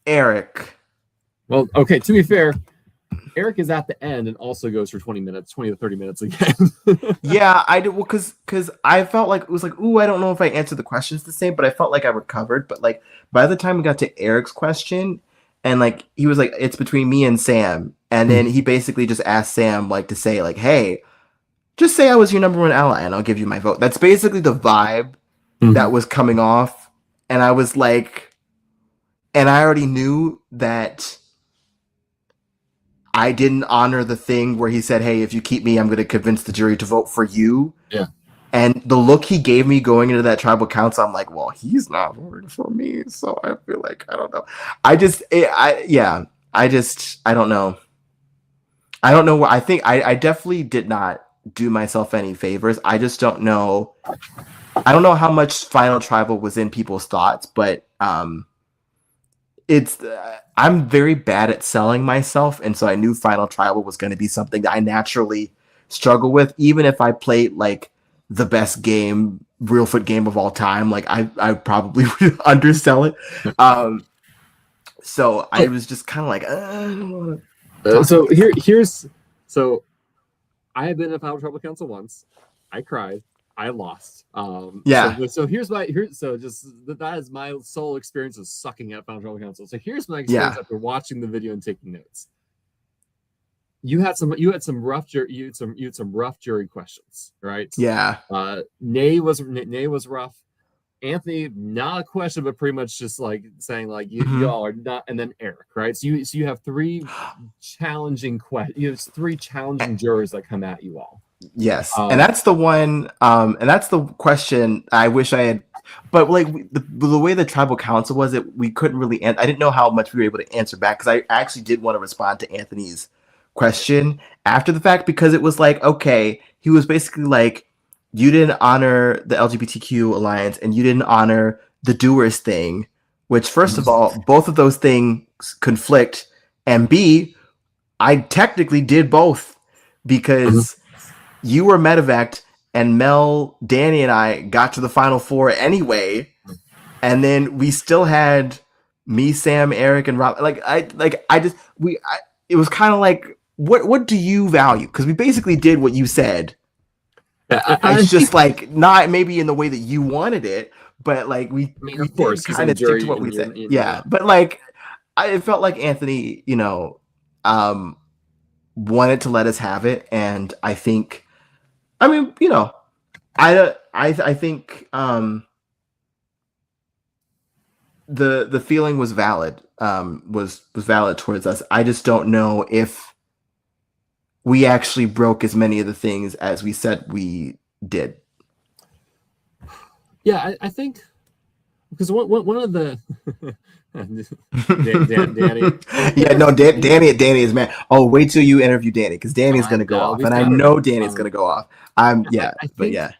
Eric. Well, okay, to be fair, Eric is at the end and also goes for 20 to 30 minutes again. Yeah, I did. Well, because I felt like it was like, ooh, I don't know if I answered the questions the same, but I felt like I recovered. But like by the time we got to Eric's question, and like he was like, it's between me and Sam, and then he basically just asked Sam like to say like, hey, just say I was your number one ally and I'll give you my vote. That's basically the vibe that was coming off, and I was like, and I already knew that I didn't honor the thing where he said, hey, if you keep me, I'm going to convince the jury to vote for you. Yeah. And the look he gave me going into that tribal council, I'm like, well, he's not voting for me. So I feel like, I don't know. I don't know. I don't know what I think. I definitely did not do myself any favors. I just don't know. I don't know how much Final Tribal was in people's thoughts, but I'm very bad at selling myself, and so I knew Final Tribal was going to be something that I naturally struggle with, even if I played like the best Reelfoot game of all time. Like I probably would undersell it. So I was just kind of like, so I have been in Final Tribal Council once. I cried. I lost. So that is my sole experience of sucking at Final Tribal Council. So here's my experience after watching the video and taking notes. You had some rough jury questions, right? Yeah. Nay was rough. Anthony, not a question, but pretty much just like saying like y'all are not, and then Eric, right? So you have three challenging jurors that come at you all. Yes, and Um, that's the one, and that's the question I wish I had. But like the way the tribal council was, it we couldn't really. I didn't know how much we were able to answer back because I actually did want to respond to Anthony's question after the fact because it was like, okay, he was basically like, you didn't honor the LGBTQ alliance and you didn't honor the Doers thing, which first of all, both of those things conflict, and B, I technically did both because you were medevac and Mel, Danny, and I got to the final four anyway, and then we still had me, Sam, Eric, and Rob. I just it was kind of like, what do you value? Because we basically did what you said. I It's think, just like not maybe in the way that you wanted it, but like we I mean, we of did course, he's on kind the of stick to jury, what we and said. yeah. Yeah, but like it felt like Anthony, um, wanted to let us have it, and I think, I mean, I think the feeling was valid, was valid towards us. I just don't know if we actually broke as many of the things as we said we did. Yeah, I think because one of the Danny, Yeah, no, Danny is mad. Oh, wait till you interview Danny because Danny's gonna go that'll off, be and I Saturday. know Danny's gonna go off. I But think, yeah.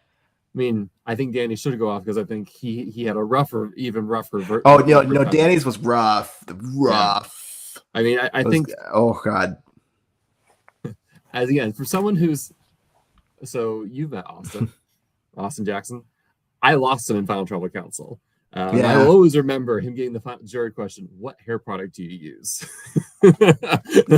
I mean, I think Danny should go off because I think he had a rougher, even rougher Oh, no, record no, time. Danny's was rough, Yeah, rough. I mean, I It was, think, oh God, as again, for someone who's, so you've met Austin Jackson. I lost him in Final Trouble Council. And I will yeah. always remember him getting the jury question, "What hair product do you use?"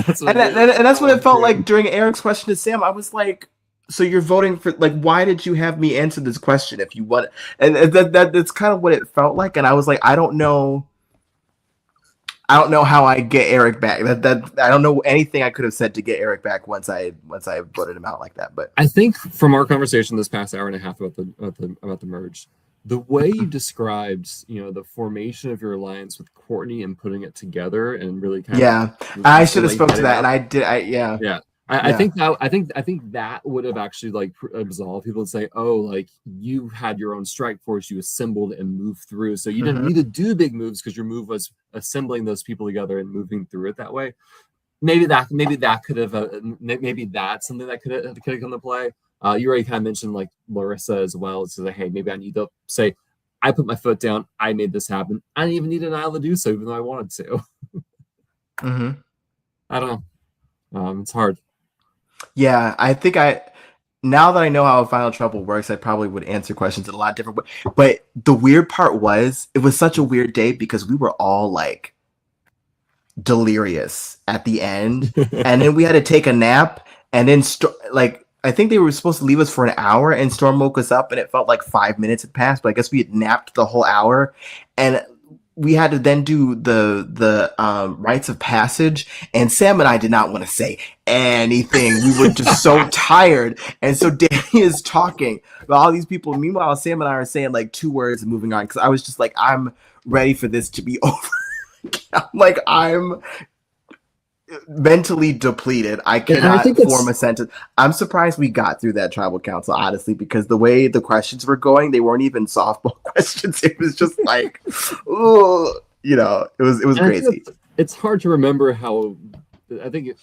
That's what And that's what it felt jury. like during Eric's question to Sam. I was like, so you're voting for, like, why did you have me answer this question if you want? And that's kind of what it felt like. And I was like, I don't know how I get Eric back. That I don't know anything I could have said to get Eric back once I voted him out like that. But I think from our conversation this past hour and a half about the merge, the way you described, the formation of your alliance with Courtney and putting it together and really kind of yeah, I should have like spoke to heading that, and up. I did. Yeah, Yeah. I yeah. think that would have actually like absolved people and say, oh, like you had your own strike force, you assembled and moved through. So you didn't Mm-hmm. need to do big moves because your move was assembling those people together and moving through it that way. Maybe that could have maybe that's something that could have come to play. You already kind of mentioned like Larissa as well. It's like, hey, maybe I need to say, I put my foot down, I made this happen. I didn't even need an aisle to do so, even though I wanted to. Mm-hmm. I don't know. It's hard. Yeah, I think now that I know how Final Trouble works, I probably would answer questions in a lot different way. But the weird part was, it was such a weird day because we were all like delirious at the end, and then we had to take a nap, and then like I think they were supposed to leave us for an hour, and Storm woke us up, and it felt like 5 minutes had passed, but I guess we had napped the whole hour, and we had to then do the rites of passage, and Sam and I did not want to say anything. We were just so tired, and so Danny is talking about all these people. Meanwhile, Sam and I are saying like two words and moving on because I was just like, I'm ready for this to be over. I'm like, I'm mentally depleted. I And I think cannot form it's a sentence. I'm surprised we got through that tribal council, honestly, because the way the questions were going, they weren't even softball questions. It was just like, ooh, it was I think crazy. it's hard to remember how. I think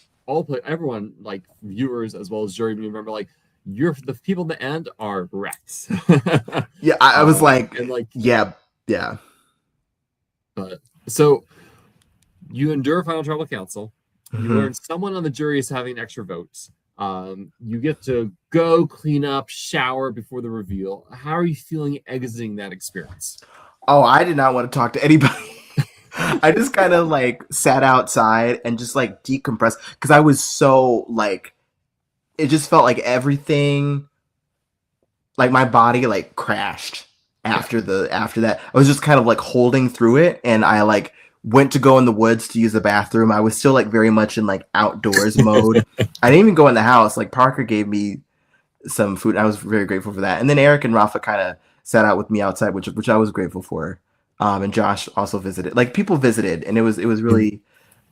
everyone, like viewers as well as jury, remember like the people in the end are wrecks. Yeah, I was like, And like, yeah, yeah. so you endure Final Tribal Council. You Mm-hmm. learn someone on the jury is having extra votes. You get to go clean up, shower before the reveal. How are you feeling exiting that experience? Oh, I did not want to talk to anybody. I just kind of like sat outside and just like decompressed because I was so like, it just felt like everything, like my body like crashed Yeah. after that. I was just kind of like holding through it, and I like went to go in the woods to use the bathroom. I was still like very much in like outdoors mode. I didn't even go in the house. Like Parker gave me some food. I was very grateful for that. And then Eric and Rafa kind of sat out with me outside, which I was grateful for. And Josh also visited. Like people visited, and it was really,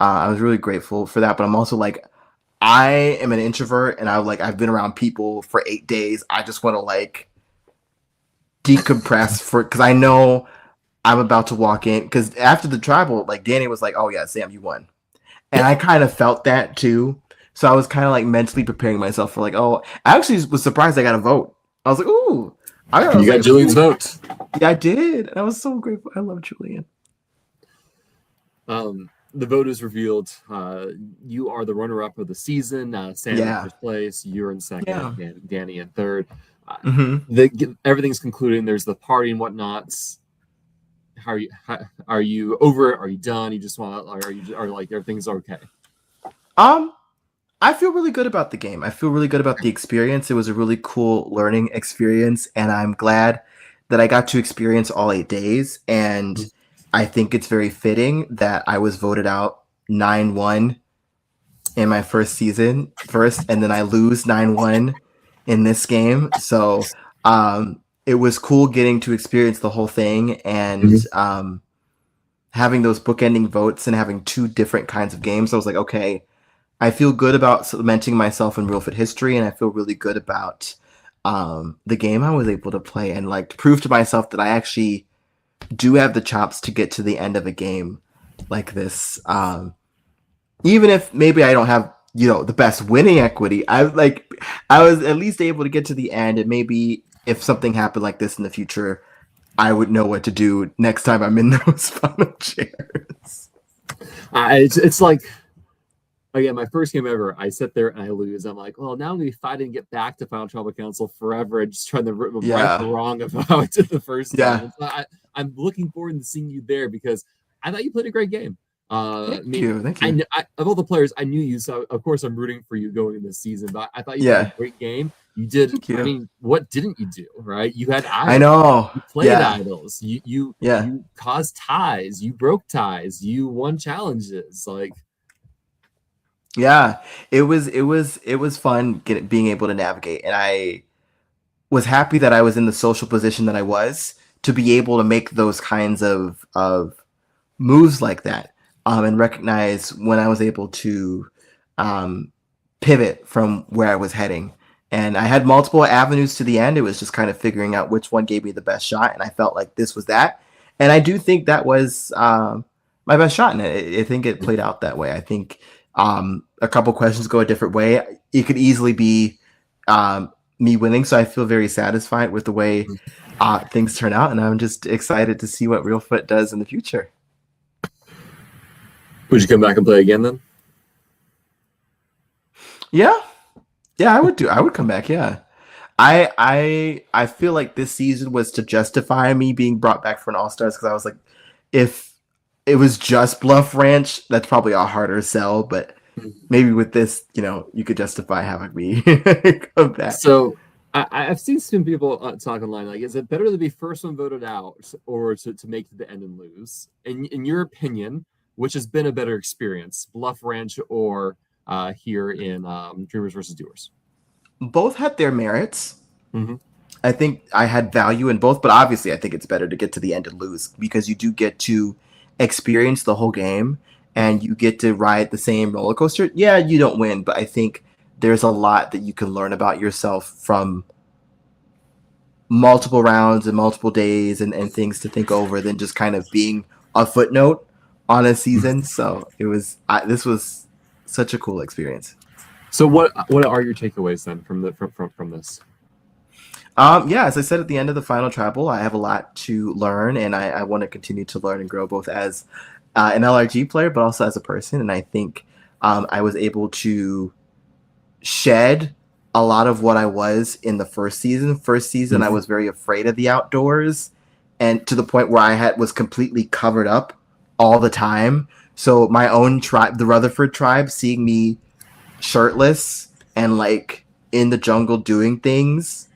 I was really grateful for that. But I'm also like, I am an introvert, and I've been around people for 8 days. I just want to like decompress because I know I'm about to walk in. Because after the tribal, like Danny was like, "Oh yeah, Sam, you won," and I kind of felt that too. So I was kind of like mentally preparing myself for like, oh, I actually was surprised I got a vote. I was like, ooh, I You was got like, Julian's vote. yeah, I did. And I was so grateful. I love Julian. The vote is revealed. You are the runner-up of the season. Sam in Yeah, first place. You're in second. yeah. And Danny in third. Mm-hmm. Everything's concluding. There's the party and whatnots. Are you over it? Are you done? You just want, or are you, or like everything's okay? Um, I feel really good about the game. I feel really good about the experience. It was a really cool learning experience, and I'm glad that I got to experience all 8 days. And I think it's very fitting that I was voted out 9-1 in my first season first, and then I lose 9-1 in this game. So it was cool getting to experience the whole thing and having those bookending votes and having two different kinds of games. I was like, okay, I feel good about cementing myself in Reelfoot history, and I feel really good about the game I was able to play and like to prove to myself that I actually do have the chops to get to the end of a game like this. Even if maybe I don't have the best winning equity, I was at least able to get to the end, and maybe if something happened like this in the future, I would know what to do next time I'm in those final chairs. It's like, again, my first game ever, I sit there and I lose. I'm like, well, now I'm going to be fighting to get back to Final Tribal Council forever and just trying to right the wrong of how I did the first time. So I'm looking forward to seeing you there because I thought you played a great game. Thank you. Of all the players, I knew you, so of course I'm rooting for you going in this season. But I thought you played a great game. You did. I mean, what didn't you do? Right? You had idols. I know. You played idols. You caused ties. You broke ties. You won challenges. Like, yeah, it was fun being able to navigate, and I was happy that I was in the social position that I was to be able to make those kinds of moves like that, and recognize when I was able to pivot from where I was heading. And I had multiple avenues to the end. It was just kind of figuring out which one gave me the best shot, and I felt like this was that. And I do think that was my best shot, and I think it played out that way. I think a couple questions go a different way. It could easily be me winning, so I feel very satisfied with the way things turn out, and I'm just excited to see what Reelfoot does in the future. Would you come back and play again then? Yeah, I would come back. Yeah, I feel like this season was to justify me being brought back for an All-Stars, because I was like, if it was just Bluff Ranch, that's probably a harder sell, but maybe with this, you could justify having me come back. So I've seen some people talk online, like, is it better to be first one voted out or to make it to the end and lose? In your opinion, which has been a better experience, Bluff Ranch or here in Dreamers versus Doers? Both had their merits. Mm-hmm. I think I had value in both, but obviously I think it's better to get to the end and lose, because you do get to experience the whole game and you get to ride the same roller coaster. Yeah, you don't win, but I think there's a lot that you can learn about yourself from multiple rounds and multiple days and things to think over than just kind of being a footnote on a season. So this was such a cool experience. So what are your takeaways then from this? As I said at the end of the final tribal, I have a lot to learn, and I want to continue to learn and grow both as an LRG player, but also as a person. And I think I was able to shed a lot of what I was in the first season. I was very afraid of the outdoors, and to the point where I was completely covered up all the time. So my own tribe, the Rutherford tribe, seeing me shirtless and like in the jungle doing things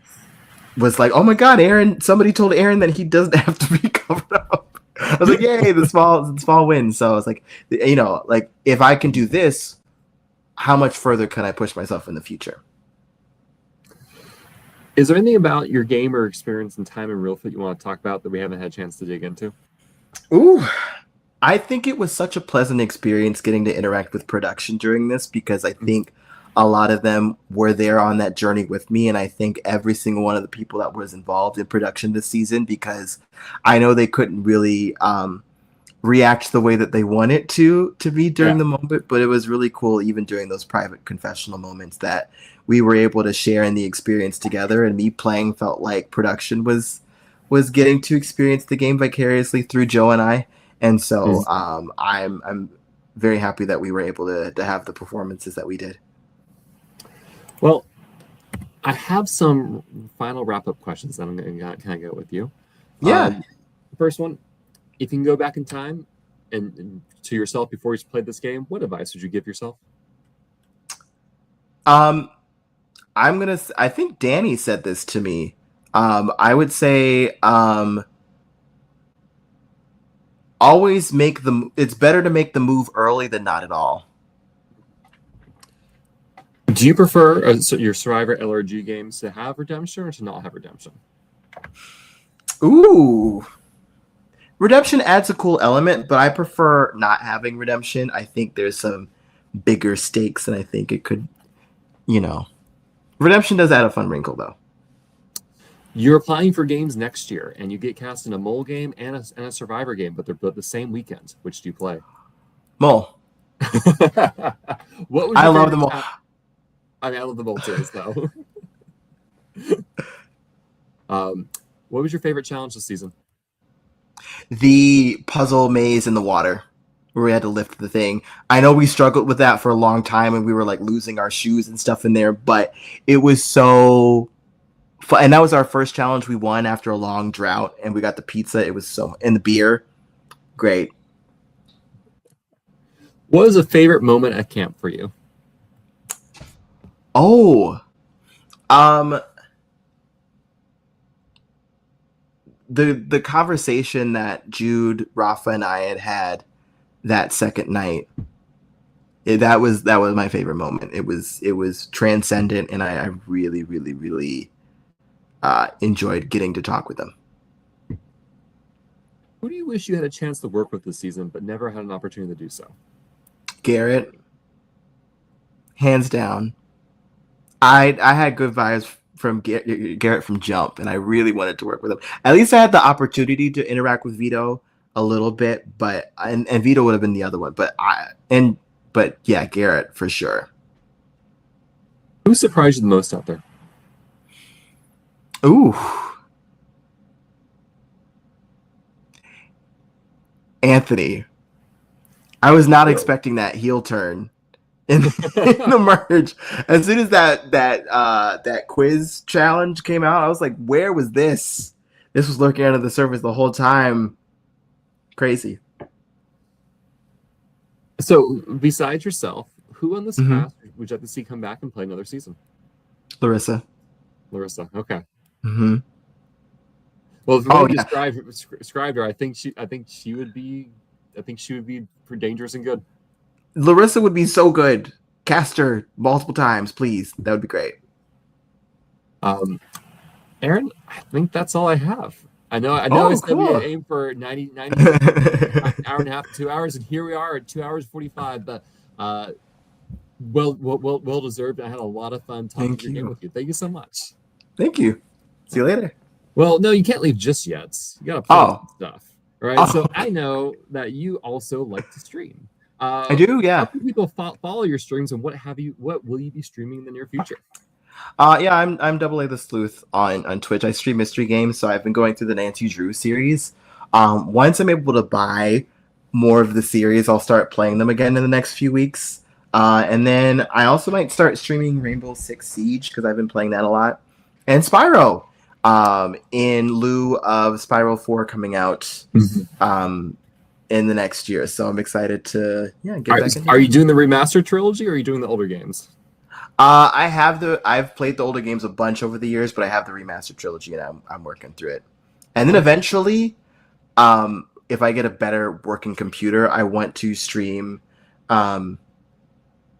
was like, oh my God, Aaron, somebody told Aaron that he doesn't have to be covered up. I was like, yay, the small win. So I was like, like if I can do this, how much further can I push myself in the future? Is there anything about your game or experience and time in Reelfoot you want to talk about that we haven't had a chance to dig into? Ooh, I think it was such a pleasant experience getting to interact with production during this, because I think a lot of them were there on that journey with me, and I thank every single one of the people that was involved in production this season, because I know they couldn't really react the way that they wanted to be during the moment, but it was really cool even during those private confessional moments that we were able to share in the experience together. And me playing felt like production was getting to experience the game vicariously through Joe and I. And so I'm very happy that we were able to have the performances that we did. Well, I have some final wrap-up questions that I'm going to kind of go with you. Yeah. First one, if you can go back in time and to yourself before you played this game, what advice would you give yourself? I think Danny said this to me. I would say always it's better to make the move early than not at all. Do you prefer your Survivor LRG games to have redemption or to not have redemption? Ooh. Redemption adds a cool element, but I prefer not having redemption. I think there's some bigger stakes, and I think it could, redemption does add a fun wrinkle, though. You're applying for games next year, and you get cast in a mole game and a Survivor game, but they're both the same weekend. Which do you play? Mole. What was I love the mole. I love the mole too, though. What was your favorite challenge this season? The puzzle maze in the water, where we had to lift the thing. I know we struggled with that for a long time, and we were like losing our shoes and stuff in there, but it was so fun. And that was our first challenge we won after a long drought, and we got the pizza. It was and the beer. Great. What was a favorite moment at camp for you? Oh, the conversation that Jude, Rafa, and I had that second night, that was my favorite moment. It was transcendent, and I really, really, really enjoyed getting to talk with them. Who do you wish you had a chance to work with this season, but never had an opportunity to do so? Garrett, hands down. I had good vibes from Garrett from Jump, and I really wanted to work with him. At least I had the opportunity to interact with Vito a little bit, but and Vito would have been the other one. But yeah, Garrett for sure. Who surprised you the most out there? Ooh, Anthony. I was not expecting that heel turn in the merge. As soon as that quiz challenge came out, I was like, where was this? This was lurking under the surface the whole time. Crazy. So besides yourself, who on this cast would you like to see come back and play another season? Larissa, okay. Mm-hmm. Well, if you described her, I think she would be pretty dangerous and good. Larissa would be so good. Cast her multiple times, please. That would be great. Aaron, I think that's all I have. I know I said we aim for 90 hour and a half, 2 hours, and here we are at 2 hours 45. But well deserved. I had a lot of fun talking to your game with you. Thank you so much. Thank you. See you later. Well, no, you can't leave just yet. You gotta play some stuff. All right. So I know that you also like to stream. I do, yeah. How can people follow your streams, and what will you be streaming in the near future? Yeah, I'm Double A the Sleuth on Twitch. I stream mystery games, so I've been going through the Nancy Drew series. Once I'm able to buy more of the series, I'll start playing them again in the next few weeks. And then I also might start streaming Rainbow Six Siege, because I've been playing that a lot. And Spyro, in lieu of Spyro 4 coming out in the next year. So I'm excited to get back in. Are you doing the remastered trilogy, or are you doing the older games? I've played the older games a bunch over the years, but I have the remastered trilogy, and I'm working through it. And then eventually, if I get a better working computer, I want to stream. Oh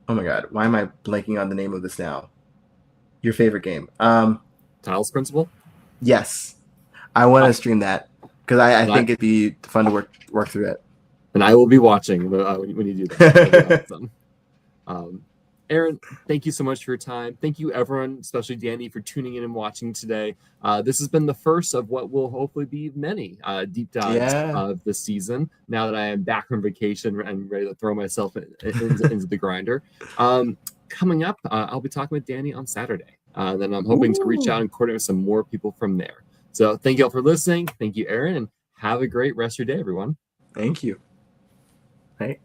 my god, why am I blanking on the name of this now? Your favorite game, Tiles Principle. Yes, I want to stream that because I think it'd be fun to work through it. And I will be watching when you do that. Awesome. Aaron, thank you so much for your time. Thank you, everyone, especially Danny, for tuning in and watching today. This has been the first of what will hopefully be many deep dives Yeah. of the season. Now that I am back from vacation and ready to throw myself into the grinder. Coming up, I'll be talking with Danny on Saturday. Then I'm hoping to reach out Ooh. and coordinate with some more people from there. So thank you all for listening. Thank you, Aaron, and have a great rest of your day, everyone. Thank you. Right.